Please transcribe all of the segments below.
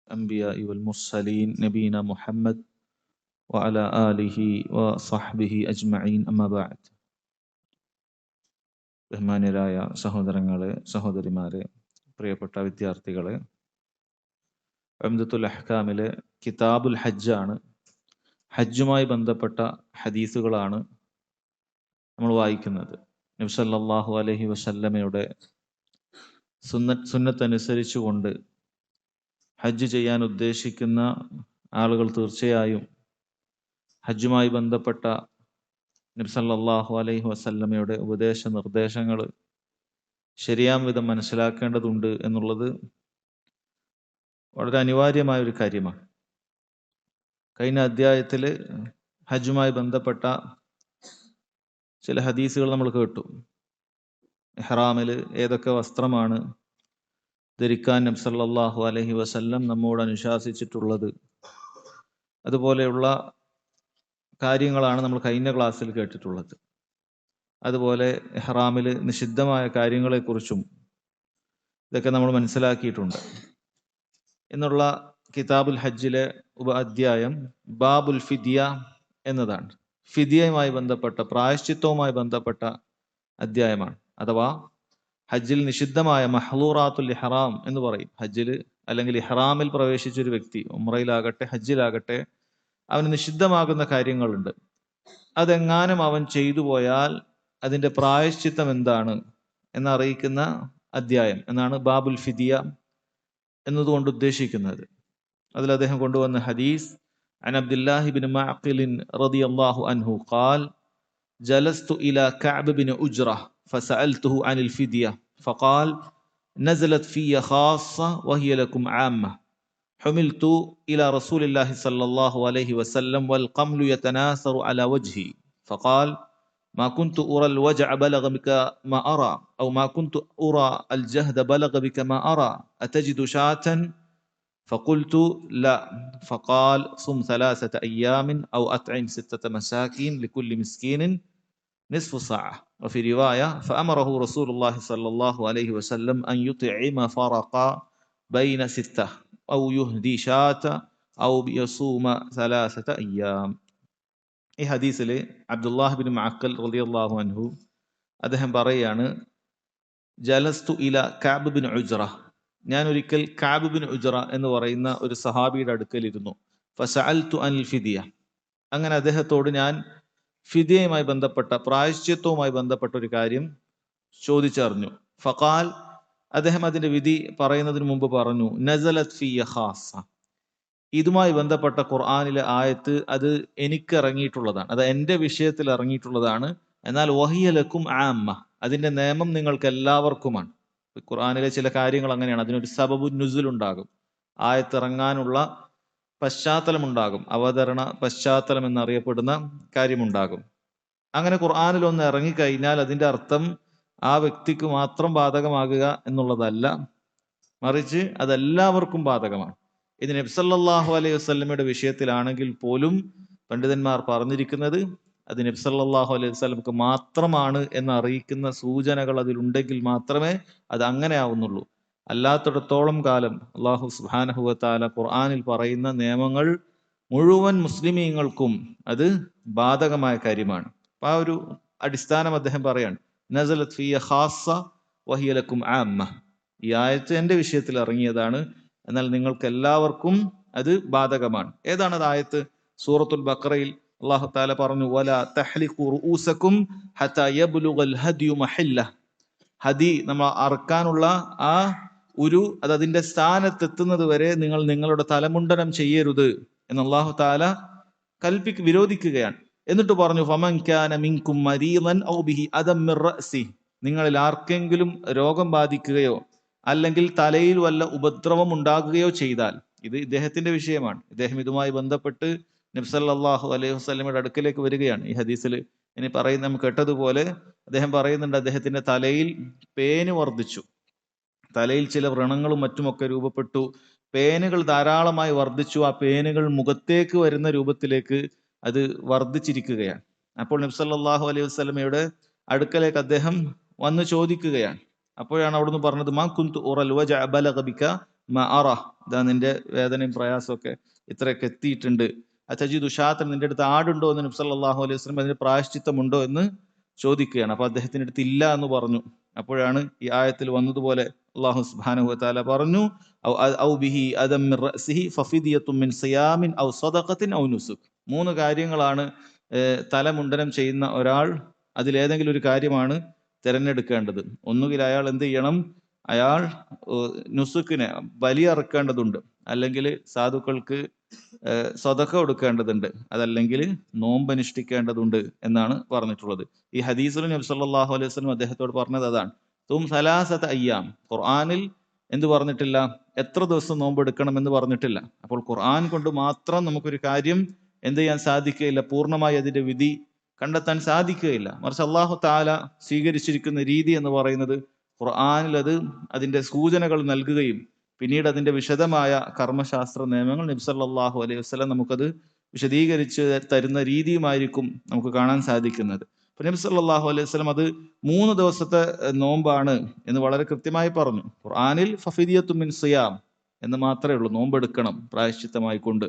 الأنبياء والمرسلين نبينا محمد وعلى آله وصحبه أجمعين أما بعد. ബഹുമാന്യരായ സഹോദരങ്ങളെ, സഹോദരിമാരെ, പ്രിയപ്പെട്ട വിദ്യാർത്ഥികളെ, ഉംദത്തുൽ അഹ്കാമിലെ കിതാബുൽ ഹജ്ജാണ്. ഹജ്ജുമായി ബന്ധപ്പെട്ട ഹദീസുകളാണ് നമ്മൾ വായിക്കുന്നത്. നബി സല്ലല്ലാഹു അലൈഹി വസല്ലമയുടെ സുന്നത്തനുസരിച്ചുകൊണ്ട് ഹജ്ജ് ചെയ്യാൻ ഉദ്ദേശിക്കുന്ന ആളുകൾ തീർച്ചയായും ഹജ്ജുമായി ബന്ധപ്പെട്ട നബി സല്ലല്ലാഹു അലൈഹി വസല്ലമയുടെ ഉപദേശ നിർദ്ദേശങ്ങൾ ശരിയാം വിധം മനസ്സിലാക്കേണ്ടതുണ്ട് എന്നുള്ളത് വളരെ അനിവാര്യമായ ഒരു കാര്യമാണ്. കഴിഞ്ഞ അധ്യായത്തിൽ ഹജ്ജുമായി ബന്ധപ്പെട്ട ചില ഹദീസുകൾ നമ്മൾ കേട്ടു. ഇഹ്റാമിൽ ഏതൊക്കെ വസ്ത്രമാണ് ധരിക്കാൻ നബി സല്ലല്ലാഹു അലൈഹി വസല്ലം നമ്മോട് അനുശാസിച്ചിട്ടുള്ളത്, അതുപോലെയുള്ള കാര്യങ്ങളാണ് നമ്മൾ കഴിഞ്ഞ ക്ലാസ്സിൽ കേട്ടിട്ടുള്ളത്. അതുപോലെ ഇഹ്റാമിൽ നിഷിദ്ധമായ കാര്യങ്ങളെക്കുറിച്ചും ഇതൊക്കെ നമ്മൾ മനസ്സിലാക്കിയിട്ടുണ്ട്. എന്നുള്ള കിതാബുൽ ഹജ്ജിലെ അധ്യായം ബാബുൽ ഫിദിയ എന്നതാണ്. ഫിദിയയുമായി ബന്ധപ്പെട്ട, പ്രായശ്ചിത്തവുമായി ബന്ധപ്പെട്ട അധ്യായമാണ്. അഥവാ ഹജ്ജിൽ നിഷിദ്ധമായ മഹ്ലൂറാത്തുൽ ഇഹ്റാം എന്ന് പറയും. ഹജ്ജിൽ അല്ലെങ്കിൽ ഇഹ്റാമിൽ പ്രവേശിച്ചൊരു വ്യക്തി, ഉംറയിലാകട്ടെ ഹജ്ജിലാകട്ടെ, അവന് നിഷിദ്ധമാകുന്ന കാര്യങ്ങളുണ്ട്. അതെങ്ങാനും അവൻ ചെയ്തു പോയാൽ അതിന്റെ പ്രായശ്ചിത്തം എന്താണ് എന്നറിയിക്കുന്ന അധ്യായം എന്നാണ് ബാബുൽ ഫിദിയ എന്നതുകൊണ്ട് ഉദ്ദേശിക്കുന്നത്. അതിൽ അദ്ദേഹം കൊണ്ടുവന്ന ഹദീസ് عن عبد الله بن معقل رضي الله عنه قال جلست إلى كعب بن أجرة فسألته عن الفدية فقال نزلت في خاصة وهي لكم عامة حملت إلى رسول الله صلى الله عليه وسلم والقمل يتناثر على وجهي فقال ما كنت أرى الوجع بلغ بك ما أرى أو ما كنت أرى الجهد بلغ بك ما أرى أتجد شاة فقلت لا فقال صم 3 أيام أو أطعم 6 مساكين لكل مسكين نصف ساعة وفي رواية فأمره رسول الله صلى الله عليه وسلم أن يطعم فرقا بين 6 أو يهدي شاة أو يصوم 3 أيام. ഈ ഹദീസിൽ അബ്ദുല്ലാഹ് ബിൻ മഅഖൽ റളിയല്ലാഹു അൻഹു അദ്ദേഹം പറയാണ്, ജലസ്തു ഇല കഅബ് ബിൻ ഉജ്റ, ഞാൻ ഒരിക്കൽ കഅബ് ബിൻ ഉജ്റ എന്ന് പറയുന്ന ഒരു സഹാബിയുടെ അടുക്കൽ ഇരുന്നു. ഫസഅൽതു അനിൽ ഫിദിയ, അങ്ങനെ അദ്ദേഹത്തോട് ഞാൻ ഫിദിയയുമായി ബന്ധപ്പെട്ട, പ്രായശ്ചിത്തവുമായി ബന്ധപ്പെട്ട ഒരു കാര്യം ചോദിച്ചറിഞ്ഞു. ഫഖാൽ, അദ്ദേഹം അതിന്റെ വിധി പറയുന്നതിന് മുമ്പ് പറഞ്ഞു, നസലത് ഫിയ ഖാസ, ഇതുമായി ബന്ധപ്പെട്ട ഖുർആനിലെ ആയത്ത് അത് എനിക്ക് ഇറങ്ങിയിട്ടുള്ളതാണ്, അത് എൻ്റെ വിഷയത്തിൽ ഇറങ്ങിയിട്ടുള്ളതാണ്. എന്നാൽ വഹിയ ലക്കും ആമ്മ, അതിന്റെ നിയമം നിങ്ങൾക്ക് എല്ലാവർക്കുമാണ്. ഖുർആനിലെ ചില കാര്യങ്ങൾ അങ്ങനെയാണ്, അതിനൊരു സബബു നുസുൽ ഉണ്ടാകും, ആയത്തിറങ്ങാനുള്ള പശ്ചാത്തലം ഉണ്ടാകും, അവതരണ പശ്ചാത്തലം എന്നറിയപ്പെടുന്ന കാര്യമുണ്ടാകും. അങ്ങനെ ഖുർആനിൽ ഒന്ന് ഇറങ്ങിക്കഴിഞ്ഞാൽ അതിന്റെ അർത്ഥം ആ വ്യക്തിക്ക് മാത്രം ബാധകമാകുക എന്നുള്ളതല്ല, മറിച്ച് അതെല്ലാവർക്കും ബാധകമാണ്. ഇത് നബി സല്ലല്ലാഹു അലൈഹി വസല്ലമയുടെ വിഷയത്തിലാണെങ്കിൽ പോലും പണ്ഡിതന്മാർ പറഞ്ഞിരിക്കുന്നത് അത് നബി സല്ലല്ലാഹു അലൈഹി വസല്ലമക്ക് മാത്രമാണ് എന്ന് അറിയിക്കുന്ന സൂചനകൾ അതിലുണ്ടെങ്കിൽ മാത്രമേ അത് അങ്ങനെ ആവുന്നുള്ളൂ. അല്ലാത്തിടത്തോളം കാലം അല്ലാഹു സുബ്ഹാനഹു വ തആല ഖുർആനിൽ പറയുന്ന നിയമങ്ങൾ മുഴുവൻ മുസ്ലിമീങ്ങൾക്കും അത് ബാധകമായ കാര്യമാണ്. അപ്പൊ ആ ഒരു അടിസ്ഥാനം അദ്ദേഹം പറയാണ്, നസലത് ഫിയ ഖാസ്സ വഹിയ ലക്കും ആമ്മ, ഈ ആയത്ത് എൻ്റെ വിഷയത്തിൽ ഇറങ്ങിയതാണ്, എന്നാൽ നിങ്ങൾക്ക് എല്ലാവർക്കും അത് ബാധകമാണ്. ഏതാണ് അത് ആയത്ത്? സൂറത്തുൽ ബഖറയിൽ അല്ലാഹു തആല പറഞ്ഞു, വലാ തഹ്ലിഖു റൂസക്കും ഹത്താ യബ്ലുഗൽ ഹദിയു മഹില്ലഹ്, ഹദി നമ്മൾ അറക്കാനുള്ള ആ അത് അതിന്റെ സ്ഥാനത്തെത്തുന്നത് വരെ നിങ്ങൾ നിങ്ങളുടെ തലമുണ്ടനം ചെയ്യരുത് എന്ന് അല്ലാഹു തആല വിരോധിക്കുകയാണ്. എന്നിട്ട് പറഞ്ഞു, ഫമൻ കാന മിൻകും മരീദൻ ഔ ബിഹി അദം മിർ റഅസി, നിങ്ങളിൽ ആർക്കെങ്കിലും രോഗം ബാധിക്കുകയോ അല്ലെങ്കിൽ തലയിൽ വല്ല ഉപദ്രവം ഉണ്ടാകുകയോ ചെയ്താൽ, ഇത് ഇദ്ദേഹത്തിന്റെ വിഷയമാണ്, ഇദ്ദേഹം ഇതുമായി ബന്ധപ്പെട്ട് നബി സല്ലല്ലാഹു അലൈഹി വസല്ലമയുടെ അടുക്കലേക്ക് വരികയാണ്. ഈ ഹദീസിൽ ഇനി പറയുന്ന നമ്മൾ കേട്ടതുപോലെ അദ്ദേഹം പറയുന്നുണ്ട്, അദ്ദേഹത്തിന്റെ തലയിൽ പേന് വർദ്ധിച്ചു, തലയിൽ ചില വ്രണങ്ങളും മറ്റുമൊക്കെ രൂപപ്പെട്ടു, പേനുകൾ ധാരാളമായി വർദ്ധിച്ചു, ആ പേനുകൾ മുഖത്തേക്ക് വരുന്ന രൂപത്തിലേക്ക് അത് വർദ്ധിച്ചിരിക്കുകയാണ്. അപ്പോൾ നബി സല്ലല്ലാഹു അലൈഹി വസല്ലമയുടെ അടുക്കലേക്ക് അദ്ദേഹം വന്ന് ചോദിക്കുകയാണ്. അപ്പോഴാണ് അവിടുന്ന് പറഞ്ഞത്, മാ കുന്തു ഉറൽ വജഅ ബലഗ ബിക മാ അറ, ഇതാ നിന്റെ വേദനയും പ്രയാസമൊക്കെ ഇത്രയൊക്കെ എത്തിയിട്ടുണ്ട്. അത്തജിദു ഷാത്തൻ, നിന്റെ അടുത്ത് ആടുണ്ടോ എന്ന് നബി സല്ലല്ലാഹു അലൈഹി വസല്ലം അതിന് പ്രായശ്ചിത്തമുണ്ടോ എന്ന് ചോദിക്കുകയാണ്. അപ്പൊ അദ്ദേഹത്തിന്റെ അടുത്ത് ഇല്ല എന്ന് പറഞ്ഞു. അപ്പോഴാണ് ഈ ആയത്തിൽ വന്നതുപോലെ അല്ലാഹു സുബ്ഹാനഹു വ തആല പറഞ്ഞു, ഔ ബിഹി അദം മിൻ റഅസിഹി ഫഫിദിയത്തുൻ മിൻ സിയാമിൻ ഔ സദഖത്തിൻ ഔ നുസുക്. മൂന്ന് കാര്യങ്ങളാണ് തലമുണ്ടനം ചെയ്യുന്ന ഒരാൾ അതിലേതെങ്കിലും ഒരു കാര്യമാണ് തിരഞ്ഞെടുക്കേണ്ടത്. ഒന്നുകിൽ അയാൾ എന്ത് ചെയ്യണം, അയാൾ നുസുക്കിനെ ബലിയറുക്കേണ്ടതുണ്ട്, അല്ലെങ്കിൽ സാധുക്കൾക്ക് സ്വതക്ക കൊടുക്കേണ്ടതുണ്ട്, അതല്ലെങ്കിൽ നോമ്പനുഷ്ഠിക്കേണ്ടതുണ്ട് എന്നാണ് പറഞ്ഞിട്ടുള്ളത്. ഈ ഹദീസിൽ നബി സല്ലല്ലാഹു അലൈഹി വസല്ലം അദ്ദേഹത്തോട് പറഞ്ഞത് അതാണ്. തും സലാസത അയ്യാം. ഖുർആനിൽ എന്ത് പറഞ്ഞിട്ടില്ല, എത്ര ദിവസം നോമ്പ് എടുക്കണം എന്ന് പറഞ്ഞിട്ടില്ല. അപ്പോൾ ഖുർആൻ കൊണ്ട് മാത്രം നമുക്കൊരു കാര്യം എന്ത് ചെയ്യാൻ സാധിക്കുകയില്ല, പൂർണ്ണമായി അതിന്റെ വിധി കണ്ടെത്താൻ സാധിക്കുകയില്ല. മറിച്ച് അല്ലാഹു തആല സ്വീകരിച്ചിരിക്കുന്ന രീതി എന്ന് പറയുന്നത് ഖുർആനിൽ അത് അതിന്റെ സൂചനകൾ നൽകുകയും പിന്നീട് അതിന്റെ വിശദമായ കർമ്മശാസ്ത്ര നിയമങ്ങൾ നബി സല്ലല്ലാഹു അലൈഹി വസല്ലം നമുക്കത് വിശദീകരിച്ച് തരുന്ന രീതിയുമായിരിക്കും നമുക്ക് കാണാൻ സാധിക്കുന്നത്. അപ്പൊ നബി സല്ലല്ലാഹു അലൈഹി വസല്ലം അത് 3 ദിവസത്തെ നോമ്പാണ് എന്ന് വളരെ കൃത്യമായി പറഞ്ഞു. ഖുർആനിൽ ഫഫിദിയത്തു മിൻ സിയാം എന്ന് മാത്രമേ ഉള്ളൂ, നോമ്പെടുക്കണം പ്രായശ്ചിത്തമായി കൊണ്ട്.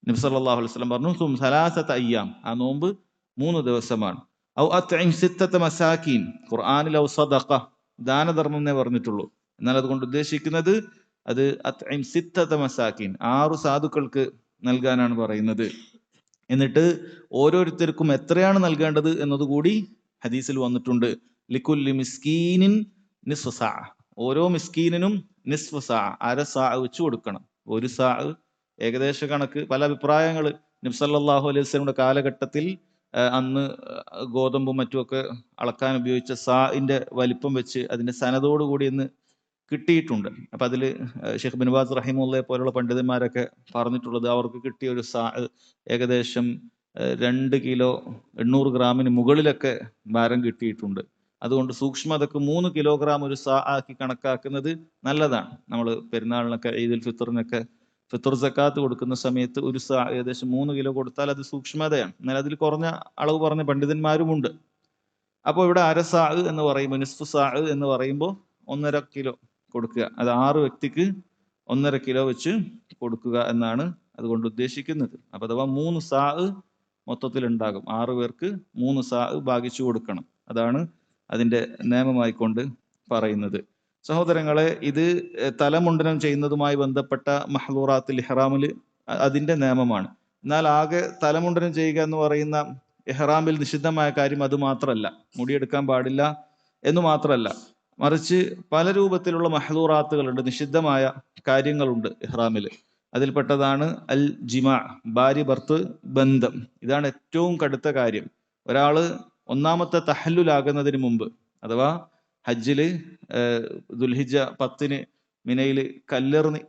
നബി സല്ലല്ലാഹു അലൈഹി വസല്ലം പറഞ്ഞു സും സലാസത അയ്യാം, ആ നോമ്പ് 3 ദിവസമാണ്. ഔ അത്ഇം സിത്തത മസാകീൻ, ഖുർആനിൽ ഔ സദഖ, ദാനധർമ്മം എന്നേ പറഞ്ഞിട്ടുള്ളൂ. എന്നാൽ അതുകൊണ്ട് ഉദ്ദേശിക്കുന്നത് അത് അത്ഇം സിത്തത മസാകീൻ, 6 സാധുക്കൾക്ക് നൽകാനാണ് പറയുന്നത്. എന്നിട്ട് ഓരോരുത്തർക്കും എത്രയാണ് നൽകേണ്ടത് എന്നതുകൂടി ഹദീസിൽ വന്നിട്ടുണ്ട്. ലികുല്ലി മിസ്കീനിൻ നിസ്ഫു സാ, ഓരോ മിസ്കീനിനും നിസ്ഫു സാ, അര സാ വെച്ച് കൊടുക്കണം. ഒരു സാ ഏകദേശ കണക്ക് പല അഭിപ്രായങ്ങൾ. നബി സല്ലല്ലാഹു അലൈഹി വസല്ലമയുടെ കാലഘട്ടത്തിൽ അന്ന് ഗോതമ്പും മറ്റുമൊക്കെ അളക്കാൻ ഉപയോഗിച്ച സാഇന്റെ വലിപ്പം വെച്ച് അതിന്റെ സനതോടുകൂടി എന്ന് കിട്ടിയിട്ടുണ്ട്. അപ്പൊ അതിൽ ഷെയ്ഖ് ബിൻ ബാസ് റഹിമഹുള്ളയെ പോലുള്ള പണ്ഡിതന്മാരൊക്കെ പറഞ്ഞിട്ടുള്ളത് അവർക്ക് കിട്ടിയ ഒരു സാ ഏകദേശം 2 കിലോ 800 ഗ്രാമിന് മുകളിലൊക്കെ ഭാരം കിട്ടിയിട്ടുണ്ട്. അതുകൊണ്ട് സൂക്ഷ്മതക്ക് 3 കിലോഗ്രാം ഒരു സാ ആക്കി കണക്കാക്കുന്നത് നല്ലതാണ്. നമ്മൾ പെരുന്നാളിനൊക്കെ ഈദുൽ ഫിത്തറിനൊക്കെ ഫിത്തർ സക്കാത്ത് കൊടുക്കുന്ന സമയത്ത് ഒരു സാ ഏകദേശം 3 കിലോ കൊടുത്താൽ അത് സൂക്ഷ്മതയാണ്. എന്നാൽ അതിൽ കുറഞ്ഞ അളവ് പറഞ്ഞ പണ്ഡിതന്മാരുമുണ്ട്. അപ്പോൾ ഇവിടെ അര സാ എന്ന് പറയുമ്പോൾ, നിസ്ഫു സാ എന്ന് പറയുമ്പോൾ 1.5 കിലോ കൊടുക്കുക. അത് 6 വ്യക്തിക്ക് 1.5 കിലോ വെച്ച് കൊടുക്കുക എന്നാണ് അതുകൊണ്ട് ഉദ്ദേശിക്കുന്നത്. അപ്പൊ അഥവാ 3 സാ മൊത്തത്തിൽ ഉണ്ടാകും. 6 പേർക്ക് 3 സാ ഭാഗിച്ചു കൊടുക്കണം. അതാണ് അതിന്റെ നിയമമായിക്കൊണ്ട് പറയുന്നത്. സഹോദരങ്ങളെ, ഇത് തലമുണ്ടനം ചെയ്യുന്നതുമായി ബന്ധപ്പെട്ട മഹ്ദൂറാത്തുൽ ഇഹ്റാമിൽ അതിന്റെ നിയമമാണ്. എന്നാൽ ആകെ തലമുണ്ടനം ചെയ്യുക എന്ന് പറയുന്ന ഇഹ്റാമിൽ നിഷിദ്ധമായ കാര്യം അത് മാത്രമല്ല, മുടിയെടുക്കാൻ പാടില്ല എന്ന് മാത്രമല്ല, മറിച്ച് പല രൂപത്തിലുള്ള മഹ്ദൂറാത്തുകളുണ്ട്, നിഷിദ്ധമായ കാര്യങ്ങളുണ്ട് ഇഹ്റാമിൽ. അതിൽപ്പെട്ടതാണ് അൽ ജിമാ, ഭാര്യ ഭർത്ത് ബന്ധം. ഇതാണ് ഏറ്റവും കടുത്ത കാര്യം. ഒരാള് ഒന്നാമത്തെ തഹല്ലുലാകുന്നതിന് മുമ്പ്, ഹജ്ജില് ദുൽഹിജ്ജ 10 മിനയില്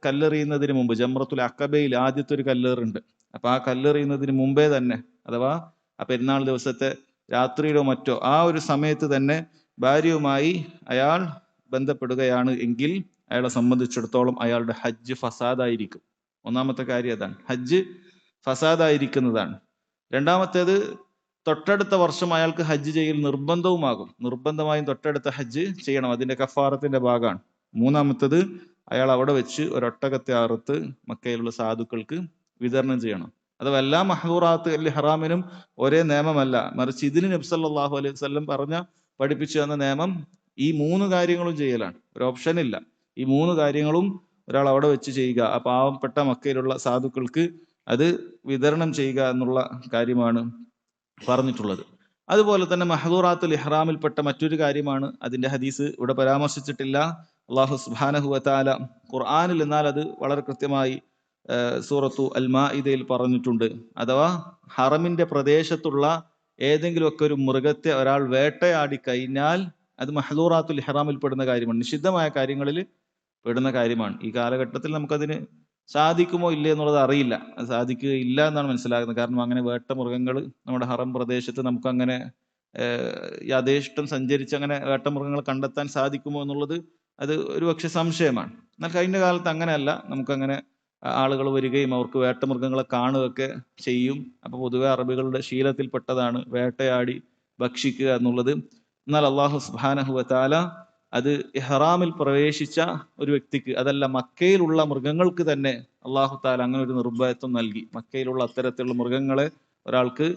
കല്ലെറിയുന്നതിന് മുമ്പ്, ജംറത്തുൽ അഖബയിൽ ആദ്യത്തെ ഒരു കല്ലേറുണ്ട്. അപ്പൊ ആ കല്ലെറിയുന്നതിന് മുമ്പേ തന്നെ, അഥവാ ആ പെരുന്നാൾ ദിവസത്തെ രാത്രിയിലോ മറ്റോ ആ ഒരു സമയത്ത് തന്നെ ഭാര്യയുമായി അയാൾ ബന്ധപ്പെടുകയാണ് എങ്കിൽ അയാളെ സംബന്ധിച്ചിടത്തോളം അയാളുടെ ഹജ്ജ് ഫസാദായിരിക്കും. ഒന്നാമത്തെ കാര്യം അതാണ്, ഹജ്ജ് ഫസാദായിരിക്കുന്നതാണ്. രണ്ടാമത്തേത്, തൊട്ടടുത്ത വർഷം അയാൾക്ക് ഹജ്ജ് ചെയ്യൽ നിർബന്ധവുമാകും. നിർബന്ധമായും തൊട്ടടുത്ത ഹജ്ജ് ചെയ്യണം, അതിന്റെ കഫാറത്തിന്റെ ഭാഗമാണ്. മൂന്നാമത്തത്, അയാൾ അവിടെ വെച്ച് ഒരൊട്ടകത്തെ അറുത്ത് മക്കയിലുള്ള സാധുക്കൾക്ക് വിതരണം ചെയ്യണം. അഥവാ എല്ലാ മഹ്ദൂറാത്ത് അൽ ഇഹ്റാമിനും ഒരേ നിയമമല്ല, മറിച്ച് ഇതിന് നബി സല്ലല്ലാഹു അലൈഹി വസല്ലം പഠിപ്പിച്ചു തന്ന നിയമം ഈ 3 കാര്യങ്ങളും ചെയ്യലാണ്. ഒരു ഓപ്ഷൻ ഇല്ല. ഈ 3 കാര്യങ്ങളും ഒരാൾ അവിടെ വെച്ച് ചെയ്യുക, ആ പാവപ്പെട്ട മക്കയിലുള്ള സാധുക്കൾക്ക് അത് വിതരണം ചെയ്യുക എന്നുള്ള കാര്യമാണ് പറഞ്ഞിട്ടുള്ളത്. അതുപോലെ തന്നെ മഹ്ദൂറാത്തുൽ ഇഹ്റാമിൽപ്പെട്ട മറ്റൊരു കാര്യമാണ്, അതിന്റെ ഹദീസ് ഇവിടെ പരാമർശിച്ചിട്ടില്ല. അല്ലാഹു സുബ്ഹാനഹു വ തആല ഖുർആനിൽ എന്നാൽ അത് വളരെ കൃത്യമായി സൂറത്തു അൽ മാഇദയിൽ പറഞ്ഞിട്ടുണ്ട്. അഥവാ ഹറമിന്റെ പ്രദേശത്തുള്ള ഏതെങ്കിലുമൊക്കെ ഒരു മൃഗത്തെ ഒരാൾ വേട്ടയാടി കഴിഞ്ഞാൽ അത് മഹ്ദൂറാത്തുൽ ഇഹ്റാമിൽ പെടുന്ന കാര്യമാണ്, നിഷിദ്ധമായ കാര്യങ്ങളിൽ പെടുന്ന കാര്യമാണ്. ഈ കാലഘട്ടത്തിൽ നമുക്കതിന് സാധിക്കുമോ ഇല്ലേ എന്നുള്ളത് അറിയില്ല. അത് സാധിക്കുകയില്ല എന്നാണ് മനസ്സിലാകുന്നത്. കാരണം അങ്ങനെ വേട്ട മൃഗങ്ങൾ നമ്മുടെ ഹറം പ്രദേശത്ത് നമുക്കങ്ങനെ യഥേഷ്ടം സഞ്ചരിച്ച് അങ്ങനെ വേട്ടമൃഗങ്ങൾ കണ്ടെത്താൻ സാധിക്കുമോ എന്നുള്ളത് അത് ഒരുപക്ഷെ സംശയമാണ്. എന്നാൽ കഴിഞ്ഞ കാലത്ത് അങ്ങനെയല്ല, നമുക്കങ്ങനെ ആളുകൾ വരികയും അവർക്ക് വേട്ടമൃഗങ്ങളെ കാണുകയൊക്കെ ചെയ്യും. അപ്പൊ പൊതുവെ അറബികളുടെ ശീലത്തിൽപ്പെട്ടതാണ് വേട്ടയാടി ഭക്ഷിക്കുക എന്നുള്ളത്. എന്നാൽ അല്ലാഹു സുബ്ഹാനഹു വ തആല അത് ഇഹ്റാമിൽ പ്രവേശിച്ച ഒരു വ്യക്തിക്ക്, അതല്ല മക്കയിലുള്ള മൃഗങ്ങൾക്ക് തന്നെ അള്ളാഹു താല അങ്ങനെ ഒരു നിർഭയത്വം നൽകി. മക്കയിലുള്ള അത്തരത്തിലുള്ള മൃഗങ്ങളെ ഒരാൾക്ക്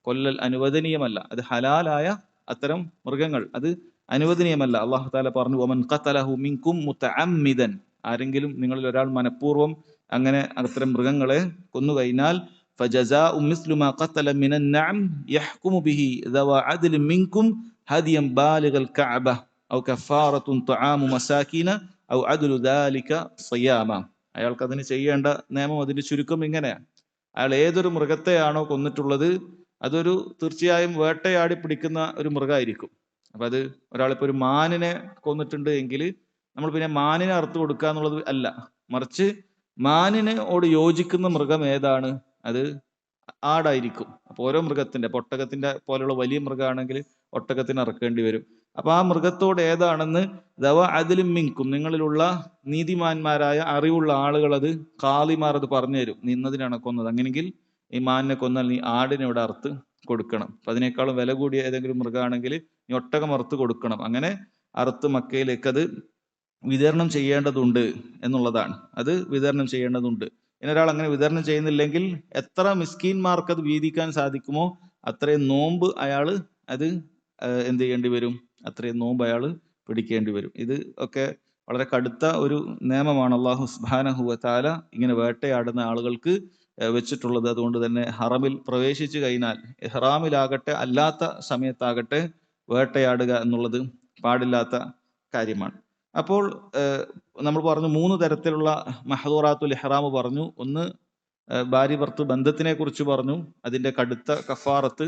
കൊല്ലൽ അനുവദനീയമല്ല. അത് ഹലാലായ അത്തരം മൃഗങ്ങൾ അത് അനുവദനീയമല്ല. അള്ളാഹു താല പറഞ്ഞു, വമൻ ഖതലഹു മിൻകും മുതഅമ്മിദൻ, ആരെങ്കിലും നിങ്ങളിൽ ഒരാൾ മനഃപൂർവ്വം അങ്ങനെ അത്തരം മൃഗങ്ങളെ കൊന്നു കഴിഞ്ഞാൽ ഫജസാഉ മിസ്ലു മാ ഖതല മിനൻ നഅം യഹ്കുമു ബിഹി ദവ അദ്ലിൻ മിൻകും ഹദിയൻ ബാലിഗൽ കഅബ ഔ കഫാറത്തുൻ തുആമു മസാകിന ഔ അദ്ലു ദാലിക സിയാമ. അയാൾക്ക് അതിന് ചെയ്യേണ്ട നിയമം അതിന്റെ ചുരുക്കം ഇങ്ങനെയാണ്. അയാൾ ഏതൊരു മൃഗത്തെയാണോ കൊന്നിട്ടുള്ളത് അതൊരു തീർച്ചയായും വേട്ടയാടി പിടിക്കുന്ന ഒരു മൃഗമായിരിക്കും. അപ്പൊ അത് ഒരാളിപ്പോ ഒരു മാനിനെ കൊന്നിട്ടുണ്ട് എങ്കിൽ നമ്മൾ പിന്നെ മാനിനെ അറുത്ത് കൊടുക്കുക എന്നുള്ളത് അല്ല, മറിച്ച് മാനിനോട് യോജിക്കുന്ന മൃഗം ഏതാണ്, അത് ആടായിരിക്കും. അപ്പൊ ഓരോ മൃഗത്തിന്റെ, ഒട്ടകത്തിന്റെ പോലെയുള്ള വലിയ മൃഗമാണെങ്കിൽ ഒട്ടകത്തിന് അറക്കേണ്ടി വരും. അപ്പൊ ആ മൃഗത്തോട് ഏതാണെന്ന് ദവ അതിലും മിങ്കും, നിങ്ങളിലുള്ള നീതിമാന്മാരായ അറിവുള്ള ആളുകൾ, അത് കാളിമാർ അത് പറഞ്ഞു തരും. നീ ഇന്നതിനാണ് കൊന്നത്, അങ്ങനെയെങ്കിൽ ഈ മാനിനെ കൊന്നാൽ നീ ആടിനെ ഇവിടെ അറുത്ത് കൊടുക്കണം. അപ്പൊ അതിനേക്കാളും വില കൂടിയ ഏതെങ്കിലും മൃഗമാണെങ്കിൽ നീ ഒട്ടകം അറുത്ത് കൊടുക്കണം. അങ്ങനെ അറുത്ത് മക്കയിലേക്ക് അത് വിതരണം ചെയ്യേണ്ടതുണ്ട് എന്നുള്ളതാണ്. അത് വിതരണം ചെയ്യേണ്ടതുണ്ട്. ഇനി ഒരാൾ അങ്ങനെ വിതരണം ചെയ്യുന്നില്ലെങ്കിൽ എത്ര മിസ്കീന്മാർക്ക് അത് വീതിക്കാൻ സാധിക്കുമോ അത്രയും നോമ്പ് അയാൾ അത് എന്ത് ചെയ്യേണ്ടി വരും, അത്രയും നോമ്പ് അയാൾ പിടിക്കേണ്ടി വരും. ഇത് ഒക്കെ വളരെ കടുത്ത ഒരു നിയമമാണ് അല്ലാഹു സുബ്ഹാനഹു വ തആല ഇങ്ങനെ വേട്ടയാടുന്ന ആളുകൾക്ക് വെച്ചിട്ടുള്ളത്. അതുകൊണ്ട് തന്നെ ഹറമിൽ പ്രവേശിച്ചു കഴിഞ്ഞാൽ, ഇഹ്റാമിലാകട്ടെ അല്ലാത്ത സമയത്താകട്ടെ, വേട്ടയാടുക എന്നുള്ളത് പാടില്ലാത്ത കാര്യമാണ്. അപ്പോൾ നമ്മൾ പറഞ്ഞു 3 തരത്തിലുള്ള മഹ്ദൂറാത്തുൽ ഇഹ്റാം പറഞ്ഞു. ഒന്ന് ഭാര്യ ഭർത്തൃ ബന്ധത്തിനെ കുറിച്ച് പറഞ്ഞു, അതിന്റെ കടുത്ത കഫാറത്ത്,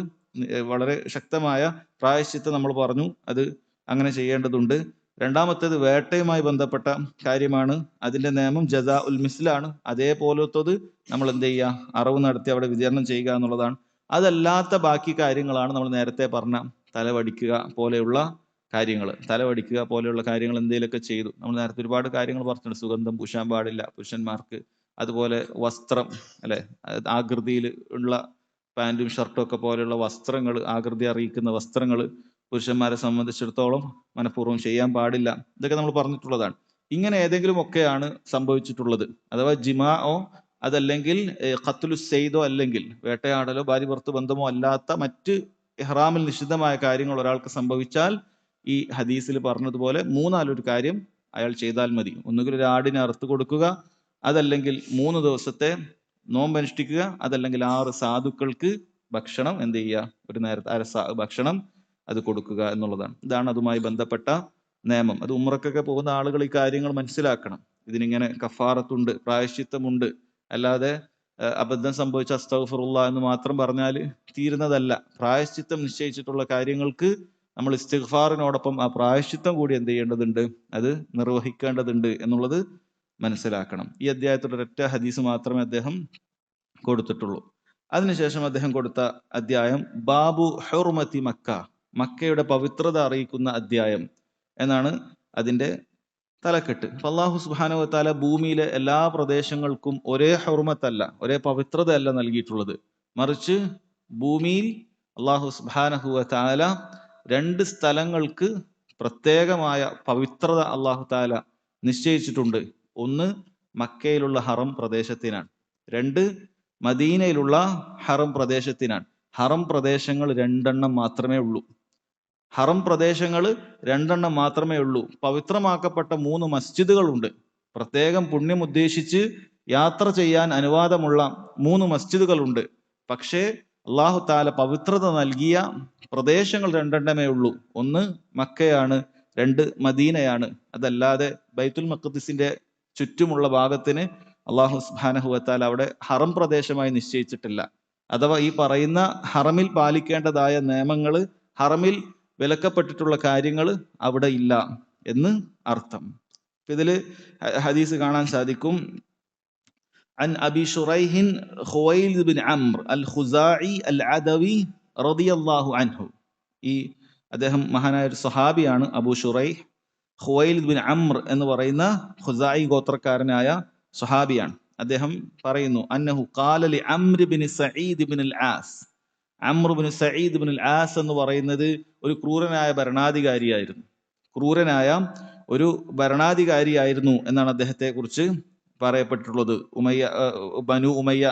വളരെ ശക്തമായ പ്രായശ്ചിത്തം നമ്മൾ പറഞ്ഞു, അത് അങ്ങനെ ചെയ്യേണ്ടതുണ്ട്. രണ്ടാമത്തേത് വേട്ടയുമായി ബന്ധപ്പെട്ട കാര്യമാണ്. അതിന്റെ നിയമം ജസാ ഉൽ മിസ്ലാണ്. അതേപോലത്തത് നമ്മൾ എന്ത് ചെയ്യുക, അറവ് നടത്തി അവിടെ വിതരണം ചെയ്യുക എന്നുള്ളതാണ്. അതല്ലാത്ത ബാക്കി കാര്യങ്ങളാണ് നമ്മൾ നേരത്തെ പറഞ്ഞ തലവടിക്കുക പോലെയുള്ള കാര്യങ്ങൾ. തലവടിക്കുക പോലെയുള്ള കാര്യങ്ങൾ എന്തെങ്കിലുമൊക്കെ ചെയ്തു. നമ്മൾ നേരത്തെ ഒരുപാട് കാര്യങ്ങൾ പറഞ്ഞിട്ടുണ്ട്. സുഗന്ധം പൂശാൻ പാടില്ല പുരുഷന്മാർക്ക്. അതുപോലെ വസ്ത്രം, അല്ലെ, ആകൃതിയിൽ ഉള്ള പാൻറ്റും ഷർട്ടും ഒക്കെ പോലെയുള്ള വസ്ത്രങ്ങൾ, ആകൃതി അറിയിക്കുന്ന വസ്ത്രങ്ങൾ പുരുഷന്മാരെ സംബന്ധിച്ചിടത്തോളം മനഃപൂർവ്വം ചെയ്യാൻ പാടില്ല. ഇതൊക്കെ നമ്മൾ പറഞ്ഞിട്ടുള്ളതാണ്. ഇങ്ങനെ ഏതെങ്കിലും ഒക്കെയാണ് സംഭവിച്ചിട്ടുള്ളത്, അഥവാ ജിമാഓ അതല്ലെങ്കിൽ ഖത്ലു സെയ്ദോ അല്ലെങ്കിൽ വേട്ടയാടലോ ഭാര്യ ഭർത്തൃ ബന്ധമോ അല്ലാത്ത മറ്റ് ഇഹ്റാമിൽ നിഷിദ്ധമായ കാര്യങ്ങൾ ഒരാൾക്ക് സംഭവിച്ചാൽ ഈ ഹദീസിൽ പറഞ്ഞതുപോലെ 3 കാര്യം അയാൾ ചെയ്താൽ മതി. ഒന്നുകിൽ ഒരു ആടിനെ അറുത്ത് കൊടുക്കുക, അതല്ലെങ്കിൽ 3 ദിവസത്തെ നോമ്പ് അനുഷ്ഠിക്കുക, അതല്ലെങ്കിൽ 6 സാധുക്കൾക്ക് ഭക്ഷണം എന്ത് ചെയ്യുക, ഒരു നേരത്തെ ഭക്ഷണം അത് കൊടുക്കുക എന്നുള്ളതാണ്. ഇതാണ് അതുമായി ബന്ധപ്പെട്ട നിയമം. അത് ഉംറക്കൊക്കെ പോകുന്ന ആളുകൾ ഈ കാര്യങ്ങൾ മനസ്സിലാക്കണം. ഇതിനിങ്ങനെ കഫാറത്തുണ്ട്, പ്രായശ്ചിത്തമുണ്ട്. അല്ലാതെ അബദ്ധം സംഭവിച്ച അസ്തഗ്ഫിറുല്ലാഹ് എന്ന് മാത്രം പറഞ്ഞാൽ തീരുന്നതല്ല. പ്രായശ്ചിത്തം നിശ്ചയിച്ചിട്ടുള്ള കാര്യങ്ങൾക്ക് നമ്മൾ ഇസ്തിഗ്ഫാറിനോടൊപ്പം ആ പ്രായശ്ചിത്തം കൂടി എന്ത് ചെയ്യേണ്ടതുണ്ട്, അത് നിർവഹിക്കേണ്ടതുണ്ട് എന്നുള്ളത് മനസ്സിലാക്കണം. ഈ അധ്യായത്തിൽ ഒരൊറ്റ ഹദീസ് മാത്രമേ അദ്ദേഹം കൊടുത്തിട്ടുള്ളൂ. അതിനുശേഷം അദ്ദേഹം കൊടുത്ത അധ്യായം ബാബു ഹുർമത്തി മക്ക, മക്കയുടെ പവിത്രത അറിയിക്കുന്ന അധ്യായം എന്നാണ് അതിന്റെ തലക്കെട്ട്. അല്ലാഹു സുബ്ഹാനഹു വ തആല ഭൂമിയിലെ എല്ലാ പ്രദേശങ്ങൾക്കും ഒരേ ഹുർമത്തല്ല, ഒരേ പവിത്രതയല്ല നൽകിയിട്ടുള്ളത്. മറിച്ച് ഭൂമിയിൽ അല്ലാഹു സുബ്ഹാനഹു വ തആല 2 സ്ഥലങ്ങൾക്ക് പ്രത്യേകമായ പവിത്രത അല്ലാഹു തആല നിശ്ചയിച്ചിട്ടുണ്ട്. ഒന്ന് മക്കയിലുള്ള ഹറം പ്രദേശത്തിനാണ്, 2 മദീനയിലുള്ള ഹറം പ്രദേശത്തിനാണ്. ഹറം പ്രദേശങ്ങൾ 2 മാത്രമേ ഉള്ളൂ. ഹറം പ്രദേശങ്ങൾ 2 മാത്രമേ ഉള്ളൂ. പവിത്രമാക്കപ്പെട്ട 3 മസ്ജിദുകളുണ്ട്. പ്രത്യേകം പുണ്യം ഉദ്ദേശിച്ച് യാത്ര ചെയ്യാൻ അനുവാദമുള്ള 3 മസ്ജിദുകളുണ്ട്. പക്ഷേ അല്ലാഹു തആല പവിത്രത നൽകിയ പ്രദേശങ്ങൾ 2 ഉള്ളൂ. ഒന്ന് മക്കയാണ്, 2 മദീനയാണ്. അതല്ലാതെ ബൈത്തുൽ മഖ്ദിസിന്റെ ചുറ്റുമുള്ള ഭാഗത്തിന് അല്ലാഹു സുബ്ഹാനഹു വ തആല അവിടെ ഹറം പ്രദേശമായി നിശ്ചയിച്ചിട്ടില്ല. അഥവാ ഈ പറയുന്ന ഹറമിൽ പാലിക്കേണ്ടതായ നിയമങ്ങൾ, ഹറമിൽ വിലക്കപ്പെട്ടിട്ടുള്ള കാര്യങ്ങൾ അവിടെ ഇല്ല എന്ന് അർത്ഥം. ഇതില് ഹദീസ് കാണാൻ സാധിക്കും. عن أبي شريح خويلد بن عمرو الخزاعي العدوي رضي الله عنه. ഈ അദ്ദേഹം മഹാനായ ഒരു സഹാബിയാണ്. അബൂ ഷുറൈഹ് ഖുവൈലിദ് ബിൻ അംർ എന്ന് പറയുന്ന ഖുസായി ഗോത്രക്കാരനായ സഹാബിയാണ്. അദ്ദേഹം പറയുന്നു, അന്നഹു ഖാല ലി Amr bin Saeed bin al As. Amr bin Saeed bin al As എന്ന് പറയുന്നത് ഒരു ക്രൂരനായ ഭരണാധികാരിയായിരുന്നു. ക്രൂരനായ ഒരു ഭരണാധികാരിയായിരുന്നു എന്നാണ് അദ്ദേഹത്തെ കുറിച്ച് പറയപ്പെട്ടിട്ടുള്ളത്. ബനു ഉമയ്യ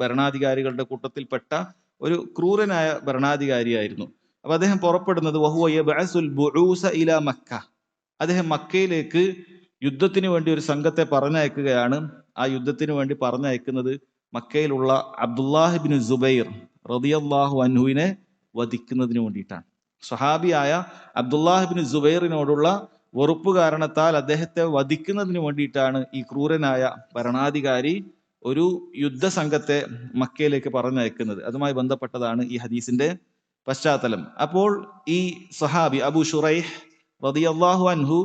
ഭരണാധികാരികളുടെ കൂട്ടത്തിൽപ്പെട്ട ഒരു ക്രൂരനായ ഭരണാധികാരിയായിരുന്നു. അപ്പൊ അദ്ദേഹം പുറപ്പെടുന്നത് വഹുവ യബ്അസുൽ ബുഊസ ഇലാ മക്ക, അദ്ദേഹം മക്കയിലേക്ക് യുദ്ധത്തിന് വേണ്ടി ഒരു സംഘത്തെ പറഞ്ഞയക്കുകയാണ്. ആ യുദ്ധത്തിന് വേണ്ടി പറഞ്ഞയക്കുന്നത് മക്കയിലുള്ള അബ്ദുല്ലാഹിബ്നു സുബൈർ റളിയല്ലാഹു അൻഹുവിനെ വധിക്കുന്നതിന് വേണ്ടിയിട്ടാണ്. സ്വഹാബിയായ അബ്ദുല്ലാഹിബ്നു സുബൈറിനോടുള്ള വെറുപ്പ് കാരണത്താൽ അദ്ദേഹത്തെ വധിക്കുന്നതിന് വേണ്ടിയിട്ടാണ് ഈ ക്രൂരനായ ഭരണാധികാരി ഒരു യുദ്ധസംഘത്തെ മക്കയിലേക്ക് പറഞ്ഞയക്കുന്നത്. അതുമായി ബന്ധപ്പെട്ടതാണ് ഈ ഹദീസിന്റെ പശ്ചാത്തലം. അപ്പോൾ ഈ സഹാബി അബൂ ശുറൈഹ് റളിയല്ലാഹു അൻഹു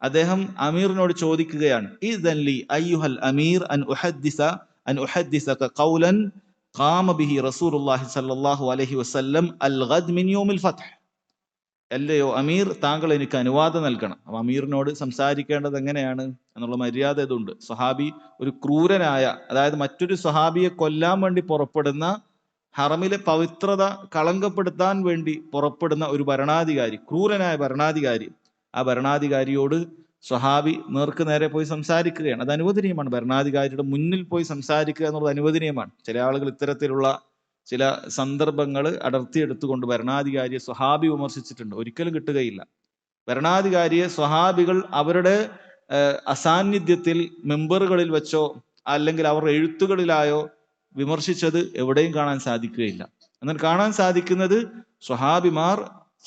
അദ്ദേഹം അമീറിനോട് ചോദിക്കുകയാണ്, ഇദൻ ലി അയ്യുഹൽ അമീർ അൻ ഉഹദ്ദിസക ഖൗലൻ ഖാമ ബിഹി റസൂലുള്ളാഹി സ്വല്ലല്ലാഹു അലൈഹി വസല്ലം അൽ ഗദ് മിൻ യൗമിൽ ഫത്ഹ്. അല്ലയോ അമീർ, താങ്കൾ എനിക്ക് അനുവാദം നൽകണം. അപ്പൊ അമീറിനോട് സംസാരിക്കേണ്ടത് എങ്ങനെയാണ് എന്നുള്ള മര്യാദ ഇതുണ്ട്. സ്വഹാബി ഒരു ക്രൂരനായ, അതായത് മറ്റൊരു സ്വഹാബിയെ കൊല്ലാൻ വേണ്ടി പുറപ്പെടുന്ന, ഹറമിലെ പവിത്രത കളങ്കപ്പെടുത്താൻ വേണ്ടി പുറപ്പെടുന്ന ഒരു ഭരണാധികാരി, ക്രൂരനായ ഭരണാധികാരി, ആ ഭരണാധികാരിയോട് സ്വഹാബി നേർക്ക് നേരെ പോയി സംസാരിക്കുകയാണ്. അത് അനുവദനീയമാണ്. ഭരണാധികാരിയുടെ മുന്നിൽ പോയി സംസാരിക്കുക എന്നുള്ളത് അനുവദനീയമാണ്. ചില ആളുകൾ ഇത്തരത്തിലുള്ള ചില സന്ദർഭങ്ങൾ അടർത്തിയെടുത്തുകൊണ്ട് ഭരണാധികാരിയെ സ്വഹാബി വിമർശിച്ചിട്ടുണ്ട്. ഒരിക്കലും കിട്ടുകയില്ല. ഭരണാധികാരിയെ സ്വഹാബികൾ അവരുടെ അസാന്നിധ്യത്തിൽ മെമ്പറുകളിൽ വെച്ചോ അല്ലെങ്കിൽ അവർ എഴുത്തുകളിലായോ വിമർശിച്ചത് എവിടെയും കാണാൻ സാധിക്കുകയില്ല. എന്നാൽ കാണാൻ സാധിക്കുന്നത് സ്വഹാബിമാർ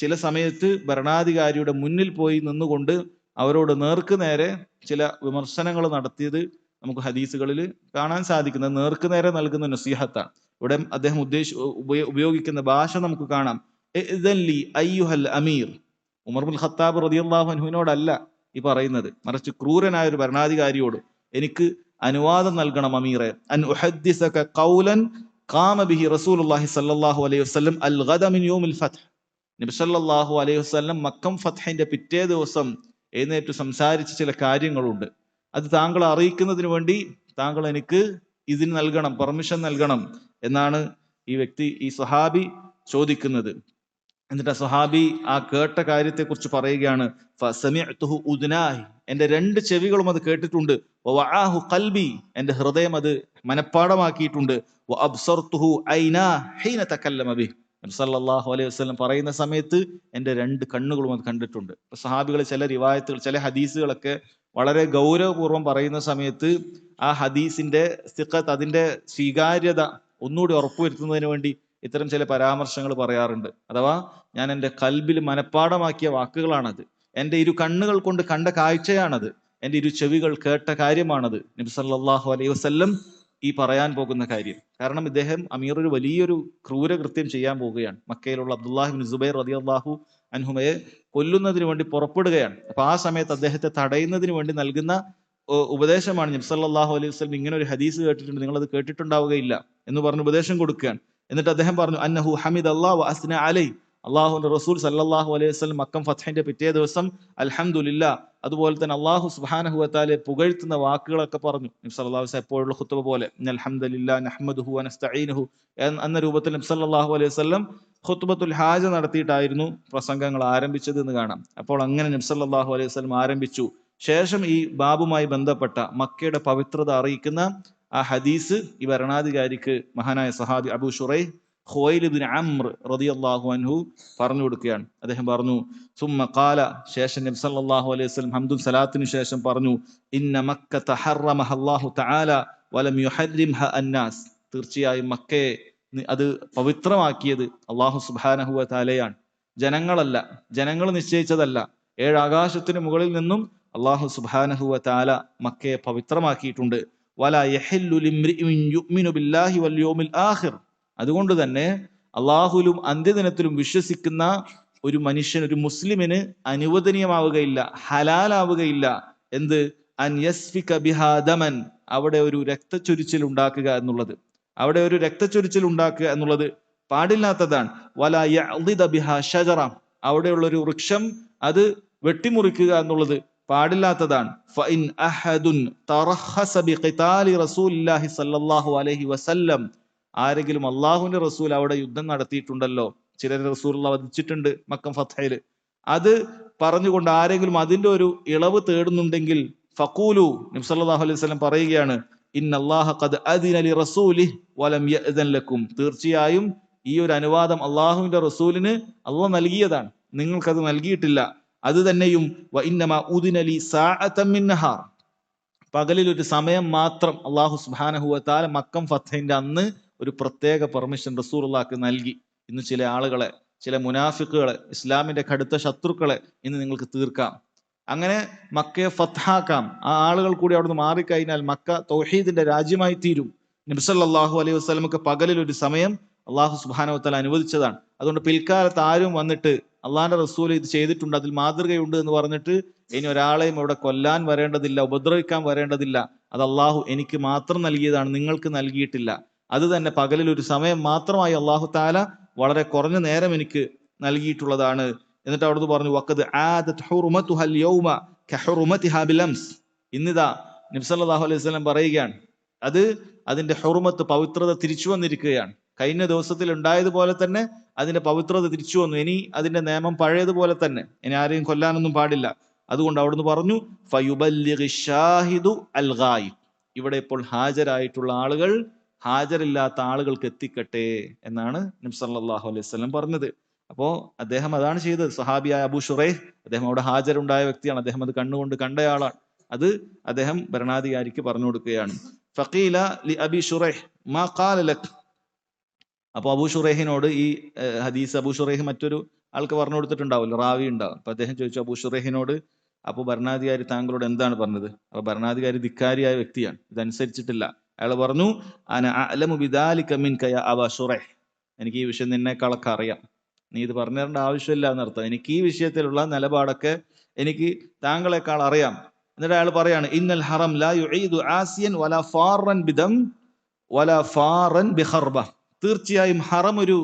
ചില സമയത്ത് ഭരണാധികാരിയുടെ മുന്നിൽ പോയി നിന്നുകൊണ്ട് അവരോട് നേർക്ക് നേരെ ചില വിമർശനങ്ങൾ നടത്തിയത് നമുക്ക് ഹദീസുകളിൽ കാണാൻ സാധിക്കുന്നത്. നേർക്ക് നേരെ നൽകുന്ന നസീഹത്താണ്. ഇവിടെ അദ്ദേഹം ഉപയോഗിക്കുന്ന ഭാഷ നമുക്ക് കാണാം. ഇദൻ ലി അയ്യുഹൽ അമീർ, ഉമർ ഇബ്നുൽ ഖത്താബ് റളിയല്ലാഹു അൻഹുവിനോടല്ല ഈ പറയുന്നത്, മറിച്ച് ക്രൂരനായ ഒരു ഭരണാധികാരിയോട് എനിക്ക് അനുവാദം നൽകണം അമീറെ. അൻ ഉഹദ്ദിസക ഖൗലൻ ഖാമ ബിഹി റസൂലുള്ളാഹി സ്വല്ലല്ലാഹു അലൈഹി വസല്ലം അൽ ഗദ മിൻ യൗമിൽ ഫത്ഹ്. നബി സല്ലല്ലാഹു അലൈഹി വസല്ലം മക്കം ഫത്ഹിന്റെ പിറ്റേ ദിവസം എഴുന്നേറ്റ് സംസാരിച്ച ചില കാര്യങ്ങളുണ്ട്. അത് താങ്കളെ അറിയിക്കുന്നതിന് വേണ്ടി താങ്കൾ എനിക്ക് ഇതിന് നൽകണം, പെർമിഷൻ നൽകണം എന്നാണ് ഈ സ്വഹാബി ചോദിക്കുന്നത്. എന്നിട്ട് ആ സ്വഹാബി ആ കേട്ട കാര്യത്തെക്കുറിച്ച് പറയുകയാണ്, ഫസമിഅ്തുഹു ഉദ്നാഹി, എന്റെ രണ്ട് ചെവികളും അത് കേട്ടിട്ടുണ്ട്, വഅആഹു ഖൽബി, എന്റെ ഹൃദയം അത് മനഃപ്പാടമാക്കിയിട്ടുണ്ട്, വഅബ്സർതുഹു ഐനാ ഹീന തകല്ലമ ബിഹി, നബി സല്ലല്ലാഹു അലൈഹി വസല്ലം പറയുന്ന സമയത്ത് എന്റെ രണ്ട് കണ്ണുകളും അത് കണ്ടിട്ടുണ്ട്. സ്വഹാബികൾ ചില റിവായത്തുകൾ, ചില ഹദീസുകളൊക്കെ വളരെ ഗൗരവപൂർവ്വം പറയുന്ന സമയത്ത് ആ ഹദീസിന്റെ സിഖത്ത്, അതിന്റെ സ്വീകാര്യത ഒന്നുകൂടി ഉറപ്പുവരുത്തുന്നതിന് വേണ്ടി ഇത്തരം ചില പരാമർശങ്ങൾ പറയാറുണ്ട്. അഥവാ ഞാൻ എൻ്റെ കൽബിൽ മനഃപ്പാടമാക്കിയ വാക്കുകളാണത്, എൻ്റെ ഇരു കണ്ണുകൾ കൊണ്ട് കണ്ട കാഴ്ചയാണത്, എൻ്റെ ഇരു ചെവികൾ കേട്ട കാര്യമാണത്, നബി സല്ലല്ലാഹു അലൈഹി വസല്ലം ഈ പറയാൻ പോകുന്ന കാര്യം. കാരണം ഇദ്ദേഹം അമീർ ഒരു വലിയൊരു ക്രൂരകൃത്യം ചെയ്യാൻ പോവുകയാണ്. മക്കയിലുള്ള അബ്ദുല്ലാഹിബ്നു സുബൈർ റളിയല്ലാഹു അൻഹുമയെ കൊല്ലുന്നതിന് വേണ്ടി പുറപ്പെടുകയാണ്. അപ്പൊ ആ സമയത്ത് അദ്ദേഹത്തെ തടയുന്നതിന് വേണ്ടി നൽകുന്ന ഉപദേശമാണ്, നബി സല്ലല്ലാഹു അലൈഹി വസല്ലം ഇങ്ങനെ ഒരു ഹദീസ് കേട്ടിട്ടുണ്ട്, നിങ്ങൾ അത് കേട്ടിട്ടുണ്ടാവുകയില്ല എന്ന് പറഞ്ഞ് ഉപദേശം കൊടുക്കുകയാണ്. എന്നിട്ട് അദ്ദേഹം പറഞ്ഞു, അന്നഹു ഹമിദല്ലാഹു വ അസ്ന അലൈഹി, അള്ളാഹുവിന്റെ റസൂൽ സല്ലല്ലാഹു അലൈഹി വസല്ലം മക്കം ഫത്ഹിന്റെ പിറ്റേ ദിവസം അൽഹംദുലില്ലാ, അതുപോലെ തന്നെ അള്ളാഹു സുബ്ഹാനഹു വ തആലയെ പുകഴ്ത്തുന്ന വാക്കുകളൊക്കെ പറഞ്ഞു. നബി സല്ലല്ലാഹു അലൈഹി വസല്ലം എപ്പോഴുള്ള ഖുത്ബ പോലെ ഇന്നൽ ഹംദലില്ലാ നഹ്മദുഹു വ നസ്തഈനുഹു എന്ന രൂപത്തിൽ നബി സല്ലല്ലാഹു അലൈഹി വസല്ലം ഖുത്ബത്തുൽ ഹാജ നടത്തിയിട്ടായിരുന്നു പ്രസംഗങ്ങൾ ആരംഭിച്ചത് എന്ന് കാണാം. അപ്പോൾ അങ്ങനെ നബി സല്ലല്ലാഹു അലൈഹി വസല്ലം ആരംഭിച്ചു. ശേഷം ഈ ബാബുമായി ബന്ധപ്പെട്ട മക്കയുടെ പവിത്രത അറിയിക്കുന്ന ആ ഹദീസ് ഈ ഭരണാധികാരിക്ക് മഹാനായ സഹാബി അബൂ ശുറൈഹ് ഖുവൈലിദ് ഇബ്നു അംർ റളിയല്ലാഹു അൻഹു പറഞ്ഞു കൊടുക്കുകയാണ്. അദ്ദേഹം പറഞ്ഞു, സുമ്മ ഖാല, ശേഷം നബി സല്ലല്ലാഹു അലൈഹി വസല്ലം ഹംദും സലാത്തിനു ശേഷം പറഞ്ഞു, ഇന്ന മക്കത ഹറമഹ അല്ലാഹു തആല വലം യുഹർരിംഹ അന്നാസ്, തീർച്ചയായും മക്കയെ അത് പവിത്രമാക്കിയത് അല്ലാഹു സുബ്ഹാനഹു വ തആലയാണ്, ജനങ്ങളല്ല, ജനങ്ങൾ നിശ്ചയിച്ചതല്ല. 7 ആകാശത്തിന് മുകളിൽ നിന്നും അല്ലാഹു സുബ്ഹാനഹു വ തആല മക്കയെ പവിത്രമാക്കിയിട്ടുണ്ട്. വലാ യഹില്ലു ലിംറിഇൻ യുഅ്മിനു ബില്ലാഹി വൽ യൗമിൽ ആഖിർ, അതുകൊണ്ട് തന്നെ അള്ളാഹുലും അന്ത്യദിനത്തിലും വിശ്വസിക്കുന്ന ഒരു മനുഷ്യൻ, ഒരു മുസ്ലിമിന് അനുവദനീയമാവുകയില്ല, ഹലാലാവുകയില്ല എന്ത്, അൻ യസ്ഫിക ബിഹാ ദമൻ, അവിടെ ഒരു രക്തച്ചൊരിച്ചിൽ ഉണ്ടാക്കുക എന്നുള്ളത്, അവിടെ ഒരു രക്തച്ചൊരിച്ചിൽ ഉണ്ടാക്കുക എന്നുള്ളത് പാടില്ലാത്തതാണ്. വലാ യഅ്ദിദ ബിഹാ ഷജറ, അവിടെയുള്ള ഒരു വൃക്ഷം അത് വെട്ടിമുറിക്കുക എന്നുള്ളത് പാടില്ലാത്തതാണ്. ഫഇൻ അഹദുൻ തറഖസ ബിഖിതാലി റസൂലില്ലാഹി സ്വല്ലല്ലാഹു അലൈഹി വസല്ലം, ആരെങ്കിലും അള്ളാഹുവിന്റെ റസൂൽ അവിടെ യുദ്ധം നടത്തിയിട്ടുണ്ടല്ലോ, ചിലർ റസൂലുള്ളാഹി വധിച്ചിട്ടുണ്ട് മക്കം ഫത്ഹിൽ, അത് പറഞ്ഞുകൊണ്ട് ആരെങ്കിലും അതിന്റെ ഒരു ഇളവ് തേടുന്നുണ്ടെങ്കിൽ ഫഖൂലു, നബി സല്ലല്ലാഹു അലൈഹി വസല്ലം പറയുകയാണ്, ഇന്നല്ലാഹ ഖദ് അദിന ലി റസൂലിഹി വലം യഅ്ദൻ ലക്കും, തീർച്ചയായും ഈ ഒരു അനുവാദം അള്ളാഹുവിന്റെ റസൂലിന് അള്ളാഹ് നൽകിയതാണ്, നിങ്ങൾക്കത് നൽകിയിട്ടില്ല. അത് തന്നെയും വ ഇന്നമാ ഉദിന ലി സാഅതൻ മിൻ നഹാർ, പകലിൽ ഒരു സമയം മാത്രം അള്ളാഹു സുബ്ഹാനഹു വ തആല മക്കം ഫത്ഹിന്റെ അന്ന് ഒരു പ്രത്യേക പെർമിഷൻ റസൂലുള്ളാഹിക്ക് നൽകി. ഇന്ന് ചില ആളുകളെ, ചില മുനാഫിക്കുകളെ, ഇസ്ലാമിന്റെ കടുത്ത ശത്രുക്കളെ ഇന്ന് നിങ്ങൾക്ക് തീർക്കാം, അങ്ങനെ മക്കയെ ഫത്ഹാക്കാം. ആ ആളുകൾ കൂടി അവിടുന്ന് മാറിക്കഴിഞ്ഞാൽ മക്ക തൗഹീദിന്റെ രാജ്യമായി തീരും. നബി സല്ലല്ലാഹു അലൈഹി വസല്ലമക്ക് പകലിൽ ഒരു സമയം അള്ളാഹു സുബ്ഹാനഹു വ തആല അനുവദിച്ചതാണ്. അതുകൊണ്ട് പിൽക്കാലത്ത് ആരും വന്നിട്ട് അള്ളാഹിന്റെ റസൂൽ ഇത് ചെയ്തിട്ടുണ്ട്, അതിൽ മാതൃകയുണ്ട് എന്ന് പറഞ്ഞിട്ട് ഇനി ഒരാളെയും ഇവിടെ കൊല്ലാൻ വരേണ്ടതില്ല, ഉപദ്രവിക്കാൻ വരേണ്ടതില്ല. അത് അള്ളാഹു എനിക്ക് മാത്രം നൽകിയതാണ്, നിങ്ങൾക്ക് നൽകിയിട്ടില്ല. അത് തന്നെ പകലിൽ ഒരു സമയം മാത്രമായി അള്ളാഹു തആല വളരെ കുറഞ്ഞ നേരം എനിക്ക് നൽകിയിട്ടുള്ളതാണ്. എന്നിട്ട് അവിടുന്ന് പറഞ്ഞു, വഖദ് ആദത് ഹുർമതുഹൽ യൗമ കഹുർമതിഹാ ബിലംസ്, ഇന്നിതാ നബി സല്ലല്ലാഹു അലൈഹി വസല്ലം പറയുകയാണ്, അത് അതിന്റെ ഹുർമത്ത്, പവിത്രത തിരിച്ചു വന്നിരിക്കുകയാണ്. കഴിഞ്ഞ ദിവസത്തിൽ ഉണ്ടായതുപോലെ തന്നെ അതിന്റെ പവിത്രത തിരിച്ചു വന്നു. ഇനി അതിന്റെ നിയമം പഴയതുപോലെ തന്നെ, ഇനി ആരെയും കൊല്ലാനൊന്നും പാടില്ല. അതുകൊണ്ട് അവിടുന്ന് പറഞ്ഞു, ഫയുബല്ലിഗി ഷാഹിദു അൽ ഗായിബ്, ഇവിടെ ഇപ്പോൾ ഹാജരായിട്ടുള്ള ആളുകൾ ഹാജരില്ലാത്ത ആളുകൾക്ക് എത്തിക്കട്ടെ എന്നാണ് നബി സല്ലല്ലാഹു അലൈഹി വസല്ലം പറഞ്ഞത്. അപ്പോ അദ്ദേഹം അതാണ് ചെയ്തത്. സഹാബിയായ അബൂ ശുറൈഹ്, അദ്ദേഹം അവിടെ ഹാജരുണ്ടായ വ്യക്തിയാണ്, അദ്ദേഹം അത് കണ്ണുകൊണ്ട് കണ്ടയാളാണ്. അത് അദ്ദേഹം ഭരണാധികാരിക്ക് പറഞ്ഞു കൊടുക്കുകയാണ്. ഫഖീല ലി അബി ശുറൈഹ് മാ ഖാല ലക്, അപ്പൊ അബൂ ശുറൈഹിനോട് ഈ ഹദീസ് അബൂ ശുറൈഹ് മറ്റൊരു ആൾക്ക് പറഞ്ഞു കൊടുത്തിട്ടുണ്ടാവില്ല, റാവി ഉണ്ടാവും. അപ്പൊ അദ്ദേഹം ചോദിച്ചു അബൂ ശുറൈഹിനോട്, അപ്പൊ ഭരണാധികാരി താങ്കളോട് എന്താണ് പറഞ്ഞത്? അപ്പൊ ഭരണാധികാരി ധിക്കാരിയായ വ്യക്തിയാണ്, ഇതനുസരിച്ചിട്ടില്ല. അയാൾ പറഞ്ഞു, അന അഅലമു ബിദാലിക മിൻക യാ അബാ ശുറൈഹ്, എനിക്ക് ഈ വിഷയം നിന്നേക്കാളൊക്കെ അറിയാം, നീ ഇത് പറഞ്ഞു തരേണ്ട ആവശ്യമില്ല എന്നർത്ഥം. എനിക്ക് ഈ വിഷയത്തിലുള്ള നിലപാടൊക്കെ എനിക്ക് താങ്കളെക്കാൾ അറിയാം. എന്നിട്ട് അയാൾ പറയാണ്, ഇന്നൽ ഹറം ലാ യുഈദു ആസിയൻ വലാ ഫാറൻ ബിദം വലാ ഫാറൻ ബിഖർബ, തീർച്ചയായും ഹറം ഒരു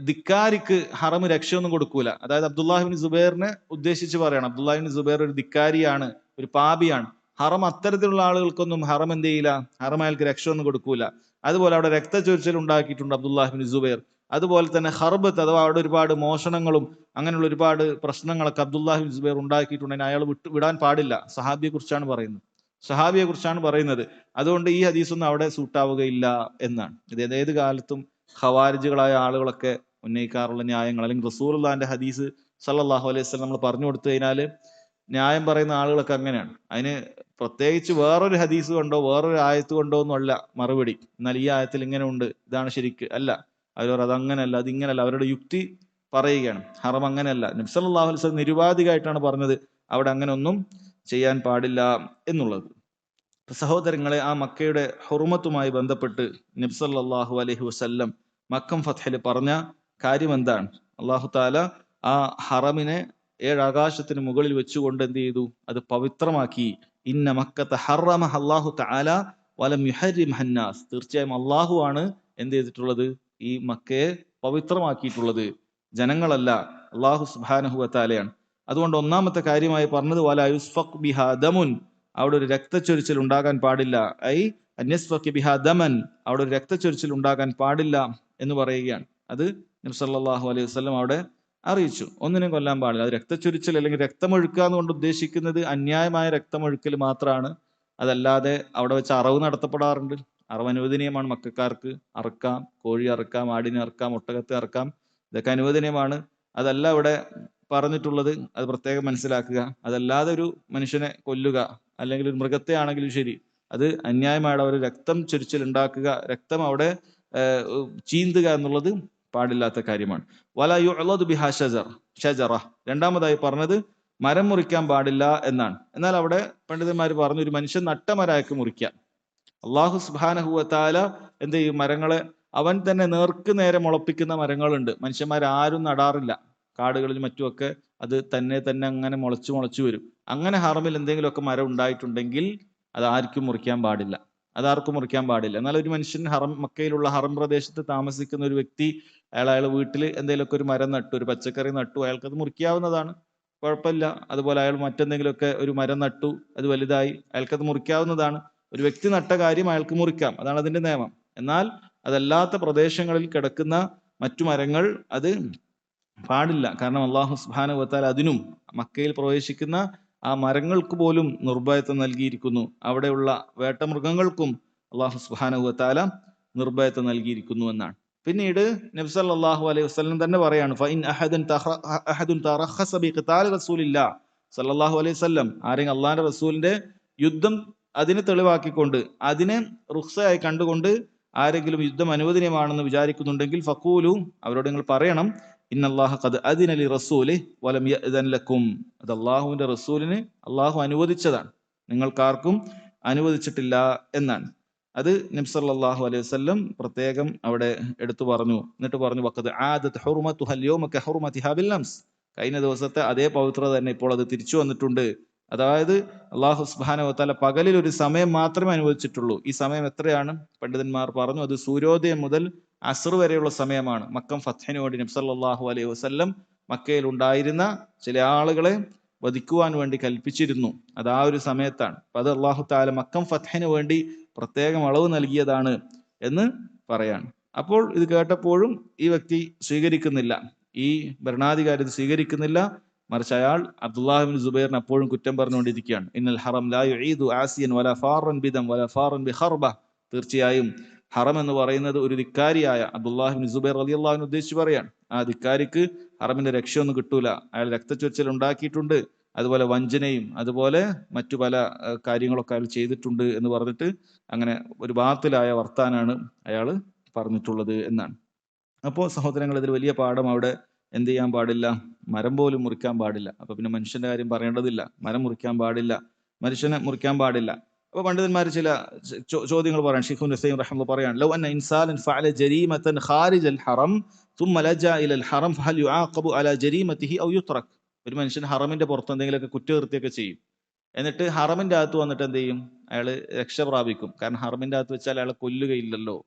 ധിക്കാരിക്ക് ഹറം രക്ഷയൊന്നും കൊടുക്കൂല. അതായത് അബ്ദുല്ലാഹിബ്നു സുബൈറിനെ ഉദ്ദേശിച്ച് പറയണം, അബ്ദുല്ലാഹിബ്നു സുബൈർ ഒരു ധിക്കാരിയാണ്, ഒരു പാപിയാണ്. ഹറം അത്തരത്തിലുള്ള ആളുകൾക്കൊന്നും ഹറം എന്ത് ചെയ്യില്ല, ഹറം അയാൾക്ക് രക്ഷയൊന്നും കൊടുക്കൂല. അതുപോലെ അവിടെ രക്തച്ചൊരിച്ചിൽ ഉണ്ടാക്കിയിട്ടുണ്ട് അബ്ദുല്ലാഹിബ്നു സുബൈർ. അതുപോലെ തന്നെ ഹർബത്ത്, അഥവാ അവിടെ ഒരുപാട് മോഷണങ്ങളും അങ്ങനെയുള്ള ഒരുപാട് പ്രശ്നങ്ങളൊക്കെ അബ്ദുല്ലാഹിബ്നു സുബൈർ ഉണ്ടാക്കിയിട്ടുണ്ടെങ്കിൽ അയാൾ വിടാൻ പാടില്ല. സഹാബിയെ കുറിച്ചാണ് പറയുന്നത്, സഹാബിയെ കുറിച്ചാണ് പറയുന്നത്. അതുകൊണ്ട് ഈ ഹദീസൊന്നും അവിടെ സൂട്ടാവുകയില്ല എന്നാണ്. ഇത് ഏത് കാലത്തും ഖവാരിജുകളായ ആളുകളൊക്കെ ഉന്നയിക്കാറുള്ള ന്യായങ്ങൾ, അല്ലെങ്കിൽ റസൂലുള്ളാഹിന്റെ ഹദീസ് സല്ലല്ലാഹു അലൈഹി വസല്ലം നമ്മൾ പറഞ്ഞു കൊടുത്തു കഴിഞ്ഞാൽ ന്യായം പറയുന്ന ആളുകളൊക്കെ അങ്ങനെയാണ്. അതിന് പ്രത്യേകിച്ച് വേറൊരു ഹദീസ് കൊണ്ടോ വേറൊരു ആയത്ത് കൊണ്ടോ ഒന്നും അല്ല മറുപടി. എന്നാൽ ഈ ആയത്തിൽ ഇങ്ങനെ ഉണ്ട്, ഇതാണ് ശരിക്ക്, അല്ല. അവർ അതങ്ങനല്ല, അതിങ്ങനല്ല, അവരുടെ യുക്തി പറയുകയാണ്. ഹറം അങ്ങനെയല്ല, നബി സല്ലല്ലാഹു അലൈഹി വസല്ലം നിരുപാധികമായിട്ടാണ് പറഞ്ഞത് അവിടെ അങ്ങനെ ഒന്നും ചെയ്യാൻ പാടില്ല എന്നുള്ളത്. സഹോദരങ്ങളെ, ആ മക്കയുടെ ഹുർമത്തുമായി ബന്ധപ്പെട്ട് നബി സല്ലല്ലാഹു അലൈഹി വസല്ലം മക്കം ഫത്ഹിൽ പറഞ്ഞ കാര്യം എന്താണ്? അല്ലാഹു തആല ആ ഹറമിനെ 7 ആകാശത്തിന് മുകളിൽ വെച്ചുകൊണ്ട് എന്ത് ചെയ്തു? അത് പവിത്രമാക്കി. ഇന്ന മക്കത ഹറമഹ അല്ലാഹു തആല വലം യുഹരിമഹ അന്നാസ്, തീർച്ചയായും അല്ലാഹു ആണ് എന്ത് ചെയ്തിട്ടുള്ളത്? ഈ മക്കയെ പവിത്രമാക്കിയിട്ടുള്ളത്, ജനങ്ങളല്ല, അല്ലാഹു സുബ്ഹാനഹു വ തആലയാണ്. അതുകൊണ്ട് ഒന്നാമത്തെ കാര്യമായി പറഞ്ഞത് വലാ യുസ്ഫഖ് ബിഹാ ദമുൻ, അവിടെ ഒരു രക്തച്ചൊരിച്ചിൽ ഉണ്ടാകാൻ പാടില്ല. ഐ അന്യസ്ഫഖ് ബിഹാ ദമൻ, അവിടെ ഒരു രക്തച്ചൊരിച്ചിൽ ഉണ്ടാകാൻ പാടില്ല എന്ന് പറയുകയാണ്. അത് നബി സല്ലല്ലാഹു അലൈഹി വസല്ലം അവിടെ അറിയിച്ചു. ഒന്നിനും കൊല്ലാൻ പാടില്ല. അത് രക്തച്ചൊരിച്ചിൽ അല്ലെങ്കിൽ രക്തമൊഴുക്കുക എന്നുകൊണ്ട് ഉദ്ദേശിക്കുന്നത് അന്യായമായ രക്തമൊഴുക്കൽ മാത്രമാണ്. അതല്ലാതെ അവിടെ വെച്ച് അറവ് നടത്തപ്പെടാറുണ്ട്. അറവ് അനുവദനീയമാണ്, മക്കക്കാർക്ക് അറക്കാം, കോഴി അറക്കാം, ആടിനെ അറക്കാം, ഒട്ടകത്തെ അറക്കാം, ഇതൊക്കെ അനുവദനീയമാണ്. അതല്ല ഇവിടെ പറഞ്ഞിട്ടുള്ളത്, അത് പ്രത്യേകം മനസ്സിലാക്കുക. അതല്ലാതെ ഒരു മനുഷ്യനെ കൊല്ലുക, അല്ലെങ്കിൽ ഒരു മൃഗത്തെ ആണെങ്കിലും ശരി, അത് അന്യായമാണ്. അവർ രക്തം ചൊരിച്ചിൽ ഉണ്ടാക്കുക, രക്തം അവിടെ ചീന്തുക എന്നുള്ളത് പാടില്ലാത്ത കാര്യമാണ്. വലാ യുഅ്ളദു ബിഹാ ഷജറ, രണ്ടാമതായി പറഞ്ഞത് മരം മുറിക്കാൻ പാടില്ല എന്നാണ്. എന്നാൽ അവിടെ പണ്ഡിതന്മാർ പറഞ്ഞു, ഒരു മനുഷ്യൻ നട്ടമരായക്ക് മുറിക്കാം. അല്ലാഹു സുബ്ഹാനഹു വ തആല എന്ത് ചെയ്യും? മരങ്ങളെ അവൻ തന്നെ നേർക്ക് നേരെ മുളപ്പിക്കുന്ന മരങ്ങളുണ്ട്, മനുഷ്യന്മാരാരും നടാറില്ല. കാടുകളിൽ മറ്റുമൊക്കെ അത് തന്നെ അങ്ങനെ മുളച്ചു വരും. അങ്ങനെ ഹറമിൽ എന്തെങ്കിലുമൊക്കെ മരം ഉണ്ടായിട്ടുണ്ടെങ്കിൽ അത് ആർക്കും മുറിക്കാൻ പാടില്ല, അതാർക്കും മുറിക്കാൻ പാടില്ല. എന്നാൽ ഒരു മനുഷ്യൻ മക്കയിലുള്ള ഹറം പ്രദേശത്ത് താമസിക്കുന്ന ഒരു വ്യക്തി, അയാൾ വീട്ടിൽ എന്തെങ്കിലുമൊക്കെ ഒരു മരം നട്ടു, ഒരു പച്ചക്കറി നട്ടു, അയാൾക്കത് മുറിക്കാവുന്നതാണ്, കുഴപ്പമില്ല. അതുപോലെ അയാൾ മറ്റെന്തെങ്കിലുമൊക്കെ ഒരു മരം നട്ടു, അത് വലുതായി, അയാൾക്കത് മുറിക്കാവുന്നതാണ്. ഒരു വ്യക്തി നട്ട കാര്യം അയാൾക്ക് മുറിക്കാം, അതാണ് അതിന്റെ നിയമം. എന്നാൽ അതല്ലാത്ത പ്രദേശങ്ങളിൽ കിടക്കുന്ന മറ്റു മരങ്ങൾ അത് പാടില്ല. കാരണം അള്ളാഹു സുബ്ഹാനഹു വതആല അതിനും മക്കയിൽ പ്രവേശിക്കുന്ന ആ മരങ്ങൾക്ക് പോലും നിർഭയത്വം നൽകിയിരിക്കുന്നു. അവിടെയുള്ള വേട്ടമൃഗങ്ങൾക്കും അള്ളാഹു സുബ്ഹാനഹു വതആല നിർഭയത്വം നൽകിയിരിക്കുന്നു എന്നാണ്. പിന്നീട് നബി സല്ലല്ലാഹു അലൈഹി വസല്ലം തന്നെ പറയാണ്, ഫഇൻ അഹദുൻ തറഖസ ബിഖിതാലി റസൂലില്ലാഹ് സല്ലല്ലാഹു അലൈഹി വസല്ലം, ആരെങ്കിലും അള്ളാഹിന്റെ റസൂലിന്റെ യുദ്ധം അതിനെ തെളിവാക്കിക്കൊണ്ട് അതിനെ റുഖ്സയായി കണ്ടുകൊണ്ട് ആരെങ്കിലും യുദ്ധം അനുവദനീയമാണെന്ന് വിചാരിക്കുന്നുണ്ടെങ്കിൽ ഫഖൂലു, അവരോട് നിങ്ങൾ പറയണം, ഇന്നല്ലാഹ ഖദ് അദിന ലി റസൂലിഹി വലം യഅ്ദൻ ലക്കും, അത് അള്ളാഹുവിന്റെ റസൂലിന് അള്ളാഹു അനുവദിച്ചതാണ്, നിങ്ങൾക്കാർക്കും അനുവദിച്ചിട്ടില്ല എന്നാണ്. അത് നബി സല്ലല്ലാഹു അലൈഹി വസല്ലം പ്രത്യേകം അവിടെ എടുത്തു പറഞ്ഞു. എന്നിട്ട് പറഞ്ഞു, വഖദ് ആദത് ഹുർമതുഹൽ യൗമ കഹുർമതിഹാ ബിൽ അംസ്, കഴിഞ്ഞ ദിവസത്തെ അതേ പവിത്രത തന്നെ ഇപ്പോൾ അത് തിരിച്ചു വന്നിട്ടുണ്ട്. അതായത് അള്ളാഹു സുബ്ഹാനഹു വതആല പകലിൽ ഒരു സമയം മാത്രമേ അനുവദിച്ചിട്ടുള്ളൂ. ഈ സമയം എത്രയാണ്? പണ്ഡിതന്മാർ പറഞ്ഞു, അത് സൂര്യോദയം മുതൽ അസ്ർ വരെയുള്ള സമയമാണ്. മക്കം ഫത്ഹിന് വേണ്ടി നബി സല്ലല്ലാഹു അലൈഹി വസല്ലം മക്കയിൽ ഉണ്ടായിരുന്ന ചില ആളുകളെ വധിക്കുവാൻ വേണ്ടി കൽപ്പിച്ചിരുന്നു. അത് ആ ഒരു സമയത്താണ്. അപ്പൊ അത് അള്ളാഹു തആല മക്കം ഫത്ഹിന് വേണ്ടി പ്രത്യേകം അളവ് നൽകിയതാണ് എന്ന് പറയാണ്. അപ്പോൾ ഇത് കേട്ടപ്പോഴും ഈ വ്യക്തി സ്വീകരിക്കുന്നില്ല, ഈ ഭരണാധികാരി ഇത് സ്വീകരിക്കുന്നില്ല. മറിച്ച് അയാൾ അബ്ദുല്ലാഹ് ഇബ്നു സുബൈറിനെ അപ്പോഴും കുറ്റം പറഞ്ഞുകൊണ്ടിരിക്കുകയാണ്. ഇന്നൽ ഹറം ലാ യുഈദു ആസിയൻ വലാ ഫാറൻ ബിദം വലാ ഫാറൻ ബിഖർബ, തീർച്ചയായും ഹറം എന്ന് പറയുന്നത് ഒരു ധിക്കാരിയായ അബ്ദുല്ലാഹ് ഇബ്നു സുബൈർ റളിയല്ലാഹു അൻഹു ഉദ്ദേശിച്ച് പറയാണ്, ആ ധിക്കാരിക്ക് ഹറമിന്റെ രക്ഷയൊന്നും കിട്ടൂല, അയാൾ രക്തച്ചൊരിച്ചിൽ ഉണ്ടാക്കിയിട്ടുണ്ട്, അതുപോലെ വഞ്ചനയും അതുപോലെ മറ്റു പല കാര്യങ്ങളൊക്കെ അയാൾ ചെയ്തിട്ടുണ്ട് എന്ന് പറഞ്ഞിട്ട് അങ്ങനെ ഒരു ബാത്തിലായ വർത്താനാണ് അയാൾ പറഞ്ഞിട്ടുള്ളത് എന്നാണ്. അപ്പോൾ സഹോദരങ്ങൾ, ഇതിൽ വലിയ പാഠം അവിടെ എന്ത് ചെയ്യാൻ പാടില്ല, മരം പോലും മുറിക്കാൻ പാടില്ല. അപ്പൊ പിന്നെ മനുഷ്യന്റെ കാര്യം പറയേണ്ടതില്ല, മരം മുറിക്കാൻ പാടില്ല, മനുഷ്യനെ മുറിക്കാൻ പാടില്ല. അപ്പൊ പണ്ഡിതന്മാർ ചില ചോദ്യങ്ങൾ പറയാൻ ഷെയ്ഖുൻ ഹുസൈൻ റഹിമഹുല്ലാഹ് പറയാണ്, ലൗ അന്ന ഇൻസാനൻ ഫഅല ജരീമതൻ ഖാരിജൽ ഹറം ثم ലജഅ ഇലൽ ഹറം ഫഹൽ യുആഖബു അലാ ജരീമതിഹി ഔ യുത്റക്, ഒരു മനുഷ്യൻ ഹറമിന്റെ പുറത്ത് എന്തെങ്കിലുമൊക്കെ കുറ്റകൃത്യമൊക്കെ ചെയ്യും, എന്നിട്ട് ഹറമിന്റെ അകത്ത് വന്നിട്ട് എന്ത് ചെയ്യും? അയാൾ രക്ഷ പ്രാപിക്കും. കാരണം ഹറമിന്റെ അകത്ത് വെച്ചാൽ അയാളെ കൊല്ലുകയില്ലല്ലോ.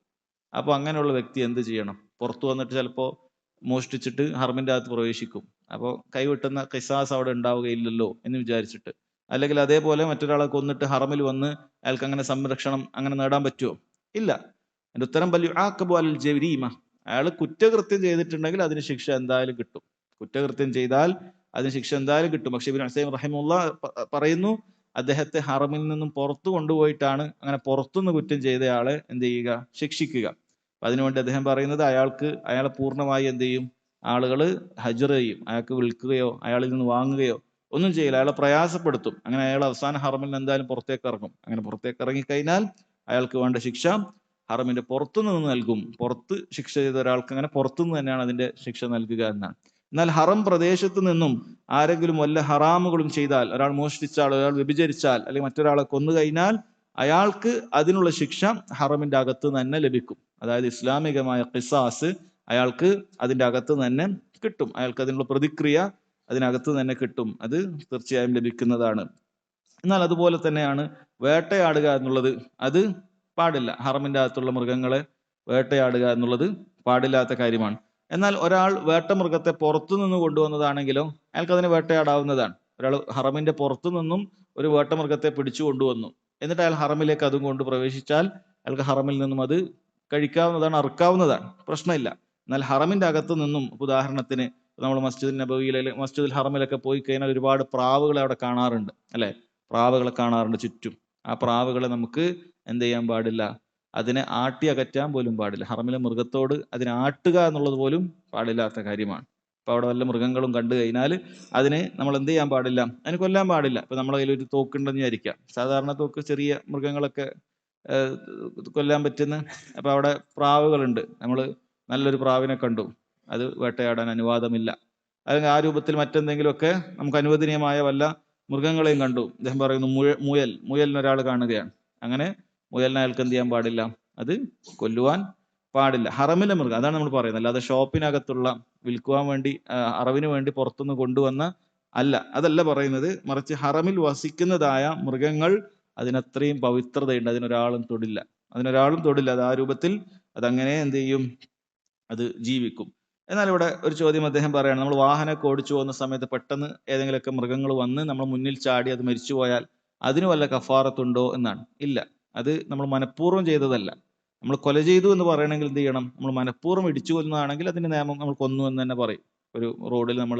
അപ്പൊ അങ്ങനെയുള്ള വ്യക്തി എന്ത് ചെയ്യണം? പുറത്തു വന്നിട്ട് ചിലപ്പോ മോഷ്ടിച്ചിട്ട് ഹറമിന്റെ അകത്ത് പ്രവേശിക്കും. അപ്പോൾ കൈവെട്ടുന്ന ഖിസാസ് അവിടെ ഉണ്ടാവുകയില്ലല്ലോ എന്ന് വിചാരിച്ചിട്ട്, അല്ലെങ്കിൽ അതേപോലെ മറ്റൊരാളെ കൊന്നിട്ട് ഹറമിൽ വന്ന് അയാൾക്ക് അങ്ങനെ സംരക്ഷണം അങ്ങനെ നേടാൻ പറ്റുമോ? ഇല്ല. എന്റെ ഉത്തരം ബൽ യുആഖബു അൽ ജരീമ, അയാൾ കുറ്റകൃത്യം ചെയ്തിട്ടുണ്ടെങ്കിൽ അതിന് ശിക്ഷ എന്തായാലും കിട്ടും. കുറ്റകൃത്യം ചെയ്താൽ അതിന് ശിക്ഷ എന്തായാലും കിട്ടും. പക്ഷെ ഇബ്നു ഹുസൈൻ റഹിമഹുല്ലാഹ് പറയുന്നു, അദ്ദേഹത്തെ ഹറമിൽ നിന്നും പുറത്തു കൊണ്ടുപോയിട്ടാണ് അങ്ങനെ പുറത്തുനിന്ന് കുറ്റം ചെയ്തയാളെ എന്ത് ചെയ്യുക? ശിക്ഷിക്കുക. അതിനുവേണ്ടി അദ്ദേഹം പറയുന്നത്, അയാളെ പൂർണ്ണമായി എന്ത് ചെയ്യും? ആളുകൾ ഹജ്ർ ചെയ്യും, അയാൾക്ക് വിൽക്കുകയോ അയാളിൽ നിന്ന് വാങ്ങുകയോ ഒന്നും ചെയ്യില്ല, അയാളെ പ്രയാസപ്പെടുത്തും. അങ്ങനെ അയാൾ അവസാന ഹറമിൽ നിന്ന് എന്തായാലും പുറത്തേക്ക് ഇറങ്ങും. അങ്ങനെ പുറത്തേക്ക് ഇറങ്ങിക്കഴിഞ്ഞാൽ അയാൾക്ക് വേണ്ട ശിക്ഷ ഹറമിന്റെ പുറത്തുനിന്ന് നൽകും. പുറത്ത് ശിക്ഷ ചെയ്ത ഒരാൾക്ക് അങ്ങനെ പുറത്തുനിന്ന് തന്നെയാണ് അതിന്റെ ശിക്ഷ നൽകുക എന്നാണ്. എന്നാൽ ഹറം പ്രദേശത്ത് നിന്നും ആരെങ്കിലും വല്ല ഹറാമുകളും ചെയ്താൽ, ഒരാൾ മോഷ്ടിച്ചാൽ, ഒരാൾ വ്യഭിചരിച്ചാൽ, അല്ലെങ്കിൽ മറ്റൊരാളെ കൊന്നു കഴിഞ്ഞാൽ അയാൾക്ക് അതിനുള്ള ശിക്ഷ ഹറമിന്റെ അകത്ത് തന്നെ ലഭിക്കും. അതായത് ഇസ്ലാമികമായ ഖിസാസ് അയാൾക്ക് അതിന്റെ അകത്ത് തന്നെ കിട്ടും. അയാൾക്ക് അതിനുള്ള പ്രതിക്രിയ അതിനകത്ത് തന്നെ കിട്ടും. അത് തീർച്ചയായും ലഭിക്കുന്നതാണ്. എന്നാൽ അതുപോലെ തന്നെയാണ് വേട്ടയാടുക എന്നുള്ളത്, അത് പാടില്ല. ഹറമിന്റെ അകത്തുള്ള മൃഗങ്ങളെ വേട്ടയാടുക എന്നുള്ളത് പാടില്ലാത്ത കാര്യമാണ്. എന്നാൽ ഒരാൾ വേട്ടമൃഗത്തെ പുറത്തു നിന്ന് കൊണ്ടുവന്നതാണെങ്കിലോ അയാൾക്ക് അതിനെ വേട്ടയാടാവുന്നതാണ്. ഒരാൾ ഹറമിന്റെ പുറത്തു നിന്നും ഒരു വേട്ടമൃഗത്തെ പിടിച്ചു കൊണ്ടുവന്നു, എന്നിട്ട് അയാൾ ഹറമിലേക്ക് അതും കൊണ്ട് പ്രവേശിച്ചാൽ അയാൾക്ക് ഹറമിൽ നിന്നും അത് കഴിക്കാവുന്നതാണ്, അറുക്കാവുന്നതാണ്, പ്രശ്നമില്ല. എന്നാൽ ഹറമിന്റെ അകത്ത് നിന്നും, ഉദാഹരണത്തിന് നമ്മൾ മസ്ജിദുൽ നബവിയിലെ മസ്ജിദുൽ ഹറമിലൊക്കെ പോയി കഴിഞ്ഞാൽ ഒരുപാട് പ്രാവുകളെ അവിടെ കാണാറുണ്ട്, അല്ലെ? പ്രാവുകളെ കാണാറുണ്ട് ചുറ്റും. ആ പ്രാവുകളെ നമുക്ക് എന്ത് ചെയ്യാൻ പാടില്ല? അതിനെ ആട്ടി അകറ്റാൻ പോലും പാടില്ല. ഹറമിലെ മൃഗത്തോട് അതിനെ ആട്ടുക എന്നുള്ളത് പോലും പാടില്ലാത്ത കാര്യമാണ്. അപ്പൊ അവിടെ വല്ല മൃഗങ്ങളും കണ്ടു കഴിഞ്ഞാൽ അതിനെ നമ്മൾ എന്ത് ചെയ്യാൻ പാടില്ല? അതിന് കൊല്ലാൻ പാടില്ല. ഇപ്പൊ നമ്മളെ കയ്യിൽ ഒരു തോക്കുണ്ടെന്ന് വിചാരിക്കാം. സാധാരണ തോക്ക് ചെറിയ മൃഗങ്ങളൊക്കെ കൊല്ലാൻ പറ്റുന്ന. അപ്പൊ അവിടെ പ്രാവുകളുണ്ട്, നമ്മൾ നല്ലൊരു പ്രാവിനെ കണ്ടു, അത് വേട്ടയാടാൻ അനുവാദമില്ല. അല്ലെങ്കിൽ ആ രൂപത്തിൽ മറ്റെന്തെങ്കിലുമൊക്കെ നമുക്ക് അനുവദനീയമായ വല്ല മൃഗങ്ങളെയും കണ്ടു, അദ്ദേഹം പറയുന്നു മുയലിനെ ഒരാൾ കാണുകയാണ്, അങ്ങനെ മുയലിനെ അയാൾക്ക് എന്ത് ചെയ്യാൻ പാടില്ല? അത് കൊല്ലുവാൻ പാടില്ല. ഹറമിലെ മൃഗം, അതാണ് നമ്മൾ പറയുന്നത്. അല്ലാതെ ഷോപ്പിനകത്തുള്ള വിൽക്കുവാൻ വേണ്ടി അറവിന് വേണ്ടി പുറത്തുനിന്ന് കൊണ്ടുവന്ന അല്ല, അതല്ല പറയുന്നത്. മറിച്ച് ഹറമിൽ വസിക്കുന്നതായ മൃഗങ്ങൾ അതിനത്രയും പവിത്രതയുണ്ട്, അതിനൊരാളും തൊടില്ല. അത് ആ രൂപത്തിൽ അതങ്ങനെ എന്ത് ചെയ്യും? അത് ജീവിക്കും. എന്നാൽ ഇവിടെ ഒരു ചോദ്യം അദ്ദേഹം പറയാണ്, നമ്മൾ വാഹനമൊക്കെ ഓടിച്ചു പോകുന്ന സമയത്ത് പെട്ടെന്ന് ഏതെങ്കിലുമൊക്കെ മൃഗങ്ങൾ വന്ന് നമ്മൾ മുന്നിൽ ചാടി അത് മരിച്ചു പോയാൽ അതിന് വല്ല കഫാറത്തുണ്ടോ എന്നാണ്. ഇല്ല, അത് നമ്മൾ മനഃപൂർവ്വം ചെയ്തതല്ല. നമ്മൾ കൊല ചെയ്തു എന്ന് പറയണമെങ്കിൽ എന്ത് ചെയ്യണം? നമ്മൾ മനഃപൂർവ്വം ഇടിച്ചു കൊന്നതാണെങ്കിൽ അതിന്റെ നിയമം നമ്മൾ കൊന്നു എന്ന് തന്നെ പറയും. ഒരു റോഡിൽ നമ്മൾ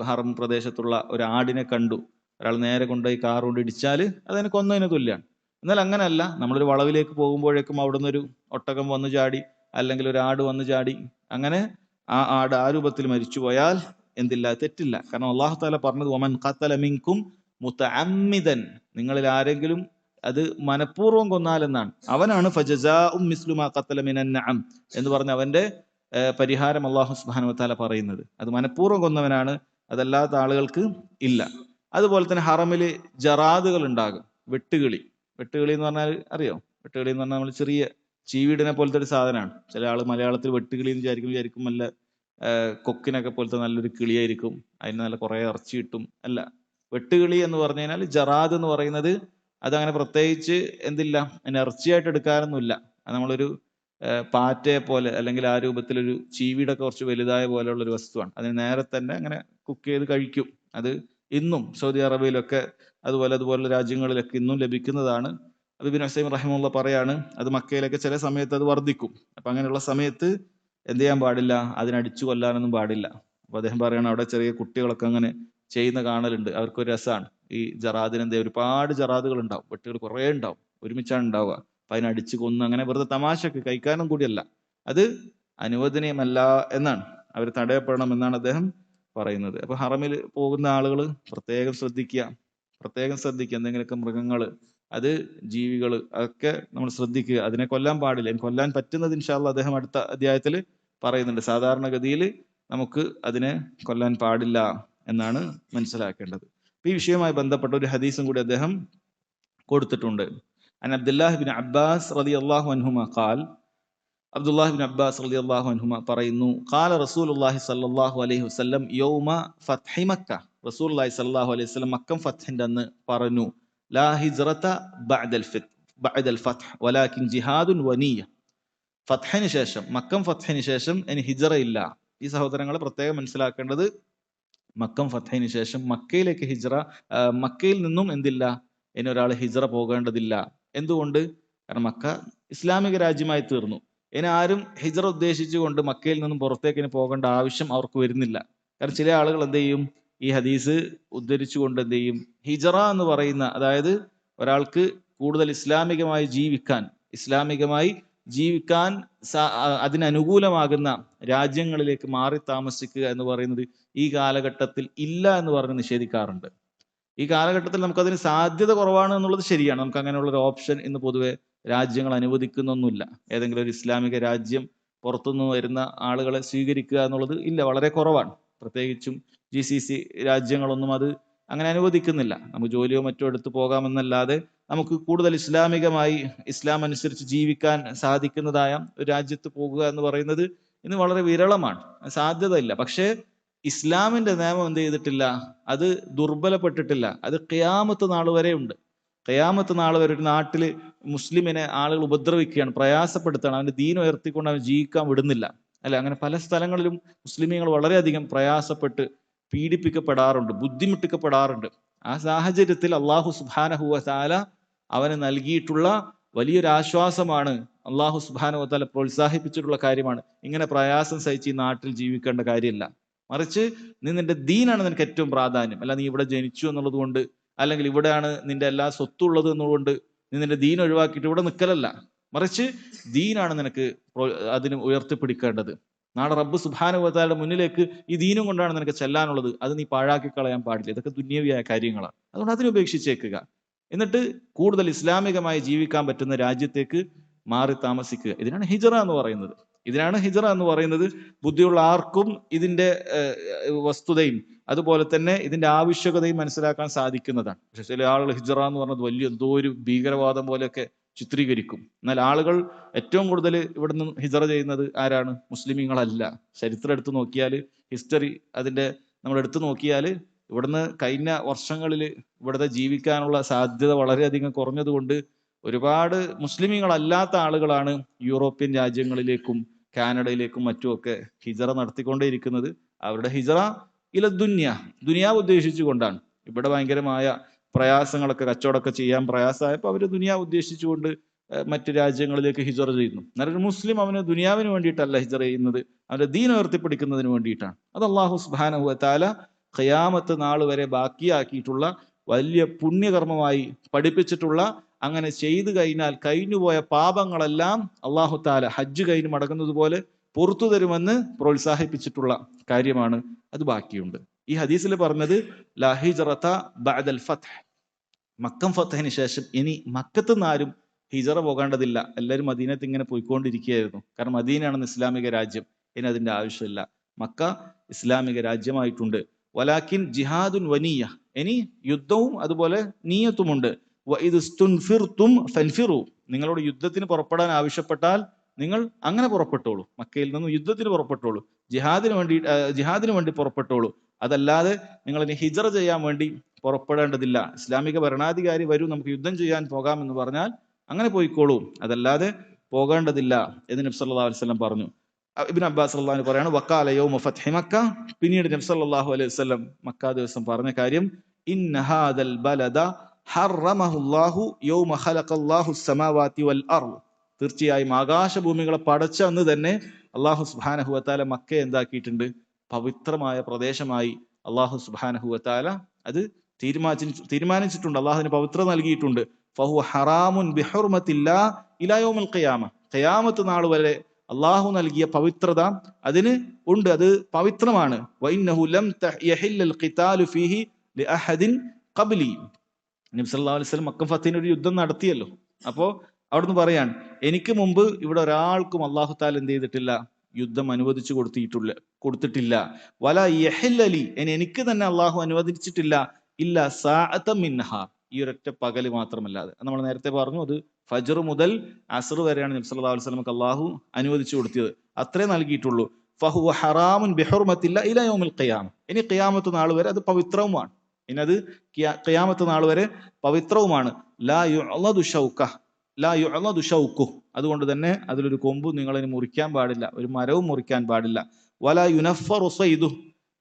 ഹറം പ്രദേശത്തുള്ള ഒരു ആടിനെ കണ്ടു, ഒരാൾ നേരെ കൊണ്ടുപോയി കാർ കൊണ്ട് ഇടിച്ചാൽ അതിനെ കൊന്നതിന് തുല്യമാണ്. എന്നാൽ അങ്ങനെയല്ല, നമ്മളൊരു വളവിലേക്ക് പോകുമ്പോഴേക്കും അവിടുന്ന് ഒരു ഒട്ടകം വന്നു ചാടി അല്ലെങ്കിൽ ഒരു ആട് വന്നു ചാടി അങ്ങനെ ആ ആട് ആ രൂപത്തിൽ മരിച്ചു പോയാൽ എന്തില്ല, തെറ്റില്ല. കാരണം അള്ളാഹു തആല പറഞ്ഞത് വമൻ ഖതല മിൻകും മുതഅമ്മിദൻ, നിങ്ങളിൽ ആരെങ്കിലും അത് മനഃപൂർവ്വം കൊന്നാലെന്നാണ്. അവനാണ് ഫജസാഉം മിസ്ലു മാ ഖതല മിനൻ നഅം എന്ന് പറഞ്ഞ അവന്റെ പരിഹാരം അള്ളാഹു സുബ്ഹാനഹു വ തആല പറയുന്നത്. അത് മനഃപൂർവ്വം കൊന്നവനാണ്, അതല്ലാത്ത ആളുകൾക്ക് ഇല്ല. അതുപോലെ തന്നെ ഹറമില് ജറാദുകൾ ഉണ്ടാകും, വെട്ടുകിളി. വെട്ടുകിളി എന്ന് പറഞ്ഞാൽ അറിയോ? വെട്ടുകിളി എന്ന് പറഞ്ഞാൽ നമ്മൾ ചെറിയ ചീവീടിനെ പോലത്തെ ഒരു സാധനമാണ്. ചില ആൾ മലയാളത്തിൽ വെട്ടുകിളി എന്ന് വിചാരിക്കും നല്ല കൊക്കിനൊക്കെ പോലത്തെ നല്ലൊരു കിളിയായിരിക്കും, അതിന് നല്ല കുറെ ഇറച്ചി കിട്ടും. അല്ല, വെട്ടുകിളി എന്ന് പറഞ്ഞു കഴിഞ്ഞാൽ ജറാദ് എന്ന് പറയുന്നത് അതങ്ങനെ പ്രത്യേകിച്ച് എന്തില്ല, അതിന് ഇറച്ചിയായിട്ട് എടുക്കാനൊന്നുമില്ല. അത് നമ്മളൊരു പാറ്റയെ പോലെ അല്ലെങ്കിൽ ആ രൂപത്തിലൊരു ചീവീടൊക്കെ കുറച്ച് വലുതായ പോലെയുള്ള ഒരു വസ്തുവാണ്. അതിന് നേരെ തന്നെ അങ്ങനെ കുക്ക് ചെയ്ത് കഴിക്കും. അത് ഇന്നും സൗദി അറേബ്യയിലൊക്കെ അതുപോലുള്ള രാജ്യങ്ങളിലൊക്കെ ഇന്നും ലഭിക്കുന്നതാണ്. അത് ഇബ്നു ഉസൈമിൻ റഹിമഹുല്ലാഹ് പറയാണ്, അത് മക്കയിലൊക്കെ ചില സമയത്ത് അത് വർദ്ധിക്കും. അപ്പൊ അങ്ങനെയുള്ള സമയത്ത് എന്ത് ചെയ്യാൻ പാടില്ല, അതിനടിച്ചു കൊല്ലാനൊന്നും പാടില്ല. അപ്പൊ അദ്ദേഹം പറയണം, അവിടെ ചെറിയ കുട്ടികളൊക്കെ അങ്ങനെ ചെയ്യുന്ന കാണലുണ്ട്. അവർക്കൊരു രസമാണ്. ഈ ജറാദിന് എന്താ, ഒരുപാട് ജറാദുകൾ ഉണ്ടാവും, വെട്ടുകൾ കുറേ ഉണ്ടാവും, ഒരുമിച്ചാണ് ഉണ്ടാവുക. അപ്പൊ അതിനടിച്ചു കൊന്ന് അങ്ങനെ വെറുതെ തമാശക്ക് കഴിക്കാനും കൂടിയല്ല, അത് അനുവദനീയമല്ല എന്നാണ്, അവർ തടയപ്പെടണം എന്നാണ് അദ്ദേഹം പറയുന്നത്. അപ്പൊ ഹറമിൽ പോകുന്ന ആളുകൾ പ്രത്യേകം ശ്രദ്ധിക്കുക. എന്തെങ്കിലുമൊക്കെ മൃഗങ്ങള്, അത് ജീവികള്, അതൊക്കെ നമ്മൾ ശ്രദ്ധിക്കുക. അതിനെ കൊല്ലാൻ പാടില്ല. കൊല്ലാൻ പറ്റുന്നത് ഇൻഷാ അല്ലാഹ് അദ്ദേഹം അടുത്ത അധ്യായത്തിൽ പറയുന്നുണ്ട്. സാധാരണഗതിയിൽ നമുക്ക് അതിനെ കൊല്ലാൻ പാടില്ല എന്നാണ് മനസ്സിലാക്കേണ്ടത്. ഈ വിഷയവുമായി ബന്ധപ്പെട്ട ഒരു ഹദീസും കൂടി അദ്ദേഹം കൊടുത്തിട്ടുണ്ട്. അൻ അബ്ദുല്ലാഹി ബിൻ അബ്ബാസ് റളിയല്ലാഹു അൻഹുമാ ഖാൽ, അബ്ദുല്ലാഹി ബിൻ അബ്ബാസ് റളിയല്ലാഹു അൻഹുമാ പറയുന്നു, ഖാല റസൂലുള്ളാഹി സ്വല്ലല്ലാഹു അലൈഹി വസല്ലം യൗമ ഫത്ഹി മക്ക, റസൂലുള്ളാഹി സ്വല്ലല്ലാഹു അലൈഹി വസല്ലം മക്കം ഫത്ഹിന്റെ അന്ന് പറഞ്ഞു, ലാ ഹിജ്റത ബഅദൽ ഫത്ഹ് വലാകിൻ ജിഹാദുൻ വനിയ്യ. ഫത്ഹിന് ശേഷം, മക്കം ഫത്ഹിന് ശേഷം ഇനി ഹിജ്റ ഇല്ല. ഈ സഹോദരങ്ങളെ പ്രത്യേകം മനസ്സിലാക്കേണ്ടത്, മക്കം ഫത്ഹിന് ശേഷം മക്കയിലേക്ക് മക്കയിൽ നിന്നും എന്തില്ല, ഇനി ഒരാൾ ഹിജ്റ പോകേണ്ടതില്ല. എന്തുകൊണ്ട്? കാരണം മക്ക ഇസ്ലാമിക രാജ്യമായി തീർന്നു. ഇനി ആരും ഹിജ്റ ഉദ്ദേശിച്ചുകൊണ്ട് മക്കയിൽ നിന്നും പുറത്തേക്ക് ഇനി പോകേണ്ട ആവശ്യം അവർക്ക് വരുന്നില്ല. കാരണം ചില ആളുകൾ എന്ത് ചെയ്യും, ഈ ഹദീസ് ഉദ്ധരിച്ചുകൊണ്ട് എന്ത് ചെയ്യും, ഹിജ്റ എന്ന് പറയുന്ന, അതായത് ഒരാൾക്ക് കൂടുതൽ ഇസ്ലാമികമായി ജീവിക്കാൻ അതിനനുകൂലമാകുന്ന രാജ്യങ്ങളിലേക്ക് മാറി താമസിക്കുക എന്ന് പറയുന്നത് ഈ കാലഘട്ടത്തിൽ ഇല്ല എന്ന് പറഞ്ഞ് നിഷേധിക്കാറുണ്ട്. ഈ കാലഘട്ടത്തിൽ നമുക്കതിന് സാധ്യത കുറവാണ് എന്നുള്ളത് ശരിയാണ്. നമുക്ക് അങ്ങനെയുള്ള ഒരു ഓപ്ഷൻ ഇന്ന് പൊതുവെ രാജ്യങ്ങൾ അനുവദിക്കുന്നൊന്നുമില്ല. ഏതെങ്കിലും ഒരു ഇസ്ലാമിക രാജ്യം പുറത്തുനിന്ന് വരുന്ന ആളുകളെ സ്വീകരിക്കുക എന്നുള്ളത് ഇല്ല, വളരെ കുറവാണ്. പ്രത്യേകിച്ചും GCC രാജ്യങ്ങളൊന്നും അത് അങ്ങനെ അനുവദിക്കുന്നില്ല. നമുക്ക് ജോലിയോ മറ്റോ എടുത്തു പോകാമെന്നല്ലാതെ നമുക്ക് കൂടുതൽ ഇസ്ലാം അനുസരിച്ച് ജീവിക്കാൻ സാധിക്കുന്നതായ ഒരു രാജ്യത്ത് പോകുക എന്ന് പറയുന്നത് ഇന്ന് വളരെ വിരളമാണ്, സാധ്യതയില്ല. പക്ഷേ ഇസ്ലാമിന്റെ നിയമം എന്ത് ചെയ്തിട്ടില്ല, അത് ദുർബലപ്പെട്ടിട്ടില്ല. അത് ഖിയാമത്ത് നാൾ വരെ ഉണ്ട്. ഖിയാമത്ത് നാൾ വരെ ഒരു നാട്ടില് മുസ്ലിമിനെ ആളുകൾ ഉപദ്രവിക്കുകയാണ്, പ്രയാസപ്പെടുത്തുകയാണ്, അവന്റെ ദീൻ ഉയർത്തിക്കൊണ്ട് അവൻ ജീവിക്കാൻ വിടുന്നില്ല. അല്ലെ, അങ്ങനെ പല സ്ഥലങ്ങളിലും മുസ്ലിമീങ്ങൾ വളരെയധികം പ്രയാസപ്പെട്ട് പീഡിപ്പിക്കപ്പെടാറുണ്ട്, ബുദ്ധിമുട്ടിക്കപ്പെടാറുണ്ട്. ആ സാഹചര്യത്തിൽ അള്ളാഹു സുബ്ഹാനഹു വ തആല അവന് നൽകിയിട്ടുള്ള വലിയൊരു ആശ്വാസമാണ്, അള്ളാഹു സുബ്ഹാനഹു വ തആല പ്രോത്സാഹിപ്പിച്ചിട്ടുള്ള കാര്യമാണ്, ഇങ്ങനെ പ്രയാസം സഹിച്ച് ഈ നാട്ടിൽ ജീവിക്കേണ്ട കാര്യമില്ല. മറിച്ച് നീ നിന്റെ ദീനാണ് നിനക്ക് ഏറ്റവും പ്രാധാന്യം. അല്ല നീ ഇവിടെ ജനിച്ചു എന്നുള്ളത് കൊണ്ട്, അല്ലെങ്കിൽ ഇവിടെയാണ് നിന്റെ എല്ലാ സ്വത്തുള്ളത് എന്നുകൊണ്ട് നീ നിന്റെ ദീൻ ഒഴിവാക്കിയിട്ട് ഇവിടെ നിൽക്കലല്ല. മറിച്ച് ദീനാണ് നിനക്ക് അതിന് ഉയർത്തിപ്പിടിക്കേണ്ടത്. നാളെ റബ്ബ് സുബ്ഹാനഹു വ തആലയുടെ മുന്നിലേക്ക് ഈ ദീനും കൊണ്ടാണ് നിനക്ക് ചെല്ലാനുള്ളത്. അത് നീ പാഴാക്കി കളയാൻ പാടില്ല. ഇതൊക്കെ ദുന്യവിയായ കാര്യങ്ങളാണ്. അതുകൊണ്ട് അതിനെ ഉപേക്ഷിച്ചേക്കുക. എന്നിട്ട് കൂടുതൽ ഇസ്ലാമികമായി ജീവിക്കാൻ പറ്റുന്ന രാജ്യത്തേക്ക് മാറി താമസിക്കുക. ഇതിനാണ് ഹിജ്റ എന്ന് പറയുന്നത്. ബുദ്ധിയുള്ള ആർക്കും ഇതിന്റെ വസ്തുതയും അതുപോലെ തന്നെ ഇതിന്റെ ആവശ്യകതയും മനസ്സിലാക്കാൻ സാധിക്കുന്നതാണ്. പക്ഷെ ചില ആളുകൾ ഹിജ്റ എന്ന് പറഞ്ഞത് വലിയ എന്തോ ഒരു ഭീകരവാദം പോലെയൊക്കെ ചിത്രീകരിക്കും. എന്നാൽ ആളുകൾ ഏറ്റവും കൂടുതൽ ഇവിടുന്ന് ഹിജ്റ ചെയ്യുന്നത് ആരാണ്? മുസ്ലിമീങ്ങളല്ല. ചരിത്രം എടുത്തു നോക്കിയാൽ, ഹിസ്റ്ററി അതിന്റെ നമ്മൾ എടുത്തു നോക്കിയാൽ, ഇവിടുന്ന് കഴിഞ്ഞ വർഷങ്ങളിൽ ഇവിടുത്തെ ജീവിക്കാനുള്ള സാധ്യത വളരെയധികം കുറഞ്ഞതുകൊണ്ട് ഒരുപാട് മുസ്ലിമീങ്ങളല്ലാത്ത ആളുകളാണ് യൂറോപ്യൻ രാജ്യങ്ങളിലേക്കും കാനഡയിലേക്കും മറ്റുമൊക്കെ ഹിജ്റ നടത്തിക്കൊണ്ടേയിരിക്കുന്നത്. അവരുടെ ഹിജ്റ ഇല ദുനിയാവ് ഉദ്ദേശിച്ചുകൊണ്ടാണ്. ഇവിടെ ഭയങ്കരമായ പ്രയാസങ്ങളൊക്കെ, കച്ചവടമൊക്കെ ചെയ്യാൻ പ്രയാസമായപ്പോൾ അവർ ദുനിയാവ് ഉദ്ദേശിച്ചുകൊണ്ട് മറ്റു രാജ്യങ്ങളിലേക്ക് ഹിജറ ചെയ്യുന്നു. എന്നാൽ ഒരു മുസ്ലിം അവന് ദുനിയാവിന് വേണ്ടിയിട്ടല്ല ഹിജറ ചെയ്യുന്നത്, അവന്റെ ദീൻ ഉയർത്തിപ്പിടിക്കുന്നതിന് വേണ്ടിയിട്ടാണ്. അത് അല്ലാഹു സുബ്ഹാനഹു വ തആല ഖിയാമത്ത് നാൾ വരെ ബാക്കിയാക്കിയിട്ടുള്ള വലിയ പുണ്യകർമ്മമായി പഠിപ്പിച്ചിട്ടുള്ള, അങ്ങനെ ചെയ്തു കഴിഞ്ഞാൽ കഴിഞ്ഞുപോയ പാപങ്ങളെല്ലാം അല്ലാഹു തആല ഹജ്ജ് കഴിഞ്ഞ് മടങ്ങുന്നത് പോലെ പുറത്തു തരുമെന്ന് പ്രോത്സാഹിപ്പിച്ചിട്ടുള്ള കാര്യമാണ്. അത് ബാക്കിയുണ്ട്. ഈ ഹദീസിൽ പറഞ്ഞത് ലാ ഹിജ്റത ബഅദൽ ഫത്ഹ്, മക്കം ഫത്തഹിന് ശേഷം ഇനി മക്കത്ത് നിന്ന് ആരും ഹിജറ പോകേണ്ടതില്ല. എല്ലാവരും മദീനത്ത് ഇങ്ങനെ പോയിക്കൊണ്ടിരിക്കുകയായിരുന്നു. കാരണം മദീനയാണ് ഇസ്ലാമിക രാജ്യം. ഇനി അതിന്റെ ആവശ്യമില്ല. മക്ക ഇസ്ലാമിക രാജ്യമായിട്ടുണ്ട്. വലാക്കിൻ ജിഹാദുൻ വനിയ, ഇനി യുദ്ധവും അതുപോലെ നീയത്തുമുണ്ട്. വഇദുസ്തുൻഫിർതും ഫൻഫിറു, നിങ്ങളോട് യുദ്ധത്തിന് പുറപ്പെടാൻ ആവശ്യപ്പെട്ടാൽ നിങ്ങൾ അങ്ങനെ പുറപ്പെട്ടോളൂ. മക്കയിൽ നിന്നും യുദ്ധത്തിന് പുറപ്പെട്ടോളൂ, ജിഹാദിന് വേണ്ടി പുറപ്പെട്ടോളൂ. അതല്ലാതെ നിങ്ങൾ ഇനി ഹിജറ ചെയ്യാൻ വേണ്ടി പുറപ്പെടേണ്ടതില്ല. ഇസ്ലാമിക ഭരണാധികാരി വരും, നമുക്ക് യുദ്ധം ചെയ്യാൻ പോകാം എന്ന് പറഞ്ഞാൽ അങ്ങനെ പോയിക്കോളൂ, അതല്ലാതെ പോകേണ്ടതില്ല എന്ന് നബി സല്ലല്ലാഹു അലൈഹി വസല്ലം പറഞ്ഞു. ഇബ്നു അബ്ബാസ് റളിയല്ലാഹു അൻഹു പറയാണ്, വഖാല യൗമ ഫത്ഹി മക്ക, പിന്നീട് നബി സല്ലല്ലാഹു അലൈഹി വസല്ലം മക്ക ദിവസം പറഞ്ഞ കാര്യം, ഇന്ന ഹാദൽ ബലദ ഹറമഹുല്ലാഹു യൗമ ഖലഖല്ലാഹു സ്സമാവാതി വൽ അർദ്, തീർച്ചയായും ആകാശഭൂമികളെ പടച്ച അന്ന് തന്നെ അല്ലാഹു സുബ്ഹാനഹു വ തആല മക്കയെ എന്താക്കിയിട്ടുണ്ട്? പവിത്രമായ പ്രദേശമായി അല്ലാഹു സുബ്ഹാനഹു വ തആല അത് തീരുമാനിച്ചിട്ടുണ്ട്. അള്ളാഹുവിന് പവിത്രത നൽകിയിട്ടുണ്ട്. ഫഹുവ ഹറാമുൻ ബിഹുർമത്തില്ലാ ഇലാ യൗമിൽ ഖിയാമ, ഖിയാമത്ത് നാൾ വരെ അള്ളാഹു നൽകിയ പവിത്രത അതിന് ഉണ്ട്, അത് പവിത്രമാണ്. വഇന്നഹു ലം യഹില്ലൽ ഖിതാലു ഫീഹി ലിഅഹദിൻ ഖബ്ലി, നബി സല്ലല്ലാഹു അലൈഹി വസല്ലം മക്ക ഫത്തിന് ഒരു യുദ്ധം നടത്തിയല്ലോ. അപ്പോ അവിടുന്ന് പറയാൻ, എനിക്ക് മുമ്പ് ഇവിടെ ഒരാൾക്കും അള്ളാഹു തആല എന്ത് ചെയ്തിട്ടില്ല? യുദ്ധം അനുവദിച്ചു കൊടുത്തിട്ടില്ല. വല യഹില്ലലി, എനിക്ക് തന്നെ അള്ളാഹു അനുവദിച്ചിട്ടില്ല, ഇല്ല സാഅത മിൻഹാർ, ഈ ഒരൊറ്റ പകല് മാത്രമല്ലാതെ. നമ്മൾ നേരത്തെ പറഞ്ഞു, അത് ഫജ്ർ മുതൽ അസ്ർ വരെയാണ് നബി സല്ലല്ലാഹു അലൈഹി വസല്ലമക്ക് അള്ളാഹു അനുവദിച്ചു കൊടുത്തത്. അത്രേ നൽകിയിട്ടുള്ളൂ. ഫഹുവ ഹറാമുൻ ബിഹുർമത്തില്ല ഇലാ യൗമിൽ ഖിയാമ, ഇനി ഖിയാമത്ത് നാൾ വരെ അത് പവിത്രവുമാണ്. ഇനി അത് ഖിയാമത്ത് നാൾ വരെ പവിത്രവുമാണ്. ലാ യുഅളദു ഷൗക, ലാ യുഅളദു ഷൗകു, അതുകൊണ്ട് തന്നെ അതിലൊരു കൊമ്പ് നിങ്ങളിനി മുറിക്കാൻ പാടില്ല, ഒരു മരവും മുറിക്കാൻ പാടില്ല. വലാ യുനഫറു സൈദു,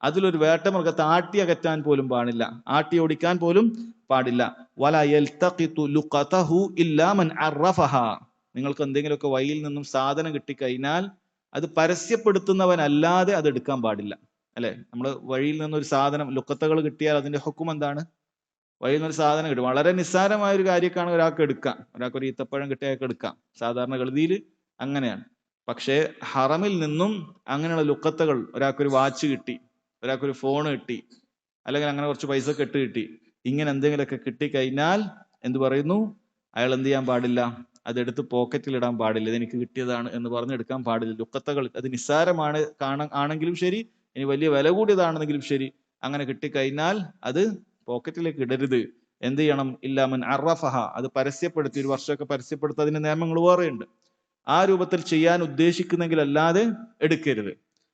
അതിലൊരു വേട്ടമൃഗത്തെ ആട്ടി അകറ്റാൻ പോലും പാടില്ല, ആട്ടി ഓടിക്കാൻ പോലും പാടില്ല. വലാ യൽതഖിതു ലുഖതഹു ഇല്ലാ മൻ അറഫഹ, നിങ്ങൾക്ക് എന്തെങ്കിലുമൊക്കെ വഴിയിൽ നിന്നും സാധനം കിട്ടിക്കഴിഞ്ഞാൽ അത് പരസ്യപ്പെടുത്തുന്നവനല്ലാതെ അത് എടുക്കാൻ പാടില്ല. അല്ലെ, നമ്മൾ വഴിയിൽ നിന്നൊരു സാധനം ലുഖത്തകൾ കിട്ടിയാൽ അതിന്റെ ഹുക്കം എന്താണ്? വഴിയിൽ നിന്നൊരു സാധനം കിട്ടും, വളരെ നിസ്സാരമായ ഒരു കാര്യക്കാണ് ഒരാൾക്ക് എടുക്കാം. ഒരാൾക്ക് ഒരു ഈത്തപ്പഴം കിട്ടിയ അയാൾക്ക് എടുക്കാം, സാധാരണ ഗതിയിൽ അങ്ങനെയാണ്. പക്ഷേ ഹറമിൽ നിന്നും അങ്ങനെയുള്ള ലുക്കത്തകൾ, ഒരാൾക്കൊരു വാച്ച് കിട്ടി, ഒരാൾക്കൊരു ഫോൺ കിട്ടി, അല്ലെങ്കിൽ അങ്ങനെ കുറച്ച് പൈസ കെട്ട് കിട്ടി, ഇങ്ങനെ എന്തെങ്കിലുമൊക്കെ കിട്ടിക്കഴിഞ്ഞാൽ എന്ത് പറയുന്നു? അയാൾ എന്ത് ചെയ്യാൻ പാടില്ല? അതെടുത്ത് പോക്കറ്റിൽ ഇടാൻ പാടില്ല. ഇതെനിക്ക് കിട്ടിയതാണ് എന്ന് പറഞ്ഞെടുക്കാൻ പാടില്ല. ലുക്കത്തകൾ അത് നിസ്സാരമാണ് ആണെങ്കിലും ശരി, ഇനി വലിയ വില കൂടിയതാണെന്നെങ്കിലും ശരി, അങ്ങനെ കിട്ടിക്കഴിഞ്ഞാൽ അത് പോക്കറ്റിലേക്ക് ഇടരുത്. എന്ത് ചെയ്യണം? ഇല്ലാമൻ അറഫഹ, അത് പരസ്യപ്പെടുത്തി, ഒരു വർഷമൊക്കെ പരസ്യപ്പെടുത്തി, അതിന്റെ നിയമങ്ങൾ വേറെയുണ്ട്. ആ രൂപത്തിൽ ചെയ്യാൻ ഉദ്ദേശിക്കുന്നെങ്കിൽ അല്ലാതെ എടുക്കരുത്.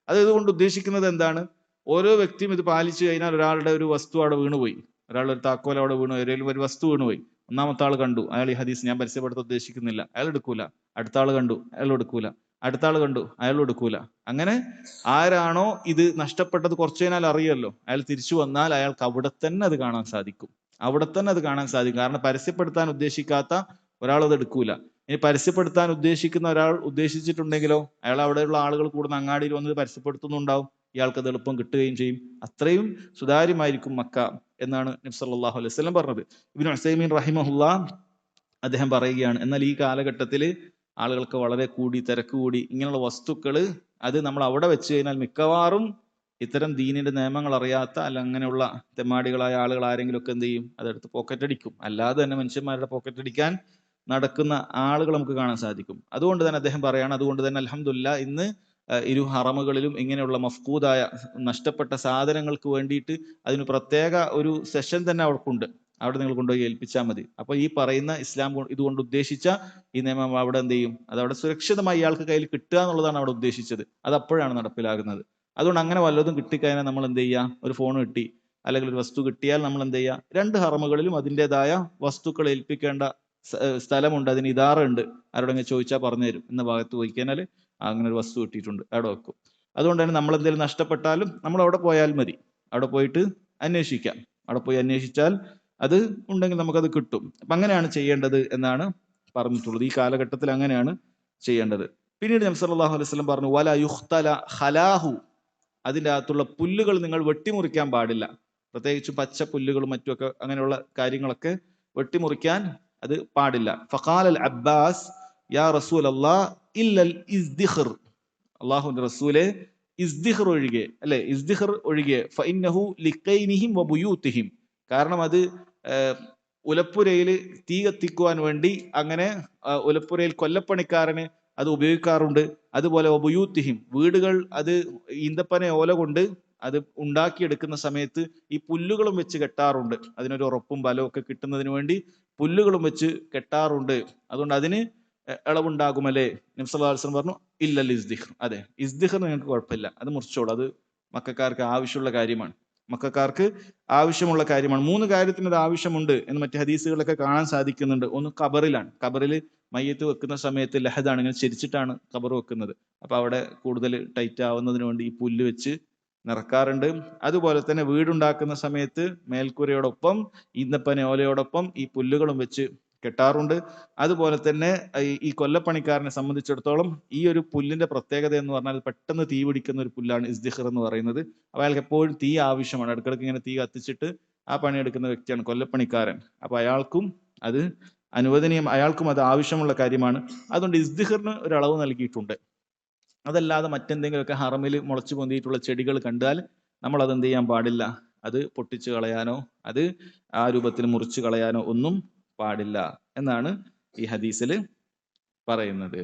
അത് ഇതുകൊണ്ട് ഉദ്ദേശിക്കുന്നത് എന്താണ്? ഓരോ വ്യക്തിയും ഇത് പാലിച്ചു കഴിഞ്ഞാൽ, ഒരാളുടെ ഒരു വസ്തു അവിടെ വീണുപോയി, ഒരാളുടെ ഒരു താക്കോൽ അവിടെ വീണുപോയി, ഒരു വസ്തു വീണുപോയി, ഒന്നാമത്തെ ആൾ കണ്ടു, അയാൾ ഈ ഹദീസ് ഞാൻ പരസ്യപ്പെടുത്താൻ ഉദ്ദേശിക്കുന്നില്ല, അയാൾ എടുക്കൂല. അടുത്ത ആൾ കണ്ടു, അയാൾ എടുക്കൂല. അടുത്ത ആൾ കണ്ടു, അയാൾ എടുക്കൂല. അങ്ങനെ ആരാണോ ഇത് നഷ്ടപ്പെട്ടത് കുറച്ചു കഴിഞ്ഞാൽ അറിയല്ലോ, അയാൾ തിരിച്ചു വന്നാൽ അയാൾക്ക് അവിടെ തന്നെ അത് കാണാൻ സാധിക്കും. അവിടെ തന്നെ അത് കാണാൻ സാധിക്കും. കാരണം പരസ്യപ്പെടുത്താൻ ഉദ്ദേശിക്കാത്ത ഒരാൾ അത് എടുക്കൂല. ഇനി പരസ്യപ്പെടുത്താൻ ഉദ്ദേശിക്കുന്ന ഒരാൾ ഉദ്ദേശിച്ചിട്ടുണ്ടെങ്കിലോ, അയാൾ അവിടെയുള്ള ആളുകൾ കൂടുന്ന അങ്ങാടിയിൽ വന്ന് പരസ്യപ്പെടുത്തുന്നുണ്ടാവും, ഇയാൾക്ക് അത് എളുപ്പം കിട്ടുകയും ചെയ്യും. അത്രയും സുതാര്യമായിരിക്കും മക്ക എന്നാണ് നബി സല്ലല്ലാഹു അലൈഹി വസല്ലം പറഞ്ഞത്. ഇബ്നു ഉസൈമീൻ റഹിമഹുല്ലാ അദ്ദേഹം പറയുകയാണ്, എന്നാൽ ഈ കാലഘട്ടത്തിൽ ആളുകൾക്ക് വളരെ തിരക്ക് കൂടി, ഇങ്ങനെയുള്ള വസ്തുക്കൾ അത് നമ്മൾ അവിടെ വെച്ച് കഴിഞ്ഞാൽ മിക്കവാറും ഇത്തരം ദീനിന്റെ നിയമങ്ങൾ അറിയാത്ത അല്ല അങ്ങനെയുള്ള തെമ്മാടികളായ ആളുകൾ ആരെങ്കിലും ഒക്കെ എന്ത് ചെയ്യും? അതെടുത്ത് പോക്കറ്റ് അടിക്കും. അല്ലാതെ തന്നെ മനുഷ്യന്മാരുടെ പോക്കറ്റ് അടിക്കാൻ നടക്കുന്ന ആളുകൾ നമുക്ക് കാണാൻ സാധിക്കും. അതുകൊണ്ട് തന്നെ അദ്ദേഹം പറയാണ്, അതുകൊണ്ട് തന്നെ അൽഹംദുലില്ലാ ഇന്ന് ഇരു ഹറമുകളിലും ഇങ്ങനെയുള്ള മഫ്കൂദായ നഷ്ടപ്പെട്ട സാധനങ്ങൾക്ക് വേണ്ടിയിട്ട് അതിന് പ്രത്യേക ഒരു സെഷൻ തന്നെ അവർക്കുണ്ട്. അവിടെ നിങ്ങൾ കൊണ്ടുപോയി ഏൽപ്പിച്ചാൽ മതി. അപ്പൊ ഈ പറയുന്ന ഇസ്ലാം ഇതുകൊണ്ട് ഉദ്ദേശിച്ച ഈ നിയമം അവിടെ എന്ത് ചെയ്യും? അത് അവിടെ സുരക്ഷിതമായി ഇയാൾക്ക് കയ്യിൽ കിട്ടുക എന്നുള്ളതാണ് അവിടെ ഉദ്ദേശിച്ചത്. അത് അപ്പോഴാണ് നടപ്പിലാകുന്നത്. അതുകൊണ്ട് അങ്ങനെ വല്ലതും കിട്ടിക്കഴിഞ്ഞാൽ നമ്മൾ എന്ത് ചെയ്യുക? ഒരു ഫോൺ കിട്ടി അല്ലെങ്കിൽ ഒരു വസ്തു കിട്ടിയാൽ നമ്മൾ എന്ത് ചെയ്യുക? രണ്ട് ഹറമുകളിലും അതിൻ്റെതായ വസ്തുക്കൾ ഏൽപ്പിക്കേണ്ട സ്ഥലമുണ്ട്, അതിന് ഇദാറുണ്ട്. ആരോടെങ്കിലും ചോദിച്ചാൽ പറഞ്ഞു തരും, എന്ന ഭാഗത്ത് പോയി കഴിഞ്ഞാൽ അങ്ങനെ ഒരു വസ്തു കിട്ടിയിട്ടുണ്ട്, അവിടെ വെക്കും. അതുകൊണ്ട് തന്നെ നമ്മൾ എന്തെങ്കിലും നഷ്ടപ്പെട്ടാലും നമ്മൾ അവിടെ പോയാൽ മതി, അവിടെ പോയിട്ട് അന്വേഷിക്കാം. അവിടെ പോയി അന്വേഷിച്ചാൽ അത് ഉണ്ടെങ്കിൽ നമുക്കത് കിട്ടും. അപ്പൊ അങ്ങനെയാണ് ചെയ്യേണ്ടത് എന്നാണ് പറഞ്ഞിട്ടുള്ളത്. ഈ കാലഘട്ടത്തിൽ അങ്ങനെയാണ് ചെയ്യേണ്ടത്. പിന്നീട് നബി സല്ലല്ലാഹു അലൈഹി വസല്ലം പറഞ്ഞു വല യുഖ്തല ഖലാഹു, അതിൻ്റെ അകത്തുള്ള പുല്ലുകൾ നിങ്ങൾ വെട്ടിമുറിക്കാൻ പാടില്ല. പ്രത്യേകിച്ച് പച്ച പുല്ലുകളും മറ്റുമൊക്കെ അങ്ങനെയുള്ള കാര്യങ്ങളൊക്കെ വെട്ടിമുറിക്കാൻ അത് പാടില്ല. ഫഖാലൽ അബ്ബാസ് യാ റസൂലല്ലാഹ് ഇല്ലൽ ഇസ്ദിഖർ, അള്ളാഹുവിന്റെ റസൂലെ ഇസ്ദിഖർ ഒഴികെ, അല്ലെ ഇസ്ദിഖർ ഒഴികെ, ഫഇന്നഹു ലിഖൈനിഹിം വബുയൂതിഹിം, കാരണം അത് ഉലപ്പുരയിൽ തീ കത്തിക്കുവാൻ വേണ്ടി അങ്ങനെ ഉലപ്പുരയിൽ കൊല്ലപ്പണിക്കാരന് അത് ഉപയോഗിക്കാറുണ്ട്. അതുപോലെ വബുയൂതിഹിം, വീടുകൾ അത് ഈന്തപ്പന ഓല കൊണ്ട് അത് ഉണ്ടാക്കിയെടുക്കുന്ന സമയത്ത് ഈ പുല്ലുകളും വെച്ച് കെട്ടാറുണ്ട്. അതിനൊരു ഉറപ്പും ബലവും ഒക്കെ കിട്ടുന്നതിന് വേണ്ടി പുല്ലുകളും വെച്ച് കെട്ടാറുണ്ട്. അതുകൊണ്ട് അതിന് ഇളവുണ്ടാകുമല്ലേ? നബി സല്ലല്ലാഹു അലൈഹി വസല്ലം പറഞ്ഞു ഇല്ലൽ ഇസ്ദിഖർ, അതെ ഇസ്ദിഖർ നിങ്ങൾക്ക് കുഴപ്പമില്ല, അത് മുറിച്ചോളൂ, അത് മക്കാർക്ക് ആവശ്യമുള്ള കാര്യമാണ്, മക്കാർക്ക് ആവശ്യമുള്ള കാര്യമാണ്. 3 കാര്യത്തിന് അത് ആവശ്യമുണ്ട് എന്ന് മറ്റ് ഹദീസുകളൊക്കെ കാണാൻ സാധിക്കുന്നുണ്ട്. ഒന്ന് ഖബറിലാണ്, ഖബറിൽ മയ്യത്ത് വെക്കുന്ന സമയത്ത് ലഹദാണ്, ഇങ്ങനെ ചരിച്ചിട്ടാണ് ഖബർ വെക്കുന്നത്. അപ്പൊ അവിടെ കൂടുതൽ ടൈറ്റ് ആവുന്നതിന് വേണ്ടി ഈ പുല്ല് വെച്ച് നിറക്കാറുണ്ട്. അതുപോലെ തന്നെ വീടുണ്ടാക്കുന്ന സമയത്ത് മേൽക്കൂരയോടൊപ്പം ഈന്തപ്പന ഓലയോടൊപ്പം ഈ പുല്ലുകളും വെച്ച് കെട്ടാറുണ്ട്. അതുപോലെ തന്നെ ഈ കൊല്ലപ്പണിക്കാരനെ സംബന്ധിച്ചിടത്തോളം ഈ ഒരു പുല്ലിന്റെ പ്രത്യേകത എന്ന് പറഞ്ഞാൽ പെട്ടെന്ന് തീ പിടിക്കുന്ന ഒരു പുല്ലാണ് ഇസ്ദിഖർ എന്ന് പറയുന്നത്. അപ്പൊ അയാൾക്ക് എപ്പോഴും തീ ആവശ്യമാണ്, ഇടയ്ക്കിടയ്ക്ക് ഇങ്ങനെ തീ കത്തിച്ചിട്ട് ആ പണിയെടുക്കുന്ന വ്യക്തിയാണ് കൊല്ലപ്പണിക്കാരൻ. അപ്പൊ അയാൾക്കും അത് അനുവദനീയം, അയാൾക്കും അത് ആവശ്യമുള്ള കാര്യമാണ്. അതുകൊണ്ട് ഇസ്ദിഖറിന് ഒരു അളവ് നൽകിയിട്ടുണ്ട്. അതല്ലാതെ മറ്റെന്തെങ്കിലുമൊക്കെ ഹറമിൽ മുളച്ചു പൊന്തിയിട്ടുള്ള ചെടികൾ കണ്ടാൽ നമ്മൾ അത് എന്ത് ചെയ്യാൻ പാടില്ല, അത് പൊട്ടിച്ചു കളയാനോ അത് ആ രൂപത്തിൽ മുറിച്ചു കളയാനോ ഒന്നും പാടില്ല എന്നാണ് ഈ ഹദീസിൽ പറയുന്നത്.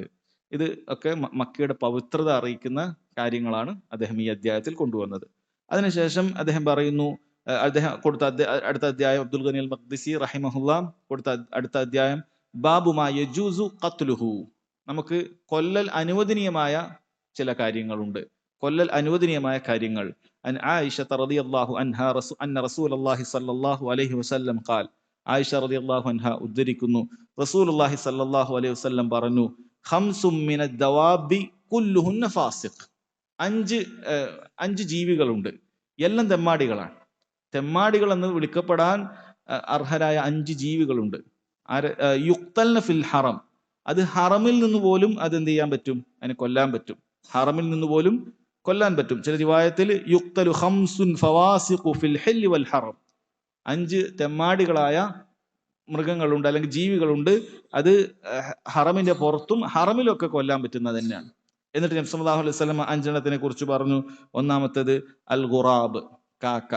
ഇത് ഒക്കെ മക്കയുടെ പവിത്രത അറിയിക്കുന്ന കാര്യങ്ങളാണ് അദ്ദേഹം ഈ അധ്യായത്തിൽ കൊണ്ടുവന്നത്. അതിനുശേഷം അദ്ദേഹം പറയുന്നു, അദ്ദേഹം കൊടുത്ത അടുത്ത അധ്യായം അബ്ദുൽ ഗനി അൽ മഖ്ദിസി റഹിമഹുല്ല കൊടുത്ത അടുത്ത അധ്യായം ബാബു മാ യജൂസു ഖത്ലുഹു, നമുക്ക് കൊല്ലൽ അനുവദനീയമായ ചില കാര്യങ്ങളുണ്ട്, കൊല്ലൽ അനുവദനീയമായ കാര്യങ്ങൾ. അൻ ആയിഷ റളിയല്ലാഹു അൻഹാ അന്ന റസൂലുള്ളാഹി സ്വല്ലല്ലാഹു അലൈഹി വസല്ലം ഖാൽ, ആയിഷ റളിയല്ലാഹു അൻഹ ഉദ്ധരിക്കുന്നു, റസൂലുള്ളാഹി സ്വല്ലല്ലാഹു അലൈഹി വസല്ലം പറഞ്ഞു, ഖംസും മിനദ് ദവാബി കുല്ലുഹുന്ന ഫാസിഖ്, 5 ജീവികളുണ്ട്, എല്ലാം തെമ്മാടികളാണ്. തെമ്മാടികൾ എന്ന് വിളിക്കപ്പെടാൻ അർഹരായ 5 ജീവികളുണ്ട്. യുക്തൽന ഫിൽ ഹറം, അത് ഹറമിൽ നിന്ന് പോലും അത് എന്ത് ചെയ്യാൻ പറ്റും, അതിനെ കൊല്ലാൻ പറ്റും, ഹറമിൽ നിന്ന് പോലും കൊല്ലാൻ പറ്റും. ചില റിവായത്തിൽ യുക്തലു ഖംസുൻ ഫവാസിഖു ഫിൽ ഹില്ലി വൽ ഹറം, 5 തെമ്മാടികളായ മൃഗങ്ങളുണ്ട് അല്ലെങ്കിൽ ജീവികളുണ്ട്, അത് ഹറമിന്റെ പുറത്തും ഹറമിലും ഒക്കെ കൊല്ലാൻ പറ്റുന്നത് തന്നെയാണ്. എന്നിട്ട് നബി സല്ലല്ലാഹു അലൈഹി വസല്ലം 5 എണ്ണത്തിനെ കുറിച്ച് പറഞ്ഞു. ഒന്നാമത്തേത് അൽ ഖുറാബ്, കാക്ക.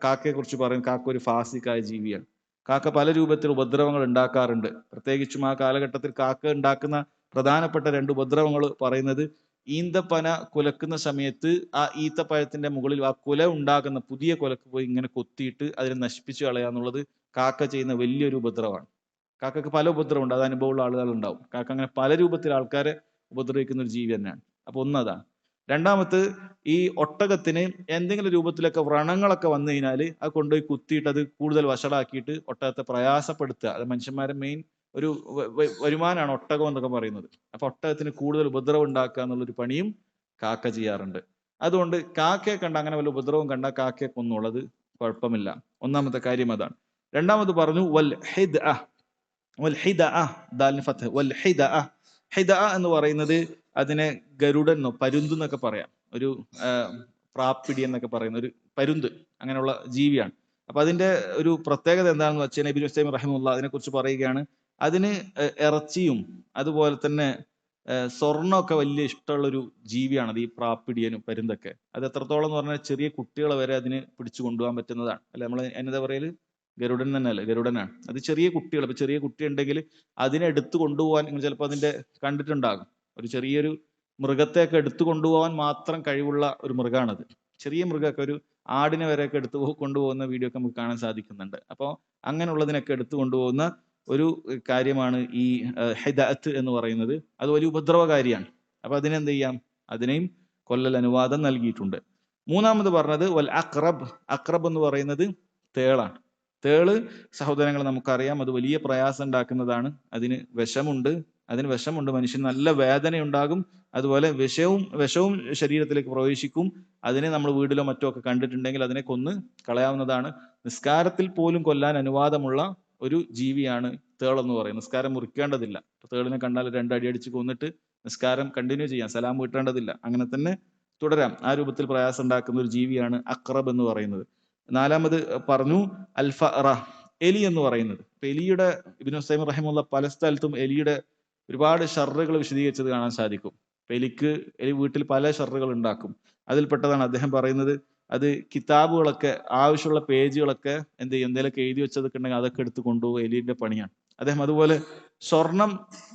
കാക്കയെ കുറിച്ച് പറയും, കാക്ക ഒരു ഫാസിക്കായ ജീവിയാണ്. കാക്ക പല രൂപത്തിൽ ഉപദ്രവങ്ങൾ ഉണ്ടാക്കാറുണ്ട്. പ്രത്യേകിച്ചും ആ കാലഘട്ടത്തിൽ കാക്ക ഉണ്ടാക്കുന്ന പ്രധാനപ്പെട്ട 2 ഉപദ്രവങ്ങൾ പറയുന്നത്, ഈന്തപ്പന കുലക്കുന്ന സമയത്ത് ആ ഈത്തപ്പഴത്തിന്റെ മുകളിൽ ആ കുല ഉണ്ടാകുന്ന പുതിയ കുലക്ക് പോയി ഇങ്ങനെ കൊത്തിയിട്ട് അതിനെ നശിപ്പിച്ചു കളയാന്നുള്ളത് കാക്ക ചെയ്യുന്ന വലിയൊരു ഉപദ്രവമാണ്. കാക്കക്ക് പല ഉപദ്രവമുണ്ട്, അത് അനുഭവമുള്ള ആളുകൾ ഉണ്ടാവും. കാക്ക അങ്ങനെ പല രൂപത്തിൽ ആൾക്കാരെ ഉപദ്രവിക്കുന്ന ഒരു ജീവി തന്നെയാണ്. അപ്പൊ ഒന്നതാണ്. രണ്ടാമത്, ഈ ഒട്ടകത്തിന് എന്തെങ്കിലും രൂപത്തിലൊക്കെ വ്രണങ്ങളൊക്കെ വന്നു കഴിഞ്ഞാൽ അത് കൊണ്ടുപോയി കുത്തിയിട്ട് അത് കൂടുതൽ വഷളാക്കിയിട്ട് ഒട്ടകത്തെ പ്രയാസപ്പെടുത്തുക. അത് മനുഷ്യന്മാരുടെ മെയിൻ ഒരു വരുമാനമാണ് ഒട്ടകം എന്നൊക്കെ പറയുന്നത്. അപ്പൊ ഒട്ടകത്തിന് കൂടുതൽ ഉപദ്രവം ഉണ്ടാക്കുക എന്നുള്ളൊരു പണിയും കാക്ക ചെയ്യാറുണ്ട്. അതുകൊണ്ട് കാക്കയെ കണ്ട, അങ്ങനെ വല്ല ഉപദ്രവം കണ്ട കാക്കയെ കൊന്നുള്ളത് കുഴപ്പമില്ല. ഒന്നാമത്തെ കാര്യം അതാണ്. രണ്ടാമത് പറഞ്ഞു വൽ ഹിദ്അ, വൽ ഹിദ്അ, ദാലിന് ഫത്ഹ്, വൽ ഹിദ്അ. ഹിദ്അ എന്ന് പറയുന്നത് അതിനെ ഗരുഡൻ എന്നോ പരുന്ത് എന്നൊക്കെ പറയാം, ഒരു പ്രാപ്പിടി എന്നൊക്കെ പറയുന്ന ഒരു പരുന്ത്, അങ്ങനെയുള്ള ജീവിയാണ്. അപ്പൊ അതിന്റെ ഒരു പ്രത്യേകത എന്താണെന്ന് വെച്ചാൽ ഇബ്നു ഉസൈമീൻ റഹിമഹുല്ലാഹ് അതിനെ കുറിച്ച് പറയുകയാണ്, അതിന് ഇറച്ചിയും അതുപോലെ തന്നെ സ്വർണ്ണമൊക്കെ വലിയ ഇഷ്ടമുള്ളൊരു ജീവിയാണത്, ഈ പ്രാപ്പിടിയനും പരുന്തൊക്കെ. അത് എത്രത്തോളം എന്ന് പറഞ്ഞാൽ ചെറിയ കുട്ടികളെ വരെ അതിന് പിടിച്ചു കൊണ്ടുപോകാൻ പറ്റുന്നതാണ്. അല്ലെ, നമ്മൾ എന്നതാ പറയല്, ഗരുഡൻ തന്നെയല്ലേ, ഗരുഡനാണ്. അത് ചെറിയ കുട്ടികൾ, ഇപ്പൊ ചെറിയ കുട്ടി ഉണ്ടെങ്കിൽ അതിനെ എടുത്തു കൊണ്ടുപോകാൻ നിങ്ങൾ ചിലപ്പോൾ അതിന്റെ കണ്ടിട്ടുണ്ടാകും. ഒരു ചെറിയൊരു മൃഗത്തെയൊക്കെ എടുത്തു കൊണ്ടുപോകാൻ മാത്രം കഴിവുള്ള ഒരു മൃഗമാണത്. ചെറിയ മൃഗമൊക്കെ, ഒരു ആടിനെ വരെയൊക്കെ എടുത്തു കൊണ്ടുപോകുന്ന വീഡിയോ ഒക്കെ നമുക്ക് കാണാൻ സാധിക്കുന്നുണ്ട്. അപ്പോൾ അങ്ങനെയുള്ളതിനൊക്കെ എടുത്തു കൊണ്ടുപോകുന്ന ഒരു കാര്യമാണ് ഈ ഹിദഅത്ത് എന്ന് പറയുന്നത്. അത് വലിയ ഉപദ്രവകാരിയാണ്. അപ്പൊ അതിനെന്ത് ചെയ്യാം, അതിനെയും കൊല്ലൽ അനുവാദം നൽകിയിട്ടുണ്ട്. മൂന്നാമത് പറഞ്ഞത് വൽ അഖ്റബ്. അഖ്റബ് എന്ന് പറയുന്നത് തേളാണ്. തേള് സഹോദരങ്ങൾ നമുക്കറിയാം, അത് വലിയ പ്രയാസം ഉണ്ടാക്കുന്നതാണ്. അതിന് വിഷമുണ്ട്, മനുഷ്യന് നല്ല വേദന ഉണ്ടാകും. അതുപോലെ വിഷവും ശരീരത്തിലേക്ക് പ്രവേശിക്കും. അതിനെ നമ്മൾ വീട്ടിലോ മറ്റോ ഒക്കെ കണ്ടിട്ടുണ്ടെങ്കിൽ അതിനെ കൊന്ന് കളയാവുന്നതാണ്. നിസ്കാരത്തിൽ പോലും കൊല്ലാൻ അനുവാദമുള്ള ഒരു ജീവിയാണ് തേളെന്ന് പറയുന്നത്. നിസ്കാരം മുറിക്കേണ്ടതില്ല. തേളിനെ കണ്ടാൽ 2 അടി അടിച്ച് കൊന്നിട്ട് നിസ്കാരം കണ്ടിന്യൂ ചെയ്യാം, സലാം വീട്ടേണ്ടതില്ല, അങ്ങനെ തന്നെ തുടരാം. ആ രൂപത്തിൽ പ്രയാസം ഉണ്ടാക്കുന്ന ഒരു ജീവിയാണ് അഖ്റബ് എന്ന് പറയുന്നത്. 4-മത് പറഞ്ഞു അൽഫറ, എലി എന്ന് പറയുന്നത്. ഇപ്പൊ എലിയുടെ ഇബ്നു ഉസൈമീൻ റഹിമഹുല്ലാഹ് പല സ്ഥലത്തും എലിയുടെ ഒരുപാട് ഷർറുകൾ വിശദീകരിച്ചത് കാണാൻ സാധിക്കും. എലി വീട്ടിൽ പല ഷർറുകൾ ഉണ്ടാക്കും. അതിൽപ്പെട്ടതാണ് അദ്ദേഹം പറയുന്നത്, അത് കിതാബുകളൊക്കെ ആവശ്യമുള്ള പേജുകളൊക്കെ എന്ത് ചെയ്യും, എന്തെങ്കിലുമൊക്കെ എഴുതി വെച്ചതൊക്കെ ഉണ്ടെങ്കിൽ അതൊക്കെ എടുത്ത് കൊണ്ടുപോകും, എലിയുടെ പണിയാണ് അദ്ദേഹം. അതുപോലെ സ്വർണം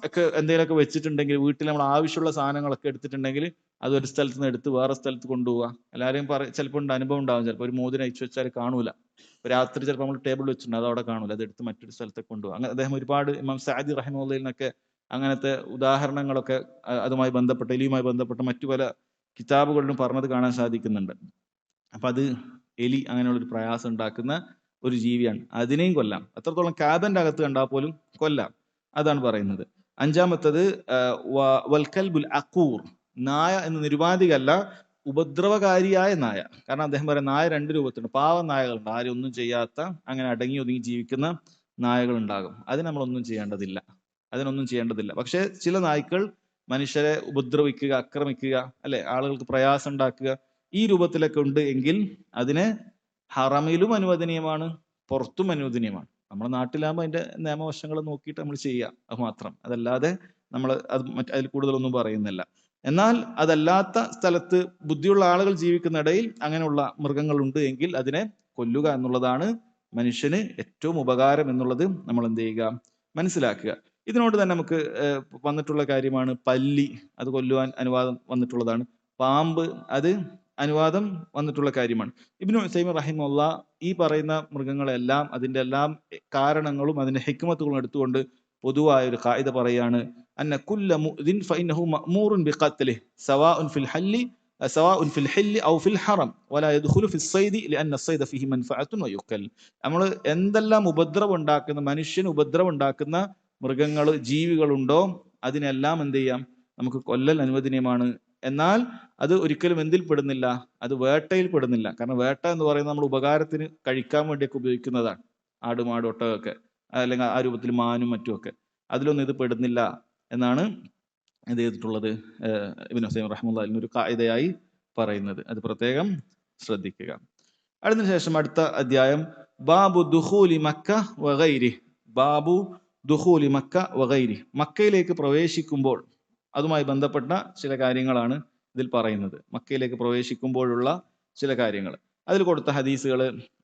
ഒക്കെ എന്തെങ്കിലുമൊക്കെ വെച്ചിട്ടുണ്ടെങ്കിൽ വീട്ടിൽ നമ്മൾ ആവശ്യമുള്ള സാധനങ്ങളൊക്കെ എടുത്തിട്ടുണ്ടെങ്കിൽ അത് ഒരു സ്ഥലത്ത് നിന്ന് എടുത്ത് വേറെ സ്ഥലത്ത് കൊണ്ടുപോവുക. എല്ലാവരെയും ചിലപ്പോൾ അനുഭവം ഉണ്ടാവും, ചിലപ്പോൾ ഒരു മോതിരം അയച്ചു വെച്ചാൽ കാണൂല, രാത്രി ചിലപ്പോൾ നമ്മൾ ടേബിൾ വെച്ചിട്ടുണ്ട് അത് അവിടെ കാണൂല, അത് എടുത്ത് മറ്റൊരു സ്ഥലത്തേക്ക് കൊണ്ടുപോകുക. അങ്ങനെ അദ്ദേഹം ഒരുപാട് ഇമാം സഅദി റഹിമഹുല്ലയിൽ നിന്നൊക്കെ അങ്ങനത്തെ ഉദാഹരണങ്ങളൊക്കെ അതുമായി ബന്ധപ്പെട്ട എലിയുമായി ബന്ധപ്പെട്ട മറ്റു പല കിതാബുകളിലും പറഞ്ഞത് കാണാൻ സാധിക്കുന്നുണ്ട്. അപ്പൊ അത് എലി അങ്ങനെയുള്ളൊരു പ്രയാസം ഉണ്ടാക്കുന്ന ഒരു ജീവിയാണ്, അതിനെയും കൊല്ലാം. അത്രത്തോളം കാബന്റെ അകത്ത് കണ്ടാൽ പോലും കൊല്ലാം, അതാണ് പറയുന്നത്. 5-മത്തത് വൽകൽബുൽ അഖൂർ, നായ എന്ന് നിരുപാധികല്ല, ഉപദ്രവകാരിയായ നായ. കാരണം അദ്ദേഹം പറയാം നായ 2 രൂപത്തിലുണ്ട്. പാവ നായകളുണ്ട്, ആരും ഒന്നും ചെയ്യാത്ത, അങ്ങനെ അടങ്ങി ഒതുങ്ങി ജീവിക്കുന്ന നായകൾ ഉണ്ടാകും. അതിന് നമ്മളൊന്നും ചെയ്യേണ്ടതില്ല, അതിനൊന്നും ചെയ്യേണ്ടതില്ല. പക്ഷെ ചില നായ്ക്കൾ മനുഷ്യരെ ഉപദ്രവിക്കുക, ആക്രമിക്കുക, അല്ലെ, ആളുകൾക്ക് പ്രയാസം ഉണ്ടാക്കുക, ഈ രൂപത്തിലൊക്കെ ഉണ്ട് എങ്കിൽ അതിനെ ഹറമിലും അനുവദനീയമാണ്, പുറത്തും അനുവദനീയമാണ്. നമ്മുടെ നാട്ടിലാകുമ്പോൾ അതിന്റെ നിയമവശങ്ങൾ നോക്കിയിട്ട് നമ്മൾ ചെയ്യുക, അത് മാത്രം. അതല്ലാതെ നമ്മൾ അതിൽ കൂടുതലൊന്നും പറയുന്നില്ല. എന്നാൽ അതല്ലാത്ത സ്ഥലത്ത് ബുദ്ധിയുള്ള ആളുകൾ ജീവിക്കുന്നിടയിൽ അങ്ങനെയുള്ള മൃഗങ്ങളുണ്ട് എങ്കിൽ അതിനെ കൊല്ലുക എന്നുള്ളതാണ് മനുഷ്യന് ഏറ്റവും ഉപകാരം എന്നുള്ളത് നമ്മൾ എന്ത് ചെയ്യുക, മനസ്സിലാക്കുക. ഇതിനോട് തന്നെ നമുക്ക് വന്നിട്ടുള്ള കാര്യമാണ് പല്ലി, അത് കൊല്ലുവാൻ അനുവാദം വന്നിട്ടുള്ളതാണ്. പാമ്പ്, അത് അനുവാദം വന്നിട്ടുള്ള കാര്യമാണ്. ഇബ്നു ഉസൈമീൻ റഹിമഹുല്ലാഹ് ഈ പറയുന്ന മൃഗങ്ങളെല്ലാം അതിന്റെ എല്ലാം കാരണങ്ങളും അതിന്റെ ഹിക്മത്തുകളും എടുത്തുകൊണ്ട് പൊതുവായ ഒരു ഖായിദ പറയാണ്, അന്ന കുല്ല മുഅ്ദിൻ ഫഇന്നഹു മഅ്മൂറുൻ ബിഖത്ലിഹി സവാഉൻ ഫിൽ ഹില്ലി ഔ ഫിൽ ഹറം വലാ യദ്ഖുലു ഫിസ് സൈദി ലിഅന്ന സൈദ ഫീഹി മൻഫഅത്തുൻ വയുക്കൽ. നമ്മൾ എന്തെല്ലാം ഉപദ്രവം ഉണ്ടാക്കുന്ന, മനുഷ്യന് ഉപദ്രവം ഉണ്ടാക്കുന്ന മൃഗങ്ങൾ, ജീവികളുണ്ടോ അതിനെല്ലാം എന്ത് ചെയ്യാം, നമുക്ക് കൊല്ലൽ അനുവദനീയമാണ്. എന്നാൽ അത് ഒരിക്കലും എന്തിൽ പെടുന്നില്ല, അത് വേട്ടയിൽ പെടുന്നില്ല. കാരണം വേട്ട എന്ന് പറയുന്നത് നമ്മൾ ഉപകാരത്തിന് കഴിക്കാൻ വേണ്ടിയൊക്കെ ഉപയോഗിക്കുന്നതാണ്, ആട്, മാട്, ഒട്ടകമൊക്കെ, അല്ലെങ്കിൽ ആ രൂപത്തിൽ മാനും മറ്റുമൊക്കെ. അതിലൊന്നും ഇത് പെടുന്നില്ല എന്നാണ് എന്ത് ചെയ്തിട്ടുള്ളത്, ഇബ്നു ഉസൈമീൻ റഹിമഹുല്ലാഹ് ഒരു ഖായിദയായി പറയുന്നത്. അത് പ്രത്യേകം ശ്രദ്ധിക്കുക. അതിനുശേഷം അടുത്ത അധ്യായം ബാബു ദുഖൂലി മക്ക വഗൈരി, ബാബു ദുഖൂലി മക്ക വഗൈരി, മക്കയിലേക്ക് പ്രവേശിക്കുമ്പോൾ അതുമായി ബന്ധപ്പെട്ട ചില കാര്യങ്ങളാണ് ഇതിൽ പറയുന്നത്. മക്കയിലേക്ക് പ്രവേശിക്കുമ്പോഴുള്ള ചില കാര്യങ്ങൾ അതിൽ കൊടുത്ത ഹദീസുകൾ.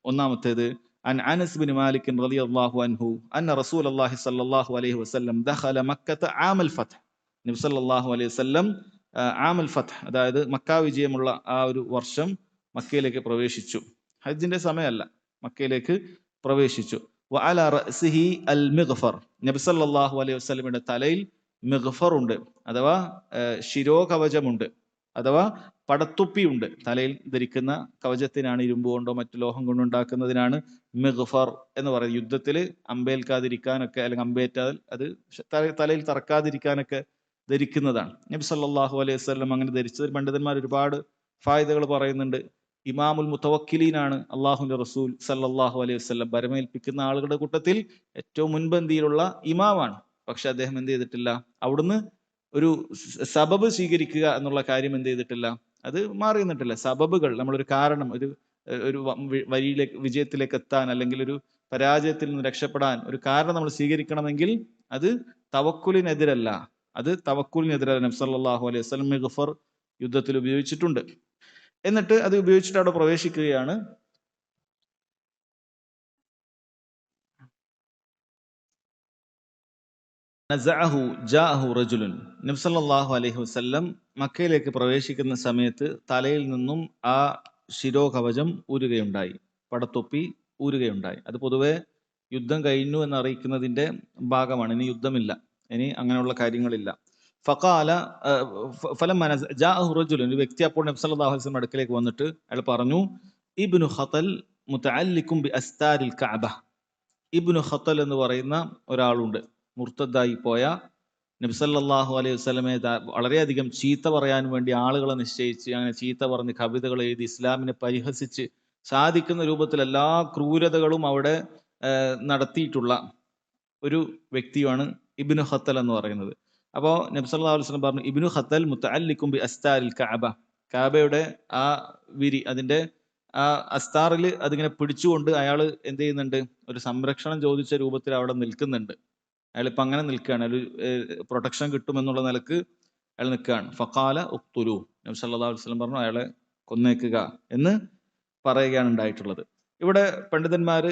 1-മത്തേത് അൻ അനസ് ബിൻ മാലിക് റളിയല്ലാഹു അൻഹു അന്ന റസൂലുള്ളാഹി സ്വല്ലല്ലാഹു അലൈഹി വസല്ലം ദഖല മക്കത ആമൽ ഫത്ഹ്, നബി സല്ലല്ലാഹു അലൈഹി വസല്ലം ആമൽ ഫത്ഹ്, അതായത് മക്ക വിജയമുള്ള ആ ഒരു വർഷം മക്കയിലേക്ക് പ്രവേശിച്ചു. ഹജ്ജിന്റെ സമയമല്ല, മക്കയിലേക്ക് പ്രവേശിച്ചു. വഅല റഅസിഹി അൽ മിഗ്ഫർ, നബി സല്ലല്ലാഹു അലൈഹി വസല്ലമയുടെ തലയിൽ മിഗ്ഫർ ഉണ്ട്, അഥവാ ശിരോകവചമുണ്ട്, അഥവാ പടത്തുപ്പിയുണ്ട്. തലയിൽ ധരിക്കുന്ന കവചത്തിനാണ് ഇരുമ്പ് കൊണ്ടോ മറ്റു ലോഹം കൊണ്ടോ ഉണ്ടാക്കുന്നതിനാണ് മിഗ്ഫർ എന്ന് പറയുന്നത്. യുദ്ധത്തിൽ അമ്പേൽക്കാതിരിക്കാനൊക്കെ, അല്ലെങ്കിൽ അമ്പേറ്റാൽ അത് തലയിൽ തറക്കാതിരിക്കാനൊക്കെ ധരിക്കുന്നതാണ്. നബി സല്ലല്ലാഹു അലൈഹി വസല്ലം അങ്ങനെ ധരിച്ചത് പണ്ഡിതന്മാർ ഒരുപാട് ഫായിദകൾ പറയുന്നുണ്ട്. ഇമാമുൽ മുതവക്കിലീനാണ് അള്ളാഹുവിന്റെ റസൂൽ സല്ലല്ലാഹു അലൈഹി വസല്ലം. ഭരമേൽപ്പിക്കുന്ന ആളുകളുടെ കൂട്ടത്തിൽ ഏറ്റവും മുൻപന്തിയിലുള്ള ഇമാമാണ്. പക്ഷെ അദ്ദേഹം എന്ത് ചെയ്തിട്ടില്ല, അവിടുന്ന് ഒരു സബബ് സ്വീകരിക്കുക എന്നുള്ള കാര്യം എന്ത് ചെയ്തിട്ടില്ല, അത് മാറി നിന്നിട്ടില്ല. സബബുകൾ, നമ്മളൊരു കാരണം, ഒരു വഴിയിലേക്ക്, വിജയത്തിലേക്ക് എത്താൻ, അല്ലെങ്കിൽ ഒരു പരാജയത്തിൽ നിന്ന് രക്ഷപ്പെടാൻ ഒരു കാരണം നമ്മൾ സ്വീകരിക്കണമെങ്കിൽ അത് തവക്കുലിനെതിരല്ല, നബി സല്ലല്ലാഹു അലൈഹി വസല്ലം മിഗ്ഫർ യുദ്ധത്തിൽ ഉപയോഗിച്ചിട്ടുണ്ട്. എന്നിട്ട് അത് ഉപയോഗിച്ചിട്ട് അവിടെ പ്രവേശിക്കുകയാണ്. നബി സല്ലല്ലാഹു അലൈഹി വസല്ലം മക്കയിലേക്ക് പ്രവേശിക്കുന്ന സമയത്ത് തലയിൽ നിന്നും ആ ശിരോകവചം ഊരുകയുണ്ടായി, പടത്തൊപ്പി ഊരുകയുണ്ടായി. അത് പൊതുവെ യുദ്ധം കഴിഞ്ഞു എന്ന് അറിയിക്കുന്നതിന്റെ ഭാഗമാണ്. ഇനി യുദ്ധമില്ല, ഇനി അങ്ങനെയുള്ള കാര്യങ്ങളില്ല. ഫഖാല ഫലമ്മ ജാഅഹു റജുലുൻ, ഒരു വ്യക്തി അപ്പോൾ നബി സല്ലല്ലാഹു അലൈഹി വസല്ലം അടുക്കലേക്ക് വന്നിട്ട് അയാൾ പറഞ്ഞു, ഇബ്നു ഖതൽ മുതഅല്ലിഖും ബി അസ്താരിൽ കഅബ. ഇബ്നു ഖതൽ എന്ന് പറയുന്ന ഒരാളുണ്ട്, മുർത്തദ്ദായി പോയ, നബി സല്ലല്ലാഹു അലൈഹി വസല്ലമയെ വളരെയധികം ചീത്ത പറയാൻ വേണ്ടി ആളുകളെ നിശ്ചയിച്ച്, അങ്ങനെ ചീത്ത പറഞ്ഞ് കവിതകൾ എഴുതി ഇസ്ലാമിനെ പരിഹസിച്ച് സാധിക്കുന്ന രൂപത്തിൽ എല്ലാ ക്രൂരതകളും അവിടെ നടത്തിയിട്ടുള്ള ഒരു വ്യക്തിയാണ് ഇബ്നു ഖത്തൽ എന്ന് പറയുന്നത്. അപ്പോൾ നബി സല്ലല്ലാഹു അലൈഹി വസല്ലം പറഞ്ഞു, ഇബ്നു ഖത്തൽ മുതഅല്ലിഖും ബി അസ്താരിൽ കഅബ, കഅബയുടെ ആ വിരി, അതിന്റെ ആ അസ്താറിൽ അതിങ്ങനെ പിടിച്ചുകൊണ്ട് അയാൾ എന്ത് ചെയ്യുന്നുണ്ട്, ഒരു സംരക്ഷണം ചോദിച്ച രൂപത്തിൽ അവിടെ നിൽക്കുന്നുണ്ട്. അയാൾ ഇപ്പൊ അങ്ങനെ നിൽക്കുകയാണ്, ഒരു പ്രൊട്ടക്ഷൻ കിട്ടുമെന്നുള്ള നിലക്ക് അയാൾ നിൽക്കുകയാണ്. ഫഖാല ഉഖ്തുലു, നബി സല്ലല്ലാഹു അലൈഹി വസല്ലം പറഞ്ഞു അയാളെ കൊന്നേക്കുക എന്ന് പറയുകയാണ് ഉണ്ടായിട്ടുള്ളത്. ഇവിടെ പണ്ഡിതന്മാർ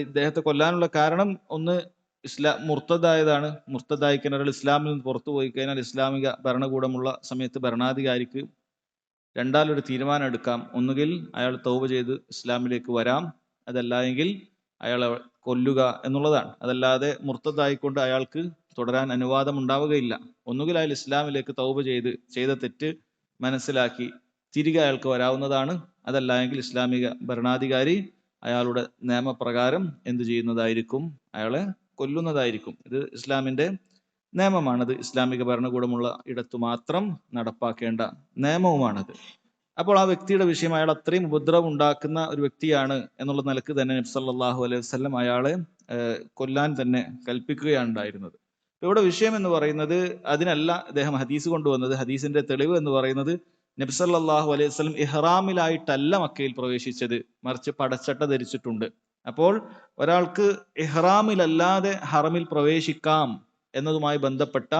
ഇദ്ദേഹത്തെ കൊല്ലാനുള്ള കാരണം ഒന്ന് മുർത്തദായതാണ്. മുർത്തദായി കഴിഞ്ഞാൽ ഒരാൾ ഇസ്ലാമിൽ നിന്ന് പുറത്തു പോയി കഴിഞ്ഞാൽ ഇസ്ലാമിക ഭരണകൂടമുള്ള സമയത്ത് ഭരണാധികാരിക്ക് രണ്ടാലൊരു തീരുമാനം എടുക്കാം. ഒന്നുകിൽ അയാൾ തൗബ ചെയ്ത് ഇസ്ലാമിലേക്ക് വരാം, അതല്ല എങ്കിൽ അയാളെ കൊല്ലുക എന്നുള്ളതാണ്. അതല്ലാതെ മുർത്തദായിക്കൊണ്ട് അയാൾക്ക് തുടരാൻ അനുവാദം ഉണ്ടാവുകയില്ല. ഒന്നുകിൽ അയാൾ ഇസ്ലാമിലേക്ക് തൗബ ചെയ്ത തെറ്റ് മനസ്സിലാക്കി തിരികെ അയാൾക്ക് വരാവുന്നതാണ്, അതല്ല എങ്കിൽ ഇസ്ലാമിക ഭരണാധികാരി അയാളുടെ നിയമപ്രകാരം എന്ത് ചെയ്യുന്നതായിരിക്കും, അയാളെ കൊല്ലുന്നതായിരിക്കും. ഇത് ഇസ്ലാമിന്റെ നിയമമാണത്. ഇസ്ലാമിക ഭരണകൂടമുള്ള ഇടത്തു മാത്രം നടപ്പാക്കേണ്ട നിയമവുമാണത്. അപ്പോൾ ആ വ്യക്തിയുടെ വിഷയം, അയാൾ അത്രയും ഉപദ്രവം ഉണ്ടാക്കുന്ന ഒരു വ്യക്തിയാണ് എന്നുള്ള നിലക്ക് തന്നെ നബി സല്ലല്ലാഹു അലൈഹി വസല്ലം അയാളെ കൊല്ലാൻ തന്നെ കൽപ്പിക്കുകയാണ് ഉണ്ടായിരുന്നത്. ഇവിടെ വിഷയം എന്ന് പറയുന്നത് അതിനല്ല അദ്ദേഹം ഹദീസ് കൊണ്ടുവന്നത്. ഹദീസിന്റെ തെളിവ് എന്ന് പറയുന്നത് നബി സല്ലല്ലാഹു അലൈഹി വസല്ലം ഇഹ്റാമിലായിട്ടല്ല മക്കയിൽ പ്രവേശിച്ചത്, മറിച്ച് പടച്ചട്ട ധരിച്ചിട്ടുണ്ട്. അപ്പോൾ ഒരാൾക്ക് ഇഹ്റാമിലല്ലാതെ ഹറമിൽ പ്രവേശിക്കാം എന്നതുമായി ബന്ധപ്പെട്ട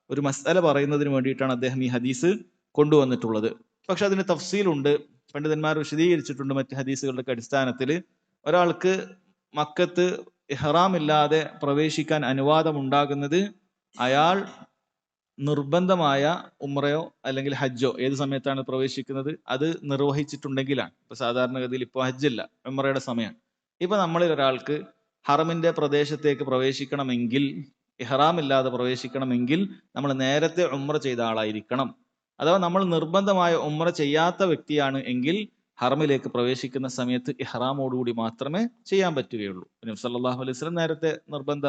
ഒരു മസ്അല പറയുന്നതിന് വേണ്ടിയിട്ടാണ് അദ്ദേഹം ഈ ഹദീസ് കൊണ്ടുവന്നിട്ടുള്ളത്. പക്ഷെ അതിന് തഫ്സീലുണ്ട്, പണ്ഡിതന്മാർ വിശദീകരിച്ചിട്ടുണ്ട് മറ്റ് ഹദീസുകളുടെ അടിസ്ഥാനത്തിൽ. ഒരാൾക്ക് മക്കത്ത് ഇഹ്റാമില്ലാതെ പ്രവേശിക്കാൻ അനുവാദം ഉണ്ടാകുന്നത് അയാൾ നിർബന്ധമായ ഉംറയോ അല്ലെങ്കിൽ ഹജ്ജോ ഏത് സമയത്താണ് പ്രവേശിക്കുന്നത് അത് നിർവഹിച്ചിട്ടുണ്ടെങ്കിലാണ്. ഇപ്പൊ സാധാരണഗതിയിൽ ഇപ്പോൾ ഹജ്ജില്ല, ഉംറയുടെ സമയമാണ്. ഇപ്പൊ നമ്മളിൽ ഒരാൾക്ക് ഹറമിന്റെ പ്രദേശത്തേക്ക് പ്രവേശിക്കണമെങ്കിൽ, ഇഹ്റാം ഇല്ലാതെ പ്രവേശിക്കണമെങ്കിൽ നമ്മൾ നേരത്തെ ഉംറ ചെയ്ത ആളായിരിക്കണം. അഥവാ നമ്മൾ നിർബന്ധമായ ഉംറ ചെയ്യാത്ത വ്യക്തിയാണ് എങ്കിൽ ഹറമിലേക്ക് പ്രവേശിക്കുന്ന സമയത്ത് ഇഹ്റാമോടുകൂടി മാത്രമേ ചെയ്യാൻ പറ്റുകയുള്ളൂ. നബി സല്ലല്ലാഹു അലൈഹി വസല്ലം നേരത്തെ നിർബന്ധ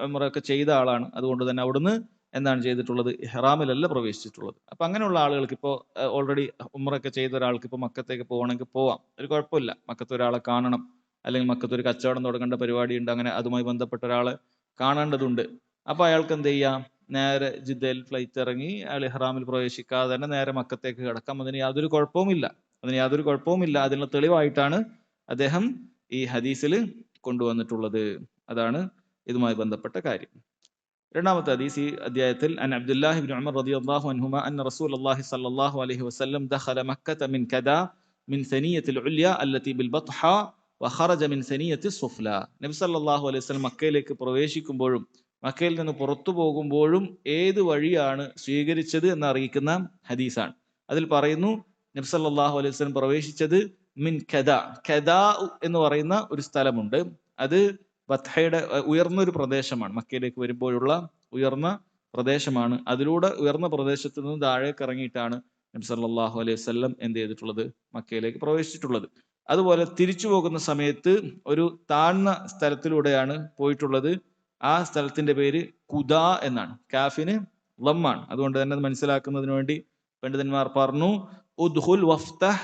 ഉംറ ഒക്കെ ചെയ്ത ആളാണ്. അതുകൊണ്ട് തന്നെ അവിടുന്ന് എന്താണ് ചെയ്തിട്ടുള്ളത്, ഇഹ്റാമിലല്ല പ്രവേശിച്ചിട്ടുള്ളത്. അപ്പൊ അങ്ങനെയുള്ള ആളുകൾക്ക് ഇപ്പോൾ ഓൾറെഡി ഉംറയൊക്കെ ചെയ്ത ഒരാൾക്ക് ഇപ്പോൾ മക്കത്തേക്ക് പോകണമെങ്കിൽ പോവാം, ഒരു കുഴപ്പമില്ല. മക്കത്ത് ഒരാളെ കാണണം, അല്ലെങ്കിൽ മക്കത്ത് ഒരു കച്ചവടം തുടങ്ങേണ്ട പരിപാടിയുണ്ട്, അങ്ങനെ അതുമായി ബന്ധപ്പെട്ട ഒരാളെ കാണേണ്ടതുണ്ട്. അപ്പൊ അയാൾക്ക് എന്ത് ചെയ്യാം, നേരെ ജിദ്ദയിൽ ഫ്ലൈറ്റ് ഇറങ്ങി അയാൾ ഇഹ്റാമിൽ പ്രവേശിക്കാതെ തന്നെ നേരെ മക്കത്തേക്ക് കിടക്കാം. അതിന് യാതൊരു കുഴപ്പവുമില്ല. അതിനുള്ള തെളിവായിട്ടാണ് അദ്ദേഹം ഈ ഹദീസിൽ കൊണ്ടുവന്നിട്ടുള്ളത്. അതാണ് ഇതുമായി ബന്ധപ്പെട്ട കാര്യം. രണ്ടാമത്തെ ഹദീസ് ഈ അധ്യായത്തിൽ, അൻ അബ്ദുല്ലാഹി ഇബ്നു ഉമർ റളിയല്ലാഹു അൻഹുമാ അന്ന റസൂലുള്ളാഹി സ്വല്ലല്ലാഹു അലൈഹി വസല്ലം ദഖല മക്കത മിൻ കദാ മിൻ സനിയത്തിൽ ഉല്യ അല്ലതി ബിൽ ബത്ഹ വഖറജ മിൻ സനിയത്തി സുഫ്ല. നബി സല്ലല്ലാഹു അലൈഹി വസല്ലം മക്കയിലേക്ക് പ്രവേശിക്കുമ്പോഴും മക്കയിൽ നിന്ന് പുറത്തു പോകുമ്പോഴും ഏത് വഴിയാണ് സ്വീകരിച്ചത് എന്ന് അറിയിക്കുന്ന ഹദീസാണ്. അതിൽ പറയുന്നു നബി സല്ലല്ലാഹു അലൈഹി വസല്ലം പ്രവേശിച്ചത് മിൻ കദാ. കദാ എന്ന് പറയുന്ന ഒരു സ്ഥലമുണ്ട്. അത് ബത്ഹയുടെ ഉയർന്നൊരു പ്രദേശമാണ്. മക്കയിലേക്ക് വരുമ്പോഴുള്ള ഉയർന്ന പ്രദേശമാണ്. അതിലൂടെ ഉയർന്ന പ്രദേശത്ത് നിന്ന് താഴേക്ക് ഇറങ്ങിയിട്ടാണ് നബി സല്ലല്ലാഹു അലൈഹി വസല്ലം എന്ത് ചെയ്തിട്ടുള്ളത്, മക്കയിലേക്ക് പ്രവേശിച്ചിട്ടുള്ളത്. അതുപോലെ തിരിച്ചു പോകുന്ന സമയത്ത് ഒരു താഴ്ന്ന സ്ഥലത്തിലൂടെയാണ് പോയിട്ടുള്ളത്. ആ സ്ഥലത്തിന്റെ പേര് കുദാ എന്നാണ്. കാഫിന് ലമ്മാണ്. അതുകൊണ്ട് തന്നെ അത് മനസ്സിലാക്കുന്നതിന് വേണ്ടി പണ്ഡിതന്മാർ പറഞ്ഞു, ഉദ്ഖുൽ വഫ്തഹ്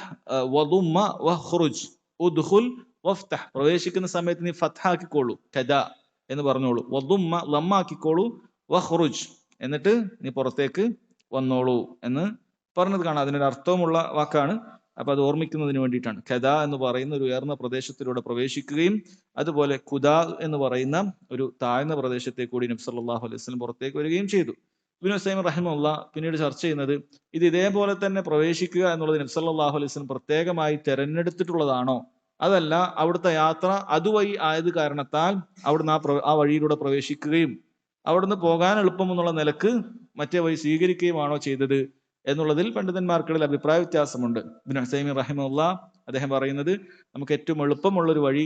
വദുമ്മ വഖ്റുജ്. ഉദ്ഖുൽ വഫ്തഹ്, പ്രവേശിക്കുന്ന സമയത്ത് നീ ഫത്ഹാക്കിക്കോളൂ, കദാ എന്ന് പറഞ്ഞോളൂ. വദുമ്മ, ലമ്മാക്കിക്കോളൂ. വഖ്റുജ്, എന്നിട്ട് നീ പുറത്തേക്ക് വന്നോളൂ എന്ന് പറഞ്ഞത് കാണാം. അതിനൊരു അർത്ഥവുമുള്ള വാക്കാണ്. അപ്പൊ അത് ഓർമ്മിക്കുന്നതിന് വേണ്ടിയിട്ടാണ്. കദാ എന്ന് പറയുന്ന ഒരു ഉയർന്ന പ്രദേശത്തിലൂടെ പ്രവേശിക്കുകയും അതുപോലെ കുദാ എന്ന് പറയുന്ന ഒരു താഴ്ന്ന പ്രദേശത്തെ കൂടി നബി സല്ലല്ലാഹു അലൈഹി വസല്ലം പുറത്തേക്ക് വരികയും ചെയ്തു. ഇബ്നു ഉസൈമീൻ റഹിമഹുല്ലാഹ് പിന്നീട് ചർച്ച ചെയ്യുന്നത്, ഇത് ഇതേപോലെ തന്നെ പ്രവേശിക്കുക എന്നുള്ളത് നബി സല്ലല്ലാഹു അലൈഹി വസല്ലം പ്രത്യേകമായി തെരഞ്ഞെടുത്തിട്ടുള്ളതാണോ, അതല്ല അവിടുത്തെ യാത്ര അതുവഴി ആയത് കാരണത്താൽ അവിടുന്ന് ആ വഴിയിലൂടെ പ്രവേശിക്കുകയും അവിടുന്ന് പോകാൻ എളുപ്പമെന്നുള്ള നിലക്ക് മറ്റേ വഴി സ്വീകരിക്കുകയുമാണോ ചെയ്തത് എന്നുള്ളതിൽ പണ്ഡിതന്മാർക്കിടയിൽ അഭിപ്രായ വ്യത്യാസമുണ്ട്. ഇബ്നു ഉസൈമീൻ റഹിമഹുല്ലാഹ് അദ്ദേഹം പറയുന്നത്, നമുക്ക് ഏറ്റവും എളുപ്പമുള്ള ഒരു വഴി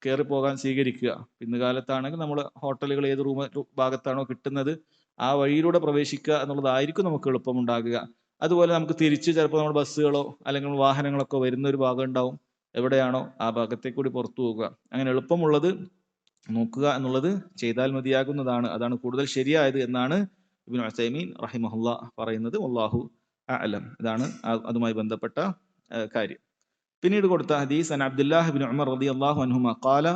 കയറി പോകാൻ സ്വീകരിക്കുക. ഇന്ന് കാലത്താണെങ്കിൽ നമ്മൾ ഹോട്ടലുകൾ ഏത് ഭാഗത്താണോ കിട്ടുന്നത് ആ വഴിയിലൂടെ പ്രവേശിക്കുക എന്നുള്ളതായിരിക്കും നമുക്ക് എളുപ്പമുണ്ടാകുക. അതുപോലെ നമുക്ക് തിരിച്ച് ചിലപ്പോൾ നമ്മൾ ബസ്സുകളോ അല്ലെങ്കിൽ വാഹനങ്ങളൊക്കെ വരുന്ന ഒരു ഭാഗം ഉണ്ടാവും, എവിടെയാണോ ആ ഭാഗത്തേക്ക് കൂടി പുറത്തു പോകുക. അങ്ങനെ എളുപ്പമുള്ളത് നോക്കുക എന്നുള്ളത് ചെയ്താൽ മതിയാകുന്നതാണ്. അതാണ് കൂടുതൽ ശരിയായത് എന്നാണ് ഇബ്നു ഉസൈമീൻ റഹിമഹുല്ലാഹ് പറയുന്നത്. വല്ലാഹു അഅലം. ഇതാണ് അതുമായി ബന്ധപ്പെട്ട കാര്യം. പിന്നീട് കൊടുത്ത ഹദീസ്, അൻ അബ്ദുല്ലാഹി ഇബ്നു ഉമർ റളിയല്ലാഹു അൻഹുമാ ഖാല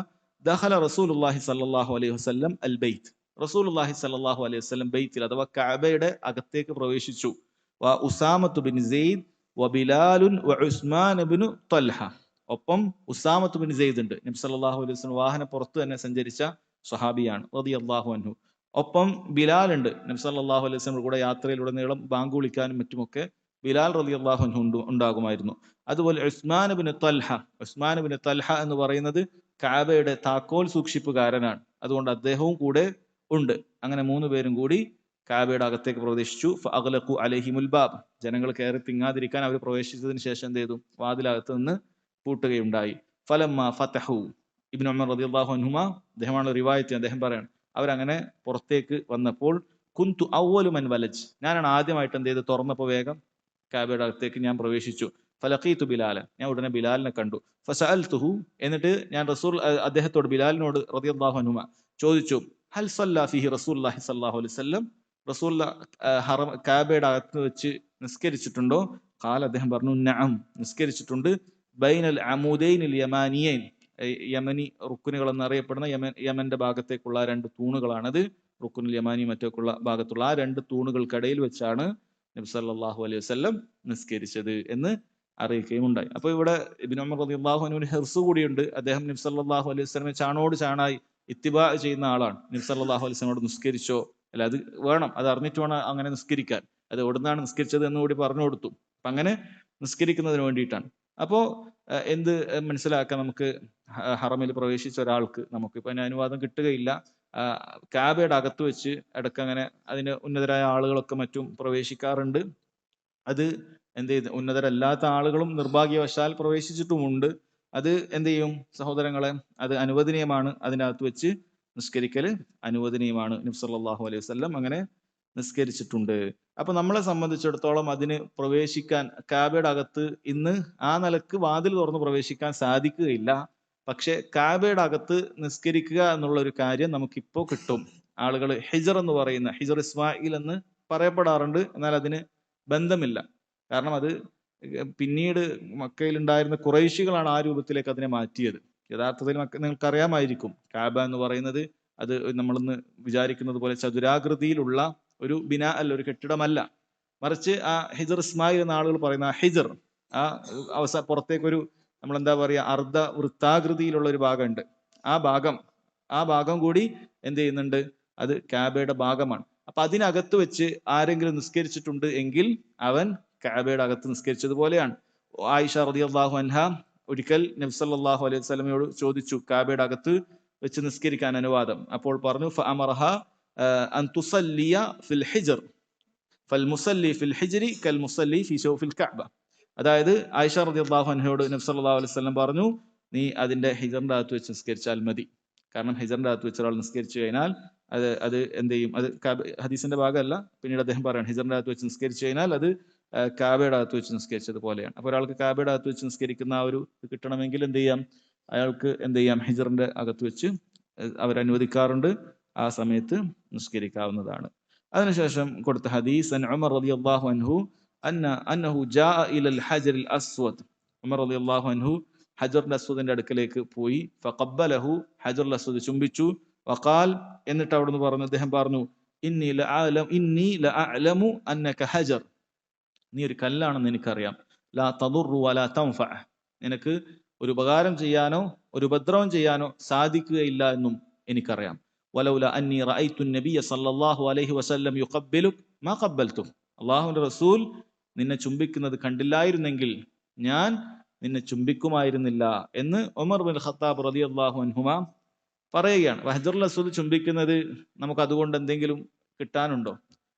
ദഖല റസൂലുള്ളാഹി സ്വല്ലല്ലാഹു അലൈഹി വസല്ലം അൽ ബൈത്ത്. റസൂലുള്ളാഹി സ്വല്ലല്ലാഹു അലൈഹി വസല്ലം ബൈത്തിൽ അഥവാ കഅബയുടെ അകത്തേക്ക് പ്രവേശിച്ചു. വ ഉസാമത്തു ബിൻ സെയ്ദ് വ ബിലാലുൻ വ ഉസ്മാൻ ഇബ്നു ത്വൽഹ. ഒപ്പം ഉസാമത്ത് ബിൻ സെയ്ദ് ഉണ്ട്. നബി സല്ലല്ലാഹു അലൈഹി വസല്ലം വാഹന പുറത്ത് തന്നെ സഞ്ചരിച്ച സ്വഹാബിയാണ് റളിയല്ലാഹു അൻഹു. ഒപ്പം ബിലാൽ ഉണ്ട്. നബി സല്ലല്ലാഹു അലൈഹി വസല്ലം കൂടെ യാത്രയിലുടനീളം ബാങ്ക് വിളിക്കാനും മറ്റുമൊക്കെ ബിലാൽ റളിയല്ലാഹു അൻഹു ഉണ്ടാകുമായിരുന്നു. അതുപോലെ ഉസ്മാൻ ഇബ്നു ത്വൽഹ. ഉസ്മാൻ ഇബ്നു ത്വൽഹ എന്ന് പറയുന്നത് കഅബയുടെ താക്കോൽ സൂക്ഷിപ്പുകാരനാണ്. അതുകൊണ്ട് അദ്ദേഹവും കൂടെ ഉണ്ട്. അങ്ങനെ 3 പേരും കൂടി കഅബയുടെ അകത്തേക്ക് പ്രവേശിച്ചു. ഫഅഗ്ലഖു അലൈഹിമുൽ ബാബ്. ജനങ്ങൾ കയറി തിങ്ങാതിരിക്കാൻ അവർ പ്രവേശിച്ചതിന് ശേഷം എന്ത് ചെയ്തു? വാതിലകത്ത് നിന്ന് പൂട്ടുകയുണ്ടായി. ഫലമ്മ ഫതഹു. ഇബ്നു ഉമർ റളിയല്ലാഹു അൻഹുമ, അദ്ദേഹമാണ് റിവായത്ത്, അദ്ദേഹം പറയാണ്, അവരങ്ങനെ പുറത്തേക്ക് വന്നപ്പോൾ കുന്തു അവ്വലു മൻ വലജ്, ഞാനാണ് ആദ്യമായിട്ട് എന്ത് ചെയ്ത് തുറന്നപ്പോൾ വേഗം കഅബയുടെ അകത്തേക്ക് ഞാൻ പ്രവേശിച്ചു. ഫലഖീതു ബിലാല, ഞാൻ ഉടനെ ബിലാലിനെ കണ്ടു. ഫസഅൽതുഹു, എന്നിട്ട് ഞാൻ അദ്ദേഹത്തോട് ബിലാലിനോട് റളിയല്ലാഹു അൻഹുമ ചോദിച്ചു, ഹൽ സല്ല ഫീഹി റസൂലുള്ളാഹി സ്വല്ലല്ലാഹു അലൈഹി വസല്ലം, റസൂലുള്ള കഅബയുടെ അകത്ത് വെച്ച് നിസ്കരിച്ചിട്ടുണ്ടോ? ഖാല, അദ്ദേഹം പറഞ്ഞു, നഅം, നിസ്കരിച്ചിട്ടുണ്ട്. ബൈനൽ അമൂദൈനിൽ യമാനിയൈൻ, യമനി റുക്കുനുകൾ എന്നറിയപ്പെടുന്ന യമന്റെ ഭാഗത്തേക്കുള്ള 2 തൂണുകളാണത്. റുക്കുനുൽ യമാനി മറ്റൊക്കെയുള്ള ഭാഗത്തുള്ള ആ 2 തൂണുകൾക്കിടയിൽ വെച്ചാണ് നബി സല്ലല്ലാഹു അലൈഹി വസല്ലം നിസ്കരിച്ചത് എന്ന് അറിയിക്കുകയും ഉണ്ടായി. അപ്പൊ ഇവിടെ ഇബ്നു ഉമർ റളിയല്ലാഹു അൻഹുവിന് ഹിർസ് കൂടിയുണ്ട്. അദ്ദേഹം നബി സല്ലല്ലാഹു അലൈഹി വസല്ലമയെ ചാണോട് ചാണായി ഇത്തിബാ ചെയ്യുന്ന ആളാണ്. നബി സല്ലല്ലാഹു അലൈഹി വസല്ലമയോട് നിസ്കരിച്ചോ, അല്ല അത് വേണം, അത് അറിഞ്ഞിട്ട് വേണം അങ്ങനെ നിസ്കരിക്കാൻ, അത് എവിടുന്നാണ് നിസ്കരിച്ചത് എന്ന് കൂടി പറഞ്ഞു കൊടുത്തു. അപ്പൊ അങ്ങനെ നിസ്കരിക്കുന്നതിന് വേണ്ടിയിട്ടാണ്. അപ്പോ എന്ത് മനസ്സിലാക്കാൻ നമുക്ക്, ഹറമിൽ പ്രവേശിച്ച ഒരാൾക്ക് നമുക്കിപ്പോ അതിന് അനുവാദം കിട്ടുകയില്ല. കാബയുടെ അകത്ത് വെച്ച് ഇടയ്ക്ക് അങ്ങനെ അതിന് ഉന്നതരായ ആളുകളൊക്കെ മറ്റും പ്രവേശിക്കാറുണ്ട്. അത് എന്ത് ചെയ്ത് ഉന്നതരല്ലാത്ത ആളുകളും നിർഭാഗ്യവശാൽ പ്രവേശിച്ചിട്ടുമുണ്ട്. അത് എന്ത് ചെയ്യും സഹോദരങ്ങളെ, അത് അനുവദനീയമാണ്. അതിനകത്ത് വെച്ച് നിസ്കരിക്കൽ അനുവദനീയമാണ്. നബി സല്ലല്ലാഹു അലൈഹി വസല്ലം അങ്ങനെ നിസ്കരിച്ചിട്ടുണ്ട്. അപ്പൊ നമ്മളെ സംബന്ധിച്ചിടത്തോളം അതിന് പ്രവേശിക്കാൻ, കാബയുടെ അകത്ത് ഇന്ന് ആ നിലക്ക് വാതിൽ തുറന്ന് പ്രവേശിക്കാൻ സാധിക്കുകയില്ല. പക്ഷെ കാബയുടെ അകത്ത് നിസ്കരിക്കുക എന്നുള്ള ഒരു കാര്യം നമുക്കിപ്പോ കിട്ടും. ആളുകൾ ഹിജർ എന്ന് പറയുന്ന, ഹിജർ ഇസ്മായിൽ എന്ന് പറയപ്പെടാറുണ്ട്. എന്നാൽ അതിന് ബന്ധമില്ല. കാരണം അത് പിന്നീട് മക്കയിൽ ഉണ്ടായിരുന്ന ഖുറൈശികളാണ് ആ രൂപത്തിലേക്ക് അതിനെ മാറ്റിയത്. യഥാർത്ഥത്തിൽ നിങ്ങൾക്ക് അറിയാമായിരിക്കും, കാബ എന്ന് പറയുന്നത് അത് നമ്മളിന്ന് വിചാരിക്കുന്നത് പോലെ ചതുരാകൃതിയിലുള്ള ഒരു ബിനാ അല്ല, ഒരു കെട്ടിടമല്ല. മറിച്ച് ആ ഹിജർ ഇസ്മായിൽ എന്ന ആളുകൾ പറയുന്ന ആ ഹിജർ, ആ പുറത്തേക്കൊരു നമ്മളെന്താ പറയുക, അർദ്ധ വൃത്താകൃതിയിലുള്ള ഒരു ഭാഗമുണ്ട്. ആ ഭാഗം കൂടി എന്ത് ചെയ്യുന്നുണ്ട്, അത് കാബയുടെ ഭാഗമാണ്. അപ്പൊ അതിനകത്ത് വെച്ച് ആരെങ്കിലും നിസ്കരിച്ചിട്ടുണ്ട് എങ്കിൽ അവൻ കഅബയുടെ അകത്ത് നിസ്കരിച്ചതുപോലെയാണ്. ആയിഷ റളിയല്ലാഹു അൻഹ ഒരിക്കൽ നബി സല്ലല്ലാഹു അലൈഹി വസല്ലമയോട് ചോദിച്ചു, കഅബയുടെ അകത്ത് വെച്ച് നിസ്കരിക്കാൻ അനുവാദം. അപ്പോൾ പറഞ്ഞു, ഫഅമറഹ അൻ തുസല്ലിയ ഫിൽ ഹിജ്ർ ഫൽ മുസല്ലി ഫിൽ ഹിജ്രി കൽ മുസല്ലി ഫി ശൗഫിൽ കഅബ. അതായത് ആയിഷ റളിയല്ലാഹു അൻഹയോട് നബി സല്ലല്ലാഹു അലൈഹി വസല്ലം പറഞ്ഞു, നീ അതിന്റെ ഹിജറിന്റെ അകത്ത് വെച്ച് നിസ്കരിച്ചാൽ മതി. കാരണം ഹിജറിന്റെ അകത്ത് വെച്ച് ഒരാൾ നിസ്കരിച്ചു കഴിഞ്ഞാൽ അത് എന്ത് ചെയ്യും, അത് ഹദീസിന്റെ ഭാഗമല്ല, പിന്നീട് അദ്ദേഹം പറയാണ്, ഹിജറിന്റെ അകത്ത് വെച്ച് നിസ്കരിച്ചു കഴിഞ്ഞാൽ അത് കാബയുടെ അകത്ത് വെച്ച് നിസ്കരിച്ചത് പോലെയാണ്. അപ്പൊ ഒരാൾക്ക് കാബയുടെ അകത്ത് വെച്ച് നിസ്കരിക്കുന്ന ആ ഒരു കിട്ടണമെങ്കിൽ എന്ത് ചെയ്യാം, അയാൾക്ക് എന്ത് ചെയ്യാം, ഹിജറിന്റെ അകത്ത് വെച്ച് അവരനുവദിക്കാറുണ്ട്. ആ സമയത്ത് നിസ്കരിക്കാവുന്നതാണ്. അതിനുശേഷം കൊടുത്ത ഹദീസ്, അൻ ഉമർ റളിയല്ലാഹു അൻഹു അന്നഹു ജാഅ ഇലൽ ഹജറിൽ അസ്വദ്. ഉമർ റളിയല്ലാഹു അൻഹു ഹജറുൽ അസ്വദിന്റെ അടുക്കലേക്ക് പോയി. ഫഖബ്ബലഹു, ഹജറുൽ അസ്വദ് ചുംബിച്ചു. വഖാൽ, എന്നിട്ട് അവിടുന്ന് പറഞ്ഞു, അദ്ദേഹം പറഞ്ഞു, ഇന്നി ലഅഅലമു അന്നക ഹജർ, നീ ഒരു കല്ലാണെന്ന് എനിക്കറിയാം. ലാ തദുറു വലാ തൻഫഅ, നിനക്ക് ഒരു ഉപകാരം ചെയ്യാനോ ഒരു ഉപദ്രവം ചെയ്യാനോ സാധിക്കുകയില്ല എന്നും എനിക്കറിയാം. വലൗല അന്നി റഅയ്തു നബിയ സല്ലല്ലാഹു അലൈഹി വസല്ലം യുഖബ്ബിലുക മാ ഖബ്ബൽതു, അല്ലാഹുവിന്റെ റസൂൽ നിന്നെ ചുംബിക്കുന്നത് കണ്ടില്ലായിരുന്നെങ്കിൽ ഞാൻ നിന്നെ ചുംബിക്കുമായിരുന്നില്ല എന്ന് ഉമർ ബിൻ ഖത്താബ് റളിയല്ലാഹു അൻഹുമാ പറയുകയാണ്. ഹജറുൽ അസ്വദ് ചുംബിക്കുന്നത് നമുക്ക് അതുകൊണ്ട് എന്തെങ്കിലും കിട്ടാനുണ്ടോ?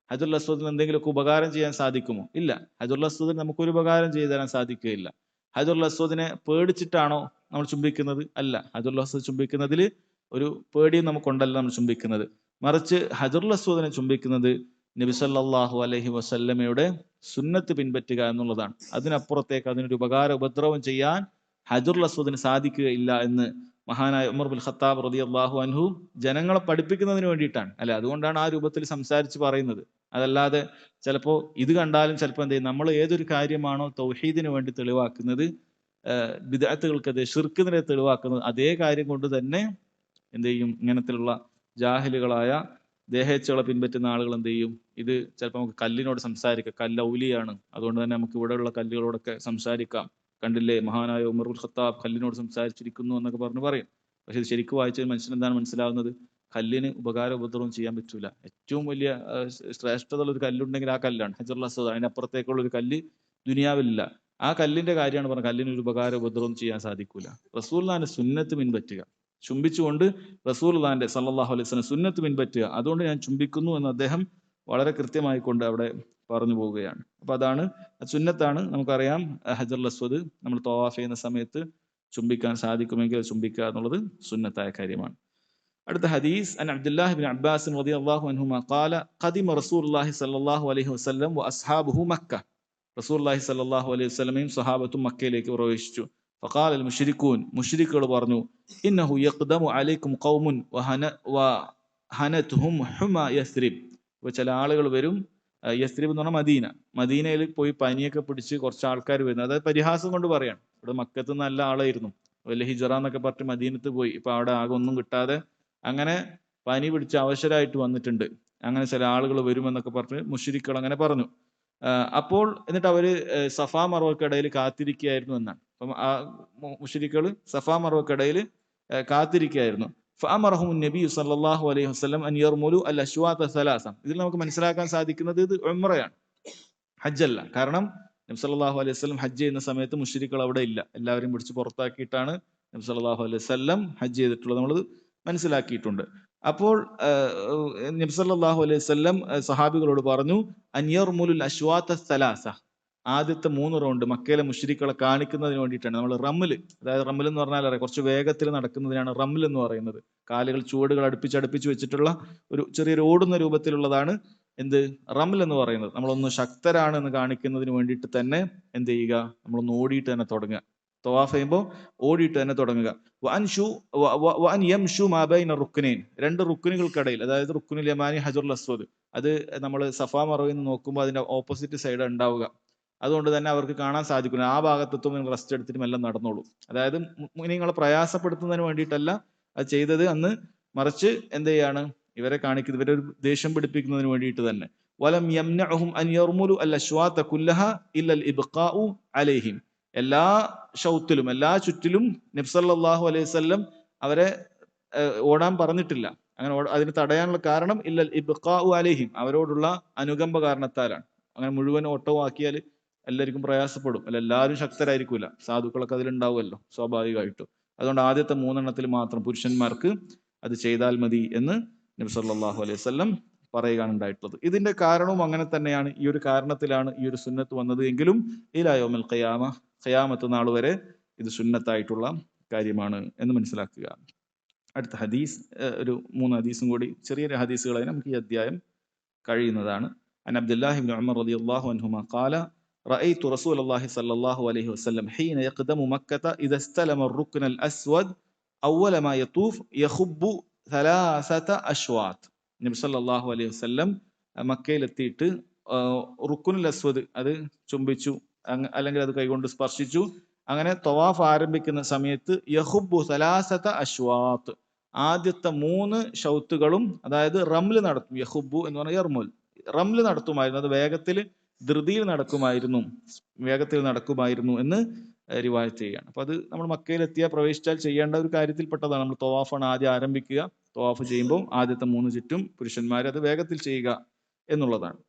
ഹജറുൽ അസ്വദിന് എന്തെങ്കിലുമൊക്കെ ഉപകാരം ചെയ്യാൻ സാധിക്കുമോ? ഇല്ല. ഹജറുൽ അസ്വദിന് നമുക്കൊരു ഉപകാരം ചെയ്തു തരാൻ സാധിക്കുകയില്ല. ഹജറുൽ അസ്വദിനെ പേടിച്ചിട്ടാണോ നമ്മൾ ചുംബിക്കുന്നത്? അല്ല. ഹജറുൽ അസ്വദ് ചുംബിക്കുന്നതിൽ ഒരു പേടിയും നമുക്കുണ്ടല്ല നമ്മൾ ചുംബിക്കുന്നത്. മറിച്ച് ഹജറുൽ അസ്വദിനെ ചുംബിക്കുന്നത് നബി സല്ലല്ലാഹു അലൈഹി വസല്ലമയുടെ സുന്നത്ത് പിൻപറ്റുക എന്നുള്ളതാണ്. അതിനപ്പുറത്തേക്ക് അതിനൊരു ഉപദ്രവം ചെയ്യാൻ ഹജറുൽ അസ്വദിന് സാധിക്കുകയില്ല എന്ന് മഹാനായ ഉമർ ബിൻ ഖത്താബ് റളിയല്ലാഹു അൻഹു ജനങ്ങളെ പഠിപ്പിക്കുന്നതിന് വേണ്ടിയിട്ടാണ്. അല്ലെ, അതുകൊണ്ടാണ് ആ രൂപത്തിൽ സംസാരിച്ച് പറയുന്നത്. അതല്ലാതെ ചിലപ്പോ ഇത് കണ്ടാലും ചിലപ്പോൾ എന്ത് ചെയ്യും, നമ്മൾ ഏതൊരു കാര്യമാണോ തൗഹീദിന് വേണ്ടി തെളിവാക്കുന്നത്, ബിദ്അത്തുകൾക്കെതിരെ, ശിർക്കിനെതിരെ തെളിവാക്കുന്നത്, അതേ കാര്യം കൊണ്ട് തന്നെ എന്ത് ചെയ്യും? ഇങ്ങനത്തിലുള്ള ജാഹിലുകളായ ദേഹേച്ഛകളെ പിൻപറ്റുന്ന ആളുകൾ എന്ത് ചെയ്യും? ഇത് ചിലപ്പോൾ നമുക്ക് കല്ലിനോട് സംസാരിക്കാം, കല്ല് ഔലിയാണ്, അതുകൊണ്ട് തന്നെ നമുക്ക് ഇവിടെയുള്ള കല്ലുകളോടൊക്കെ സംസാരിക്കാം. കണ്ടില്ലേ, മഹാനായ ഉമറുൽ ഖത്താബ് കല്ലിനോട് സംസാരിച്ചിരിക്കുന്നു എന്നൊക്കെ പറയും. പക്ഷെ ഇത് ശരിക്കും വായിച്ചാൽ മനുഷ്യൻ എന്താണ് മനസ്സിലാവുന്നത്? കല്ലിന് ഉപകാര ഉപദ്രവം ചെയ്യാൻ പറ്റൂല. ഏറ്റവും വലിയ ശ്രേഷ്ഠതയുള്ള ഒരു കല്ലുണ്ടെങ്കിൽ ആ കല്ലാണ് ഹജറുൽ അസ്വദ്. അതിനപ്പുറത്തേക്കുള്ള ഒരു കല്ല് ദുനിയാവിലില്ല. ആ കല്ലിന്റെ കാര്യമാണ് പറഞ്ഞത്. കല്ലിന് ഒരു ഉപകാര ഉപദ്രവം ചെയ്യാൻ സാധിക്കൂല. റസൂലുള്ളാഹിന്റെ സുന്നത്ത് പിൻപറ്റുക, ചുംബിച്ചുകൊണ്ട് റസൂലുള്ളാഹിന്റെ സല്ലല്ലാഹു അലൈഹി വസല്ലം സുന്നത്ത് പിൻപറ്റുക. അതുകൊണ്ട് ഞാൻ ചുംബിക്കുന്നു എന്ന് അദ്ദേഹം വളരെ കൃത്യമായി കൊണ്ട് അവിടെ പറഞ്ഞു പോവുകയാണ്. അപ്പൊ അതാണ് സുന്നത്താണ്. നമുക്കറിയാം ഹജറുൽ അസ്വദ് നമ്മൾ തവാഫ് ചെയ്യുന്ന സമയത്ത് ചുംബിക്കാൻ സാധിക്കുമെങ്കിൽ ചുംബിക്കുക എന്നുള്ളത് സുന്നത്തായ കാര്യമാണ്. അടുത്ത ഹദീസ് അൻ അബ്ദുല്ലാഹി ഇബ്നു അബ്ബാസ് റളിയല്ലാഹു അൻഹുമാ ഖാല ഖദിമ റസൂലുള്ളാഹി സ്വല്ലല്ലാഹു അലൈഹി വസല്ലം വഅസ്ഹാബുഹു മക്ക. റസൂലുള്ളാഹി സ്വല്ലല്ലാഹു അലൈഹി വസല്ലമയും സ്വഹാബത്തും മക്കയിലേക്ക് പ്രവേശിച്ചു. ഫഖാല അൽ മുശ്രികൂൻ, മുശ്രിക്കുകൾ പറഞ്ഞു, ഇന്നഹു യഖ്ദമു അലൈക്കും ഖൗമുൻ വഹനതുഹും ഹുമ യസ്രിബ്. ഇപ്പോൾ ചില ആളുകൾ വരും, യസ്രിബ് എന്ന് പറഞ്ഞാൽ മദീന, മദീനയിൽ പോയി പനിയൊക്കെ പിടിച്ച് കുറച്ച് ആൾക്കാർ വരുന്നത്, അതായത് പരിഹാസം കൊണ്ട് പറയാണ്. ഇവിടെ മക്കത്ത് നല്ല ആളായിരുന്നു, വലിയ ഹിജറ എന്നൊക്കെ പറഞ്ഞ് മദീനത്ത് പോയി, ഇപ്പൊ അവിടെ ആകെ ഒന്നും കിട്ടാതെ അങ്ങനെ പനി പിടിച്ച് അവശരായിട്ട് വന്നിട്ടുണ്ട്, അങ്ങനെ ചില ആളുകൾ വരുമെന്നൊക്കെ പറഞ്ഞ് മുശ്രിക്കുകൾ അങ്ങനെ പറഞ്ഞു. അപ്പോൾ എന്നിട്ട് അവര് സഫാ മർവക്കിടയിൽ കാത്തിരിക്കുകയായിരുന്നു എന്നാണ്. അപ്പം ആ മുശ്രിക്കുകൾ സഫാ മർവക്കിടയിൽ കാത്തിരിക്കുകയായിരുന്നു. ഫഅമറഹും നബി സല്ലല്ലാഹു അലൈഹി വസല്ലം അൻ യർമുലു അൽ അശ്വാത സലാസ. ഇതിൽ നമുക്ക് മനസ്സിലാക്കാൻ സാധിക്കുന്നത് ഇത് ഉംറയാണ്, ഹജ്ജല്ല. കാരണം നബി സല്ലല്ലാഹു അലൈഹി വസല്ലം ഹജ്ജ് ചെയ്യുന്ന സമയത്ത് മുശ്രിക്കുകൾ അവിടെ ഇല്ല, എല്ലാവരും പിടിച്ച് പുറത്താക്കിയിട്ടാണ് നബി സല്ലല്ലാഹു അലൈഹി വസല്ലം ഹജ്ജ് ചെയ്തിട്ടുള്ളത്, നമ്മൾ മനസ്സിലാക്കിയിട്ടുണ്ട്. അപ്പോൾ നബി സല്ലല്ലാഹു അലൈഹി വസല്ലം സഹാബികളോട് പറഞ്ഞു, അൻ യർമുലുൽ അശ്വാത സലാസ. ആദ്യത്തെ 3 റൗണ്ട് മക്കയിലെ മുശ്രിക്കുകളെ കാണിക്കുന്നതിന് വേണ്ടിയിട്ടാണ് നമ്മൾ റമ്മല്, അതായത് റമ്മൽ എന്ന് പറഞ്ഞാൽ അറിയാം, കുറച്ച് വേഗത്തിൽ നടക്കുന്നതിനാണ് റമ്മൽ എന്ന് പറയുന്നത്. കാലുകൾ ചുവടുകൾ അടുപ്പിച്ച് വെച്ചിട്ടുള്ള ഒരു ചെറിയൊരു ഓടുന്ന രൂപത്തിലുള്ളതാണ് എന്ത്, റമ്മൽ എന്ന് പറയുന്നത്. നമ്മളൊന്ന് ശക്തരാണ് എന്ന് കാണിക്കുന്നതിന് വേണ്ടിയിട്ട് തന്നെ എന്ത് ചെയ്യുക, നമ്മളൊന്ന് ഓടിയിട്ട് തന്നെ തുടങ്ങുക. തവാഫ് ചെയ്യുമ്പോൾ ഓടിയിട്ട് തന്നെ തുടങ്ങുക. വഅൻ യംശു മാ ബൈന റുക്നൈൻ. 2 റുക്നുകൾക്കിടയിൽ, അതായത് റുക്നുൽ യമാനി ഹജറുൽ അസ്വദ്, അത് നമ്മൾ സഫാ മർവയിൽ നിന്ന് നോക്കുമ്പോൾ അതിന്റെ ഓപ്പോസിറ്റ് സൈഡ് ഉണ്ടാവുക. അതുകൊണ്ട് തന്നെ അവർക്ക് കാണാൻ സാധിക്കില്ല. ആ ഭാഗത്തെത്തും നിങ്ങൾ റെസ്റ്റ് എടുത്തിട്ട് എല്ലാം നടന്നോളൂ. അതായത് നിങ്ങളെ പ്രയാസപ്പെടുത്തുന്നതിന് വേണ്ടിയിട്ടല്ല അത് ചെയ്തത് അന്ന്, മറിച്ച് എന്ത് ചെയ്യാണ്, ഇവരെ കാണിക്കുന്നത്, ഇവരെ ഒരു ദേഷ്യം പിടിപ്പിക്കുന്നതിന് വേണ്ടിയിട്ട് തന്നെ. വലം യംനഉഹും അൻ യർമുലു അൽ അശ്വാത കുല്ലഹ ഇല്ലൽ ഇബ്ഖാഉ അലൈഹിം. എല്ലാ ഷൗത്തിലും, എല്ലാ ചുറ്റിലും നബി സല്ലല്ലാഹു അലൈഹി വസല്ലം അവരെ ഓടാൻ പറഞ്ഞിട്ടില്ല. അങ്ങനെ അതിന് തടയാനുള്ള കാരണം ഇല്ലൽ ഇബ്ഖാഉ അലൈഹിം, അവരോടുള്ള അനുകമ്പ കാരണത്താലാണ്. അങ്ങനെ മുഴുവൻ ഓട്ടവും ആക്കിയാൽ എല്ലാവർക്കും പ്രയാസപ്പെടും, അല്ല എല്ലാവരും ശക്തരായിരിക്കൂല, സാധുക്കളൊക്കെ അതിലുണ്ടാവുമല്ലോ സ്വാഭാവികമായിട്ടും. അതുകൊണ്ട് ആദ്യത്തെ 3 എണ്ണത്തിൽ മാത്രം പുരുഷന്മാർക്ക് അത് ചെയ്താൽ മതി എന്ന് നബി സല്ലല്ലാഹു അലൈഹി വസല്ലം പറയുകയാണ് ഉണ്ടായിട്ടുള്ളത്. ഇതിന്റെ കാരണവും അങ്ങനെ തന്നെയാണ്, ഈ ഒരു കാരണത്തിലാണ് ഈ ഒരു സുന്നത്ത് വന്നത് എങ്കിലും ഇലാ യൗമിൽ ഖിയാമ, ഖിയാമത്ത് നാൾ വരെ ഇത് സുന്നത്തായിട്ടുള്ള കാര്യമാണ് എന്ന് മനസ്സിലാക്കുക. അടുത്ത ഹദീസ്, ഒരു 3 ഹദീസും കൂടി, ചെറിയൊരു ഹദീസുകളായി നമുക്ക് ഈ അധ്യായം കഴിയുന്നതാണ്. അൻ അബ്ദുല്ലാഹി ഇബ്നു ഉമർ റളിയല്ലാഹു അൻഹുമാ ഖാല റഅയ്തു റസൂലല്ലാഹി സ്വല്ലല്ലാഹു അലൈഹി വസല്ലം ഹീന യഖ്ദമു മക്കത ഇദ ഇസ്തലമ الركن الأسود أول ما يطوف يخب 3 أشواط. നബി സല്ലല്ലാഹു അലൈഹി വസല്ലം മക്കയിലെത്തിയിട്ട് റുക്കുനുൽ അസ്വദ് അത് ചുംബിച്ചു, അല്ലെങ്കിൽ അത് കൈകൊണ്ട് സ്പർശിച്ചു. അങ്ങനെ തവാഫ് ആരംഭിക്കുന്ന സമയത്ത് യഖുബ്ബു 3 അശ്വാത്ത്, ആദ്യത്തെ 3 ഷൗത്തുകളും, അതായത് റംല് നടത്തും. യഖുബ്ബു എന്ന് പറഞ്ഞാൽ യർമുൽ, റംല് നടത്തുമായിരുന്നു, അത് ധൃതിയിൽ നടക്കുമായിരുന്നു എന്ന് റിവായത്ത് ചെയ്യുകയാണ്. അപ്പൊ അത് നമ്മൾ മക്കയിലെത്തിയാൽ പ്രവേശിച്ചാൽ ചെയ്യേണ്ട ഒരു കാര്യത്തിൽപ്പെട്ടതാണ്. നമ്മൾ തവാഫാണ് ആദ്യം ആരംഭിക്കുക, തവാഫ് ചെയ്യുമ്പോൾ ആദ്യത്തെ 3 ചുറ്റും പുരുഷന്മാർ അത് വേഗത്തിൽ ചെയ്യുക എന്നുള്ളതാണ്.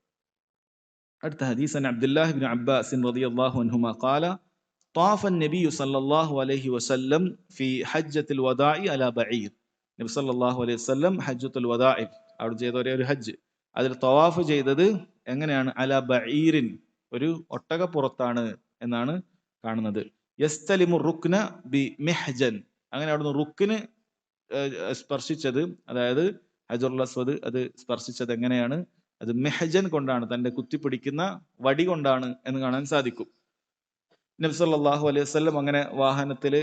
അടുത്ത ഹദീസ് അൻ അബ്ദുല്ലാഹി ഇബ്നു അബ്ബാസ് റളിയല്ലാഹു അൻഹുമാ ഖാല طاف النبي صلى الله عليه وسلم في حجة الوداع على بعير. നബി സല്ലല്ലാഹു അലൈഹി വസല്ലം ഹജ്ജത്തുൽ വദാഇ, അവിടെ ചെയ്ത ഒരു ഹജ്ജ്, അതിൽ തവാഫ് ചെയ്തത് എങ്ങനെയാണ്, അല ബഈറിൻ, ഒരു ഒട്ടകപ്പുറത്താണ് എന്നാണ് കാണുന്നത്. യസ്തലിമു റുക്ന ബി മിഹ്ജൻ, അങ്ങനെ അവിടുന്ന് റുക്കിന് സ്പർശിച്ചത്, അതായത് ഹജറുൽ അസ്വദ് അത് സ്പർശിച്ചത് എങ്ങനെയാണ്, അത് മിഹ്ജൻ കൊണ്ടാണ്, തന്റെ കുത്തിപ്പിടിക്കുന്ന വടി കൊണ്ടാണ് എന്ന് കാണാൻ സാധിക്കും. നബി സല്ലല്ലാഹു അലൈഹി വസല്ലം അങ്ങനെ വാഹനത്തിൽ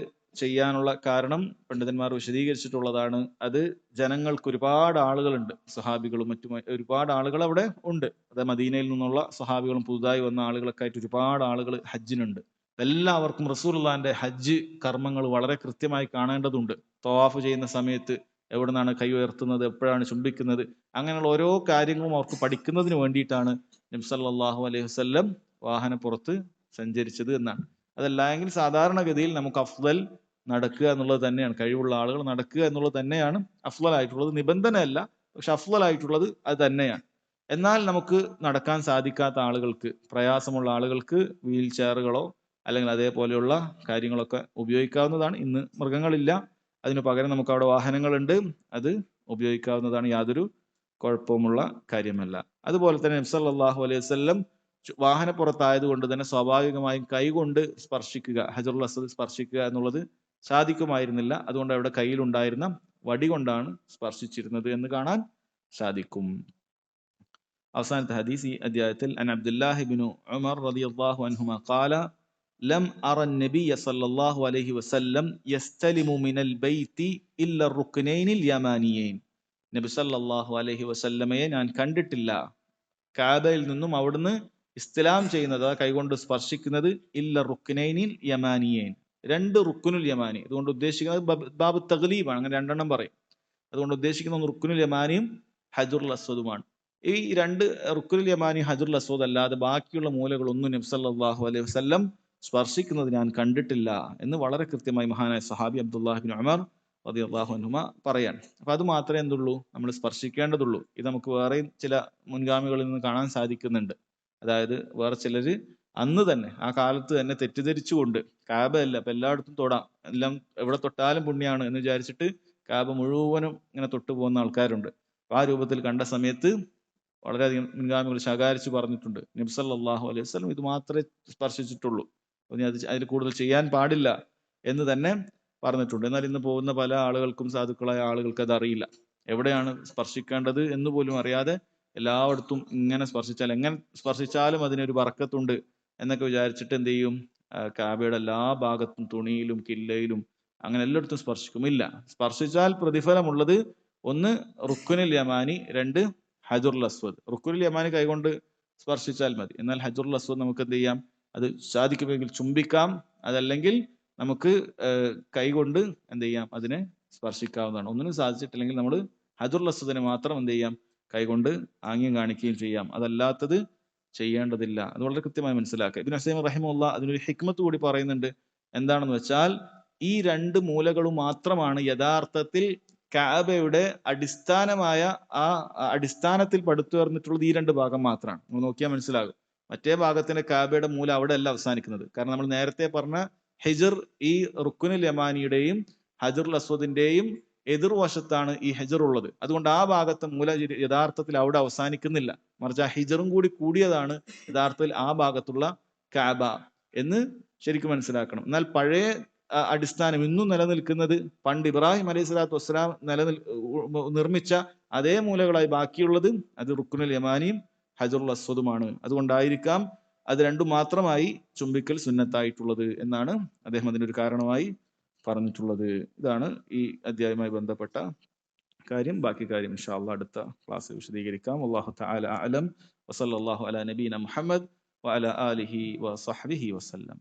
ചെയ്യാനുള്ള കാരണം പണ്ഡിതന്മാർ വിശദീകരിച്ചിട്ടുള്ളതാണ്. അത് ജനങ്ങൾക്ക് ഒരുപാട് ആളുകളുണ്ട്, സഹാബികളും മറ്റും ഒരുപാട് ആളുകൾ അവിടെ ഉണ്ട്. അതായത് മദീനയിൽ നിന്നുള്ള സഹാബികളും പുതുതായി വന്ന ആളുകളൊക്കെ ആയിട്ട് ഒരുപാട് ആളുകൾ ഹജ്ജിനുണ്ട്. എല്ലാവർക്കും റസൂലുള്ളാഹിന്റെ ഹജ്ജ് കർമ്മങ്ങൾ വളരെ കൃത്യമായി കാണേണ്ടതുണ്ട്. തവാഫ് ചെയ്യുന്ന സമയത്ത് എവിടെ നിന്നാണ് കൈ ഉയർത്തുന്നത്, എപ്പോഴാണ് ചുംബിക്കുന്നത്, അങ്ങനെയുള്ള ഓരോ കാര്യങ്ങളും അവർക്ക് പഠിക്കുന്നതിന് വേണ്ടിയിട്ടാണ് നബി സല്ലല്ലാഹു അലൈഹി വസല്ലം വാഹനപ്പുറത്ത് സഞ്ചരിച്ചത് എന്നാണ്. അതല്ലെങ്കിൽ സാധാരണഗതിയിൽ നമുക്ക് അഫ്ദൽ നടക്കുക എന്നുള്ളത് തന്നെയാണ്, കഴിവുള്ള ആളുകൾ നടക്കുക എന്നുള്ളത് തന്നെയാണ് അഫ്ദൽ ആയിട്ടുള്ളത്. നിബന്ധനയല്ല, പക്ഷെ അഫ്ദൽ ആയിട്ടുള്ളത് അത് തന്നെയാണ്. എന്നാൽ നമുക്ക് നടക്കാൻ സാധിക്കാത്ത ആളുകൾക്ക്, പ്രയാസമുള്ള ആളുകൾക്ക് വീൽ ചെയറുകളോ അല്ലെങ്കിൽ അതേപോലെയുള്ള കാര്യങ്ങളൊക്കെ ഉപയോഗിക്കാവുന്നതാണ്. ഇന്ന് മൃഗങ്ങളില്ല, അതിനു പകരം നമുക്ക് അവിടെ വാഹനങ്ങളുണ്ട്, അത് ഉപയോഗിക്കാവുന്നതാണ്, യാതൊരു കുഴപ്പവുമുള്ള കാര്യമല്ല. അതുപോലെ തന്നെ നബി സല്ലല്ലാഹു അലൈഹി വസല്ലം വാഹനപ്പുറത്തായത് കൊണ്ട് തന്നെ സ്വാഭാവികമായും കൈകൊണ്ട് സ്പർശിക്കുക, ഹജറുൽ അസ്വദ് സ്പർശിക്കുക എന്നുള്ളത് സാധിക്കുമായിരുന്നില്ല. അതുകൊണ്ട് അവിടെ കയ്യിലുണ്ടായിരുന്ന വടി കൊണ്ടാണ് സ്പർശിച്ചിരുന്നത് എന്ന് കാണാൻ സാധിക്കും. അവസാനത്തെ ഹദീസ് ഈ അധ്യായത്തിൽ അൻ അബ്ദുല്ലാഹി ഇബ്നു ഉമർ റളിയല്ലാഹു അൻഹുമാ ഖാല ലം അറ നബിയ സല്ലല്ലാഹു അലൈഹി വസല്ലം യസ്തലിമു മിനൽ ബൈത്തി ഇല്ല റുക്നൈനിൽ യമാനിയൈൻ. നബി സല്ലല്ലാഹു അലൈഹി വസല്ലമയെ ഞാൻ കണ്ടിട്ടില്ല കഅബയിൽ നിന്നും അവിടുന്ന് ഇസ്തിലാം ചെയ്യുന്നത്, കൈകൊണ്ട് സ്പർശിക്കുന്നത്, ഇല്ല റുക്നൈനിൽ യമാനിയൈൻ, രണ്ട് റുക്കുനുൽ യമാനി. അതുകൊണ്ട് ഉദ്ദേശിക്കുന്നത് ബാബ് തഗ്ലീബാണ്, അങ്ങനെ രണ്ടെണ്ണം പറയും. അതുകൊണ്ട് ഉദ്ദേശിക്കുന്ന റുക്കുനുൽ യമാനിയും ഹജറുൽ അസ്വദുമാണ്. ഈ രണ്ട് റുക്കുനുൽ യമാനി ഹജറുൽ അസ്വദ് അല്ലാതെ ബാക്കിയുള്ള മൂലകളൊന്നും നബി സല്ലല്ലാഹു അലൈഹി വസല്ലം സ്പർശിക്കുന്നത് ഞാൻ കണ്ടിട്ടില്ല എന്ന് വളരെ കൃത്യമായി മഹാനായ സഹാബി അബ്ദുല്ലാഹി ഇബ്നു ഉമർ റളിയല്ലാഹു അൻഹുമ പറയാണ്. അപ്പൊ അത് മാത്രമേ എന്തുള്ളൂ, നമ്മൾ സ്പർശിക്കേണ്ടതുള്ളൂ. ഇത് നമുക്ക് വേറെയും ചില മുൻഗാമികളിൽ നിന്ന് കാണാൻ സാധിക്കുന്നുണ്ട്. അതായത് വേറെ ചിലര് അന്ന് തന്നെ ആ കാലത്ത് തന്നെ തെറ്റിദ്ധരിച്ചുകൊണ്ട് കാബയല്ല അപ്പൊ എല്ലായിടത്തും തൊടാം, എല്ലാം എവിടെ തൊട്ടാലും പുണ്യാണ് എന്ന് വിചാരിച്ചിട്ട് കാബ മുഴുവനും ഇങ്ങനെ തൊട്ടു പോകുന്ന ആൾക്കാരുണ്ട്. അപ്പൊ ആ രൂപത്തിൽ കണ്ട സമയത്ത് വളരെയധികം മുൻഗാമികൾ ശകാരിച്ചു പറഞ്ഞിട്ടുണ്ട്. നബി സല്ലല്ലാഹു അലൈഹി വസല്ലം ഇത് മാത്രമേ സ്പർശിച്ചിട്ടുള്ളൂ, അതിൽ കൂടുതൽ ചെയ്യാൻ പാടില്ല എന്ന് തന്നെ പറഞ്ഞിട്ടുണ്ട്. എന്നാൽ ഇന്ന് പോകുന്ന പല ആളുകൾക്കും, സാധുക്കളായ ആളുകൾക്ക് അത് അറിയില്ല, എവിടെയാണ് സ്പർശിക്കേണ്ടത് എന്ന് പോലും അറിയാതെ എല്ലായിടത്തും ഇങ്ങനെ സ്പർശിച്ചാൽ, എങ്ങനെ സ്പർശിച്ചാലും അതിനൊരു ബർക്കത്തുണ്ട് എന്നൊക്കെ വിചാരിച്ചിട്ട് എന്ത് ചെയ്യും, കാബയുടെ എല്ലാ ഭാഗത്തും തുണിയിലും കില്ലയിലും അങ്ങനെ എല്ലായിടത്തും സ്പർശിക്കും. ഇല്ല, സ്പർശിച്ചാൽ പ്രതിഫലമുള്ളത് ഒന്ന് റുക്കുനുൽ യമാനി, രണ്ട് ഹജറുൽ അസ്വദ്. റുക്കുനുൽ യമാനി കൈകൊണ്ട് സ്പർശിച്ചാൽ മതി. എന്നാൽ ഹജറുൽ അസ്വദ് നമുക്ക് എന്ത് ചെയ്യാം, അത് സാധിക്കുമെങ്കിൽ ചുംബിക്കാം, അതല്ലെങ്കിൽ നമുക്ക് കൈകൊണ്ട് എന്ത് ചെയ്യാം, അതിനെ സ്പർശിക്കാവുന്നതാണ്. ഒന്നിനും സാധിച്ചിട്ടില്ലെങ്കിൽ നമ്മൾ ഹജറുൽ അസ്വദിനെ മാത്രം എന്ത് ചെയ്യാം, കൈകൊണ്ട് ആംഗ്യം കാണിക്കുകയും ചെയ്യാം. അതല്ലാത്തത് ചെയ്യേണ്ടതില്ല. അത് വളരെ കൃത്യമായി മനസ്സിലാക്കുക. ഇബ്നു ഉസൈമീൻ റഹിമഹുല്ലാ അതിനൊരു ഹിക്മത്ത് കൂടി പറയുന്നുണ്ട്. എന്താണെന്ന് വെച്ചാൽ, ഈ രണ്ട് മൂലകളും മാത്രമാണ് യഥാർത്ഥത്തിൽ കഅബയുടെ അടിസ്ഥാനമായ ആ അടിസ്ഥാനത്തിൽ പടുത്തുയർന്നിട്ടുള്ളത്. ഈ രണ്ട് ഭാഗം മാത്രമാണ്. നമ്മൾ നോക്കിയാൽ മനസ്സിലാകും. മറ്റേ ഭാഗത്തിന്റെ കഅബയുടെ മൂല അവിടെ അല്ല അവസാനിക്കുന്നത്. കാരണം നമ്മൾ നേരത്തെ പറഞ്ഞ ഹിജർ, ഈ റുക്കുനുൽ യമാനിയുടെയും ഹജറുൽ അസ്വദിന്റെയും എതിർവശത്താണ് ഈ ഹജർ ഉള്ളത്. അതുകൊണ്ട് ആ ഭാഗത്തെ മൂല യഥാർത്ഥത്തിൽ അവിടെ അവസാനിക്കുന്നില്ല, മറിച്ച് ആ ഹിജറും കൂടി കൂടിയതാണ് യഥാർത്ഥത്തിൽ ആ ഭാഗത്തുള്ള കഅബ എന്ന് ശരിക്കും മനസ്സിലാക്കണം. എന്നാൽ പഴയ അടിസ്ഥാനം ഇന്നും നിലനിൽക്കുന്നത് പണ്ട് ഇബ്രാഹിം അലൈഹി സ്വലാത്തു വസ്സലാം നിർമ്മിച്ച അതേ മൂലകളായി ബാക്കിയുള്ളത് അത് റുക്കുനുൽ യമാനിയും ഹജറുൽ അസ്വദുമാണ്. അതുകൊണ്ടായിരിക്കാം അത് രണ്ടും മാത്രമായി ചുംബിക്കൽ സുന്നത്തായിട്ടുള്ളത് എന്നാണ് അദ്ദേഹം അതിനൊരു കാരണമായി പറഞ്ഞിട്ടുള്ളത്. ഇതാണ് ഈ അധ്യായവുമായി ബന്ധപ്പെട്ട കാര്യം. ബാക്കി കാര്യം ഇൻഷാ അല്ലാഹ് അടുത്ത ക്ലാസ്സിൽ വിശദീകരിക്കാം. വല്ലാഹു തആല അഅലം വസല്ലല്ലാഹു അലാ നബീന മുഹമ്മദ് വഅലാ ആലിഹി വസഹ്ബിഹി വസല്ലം.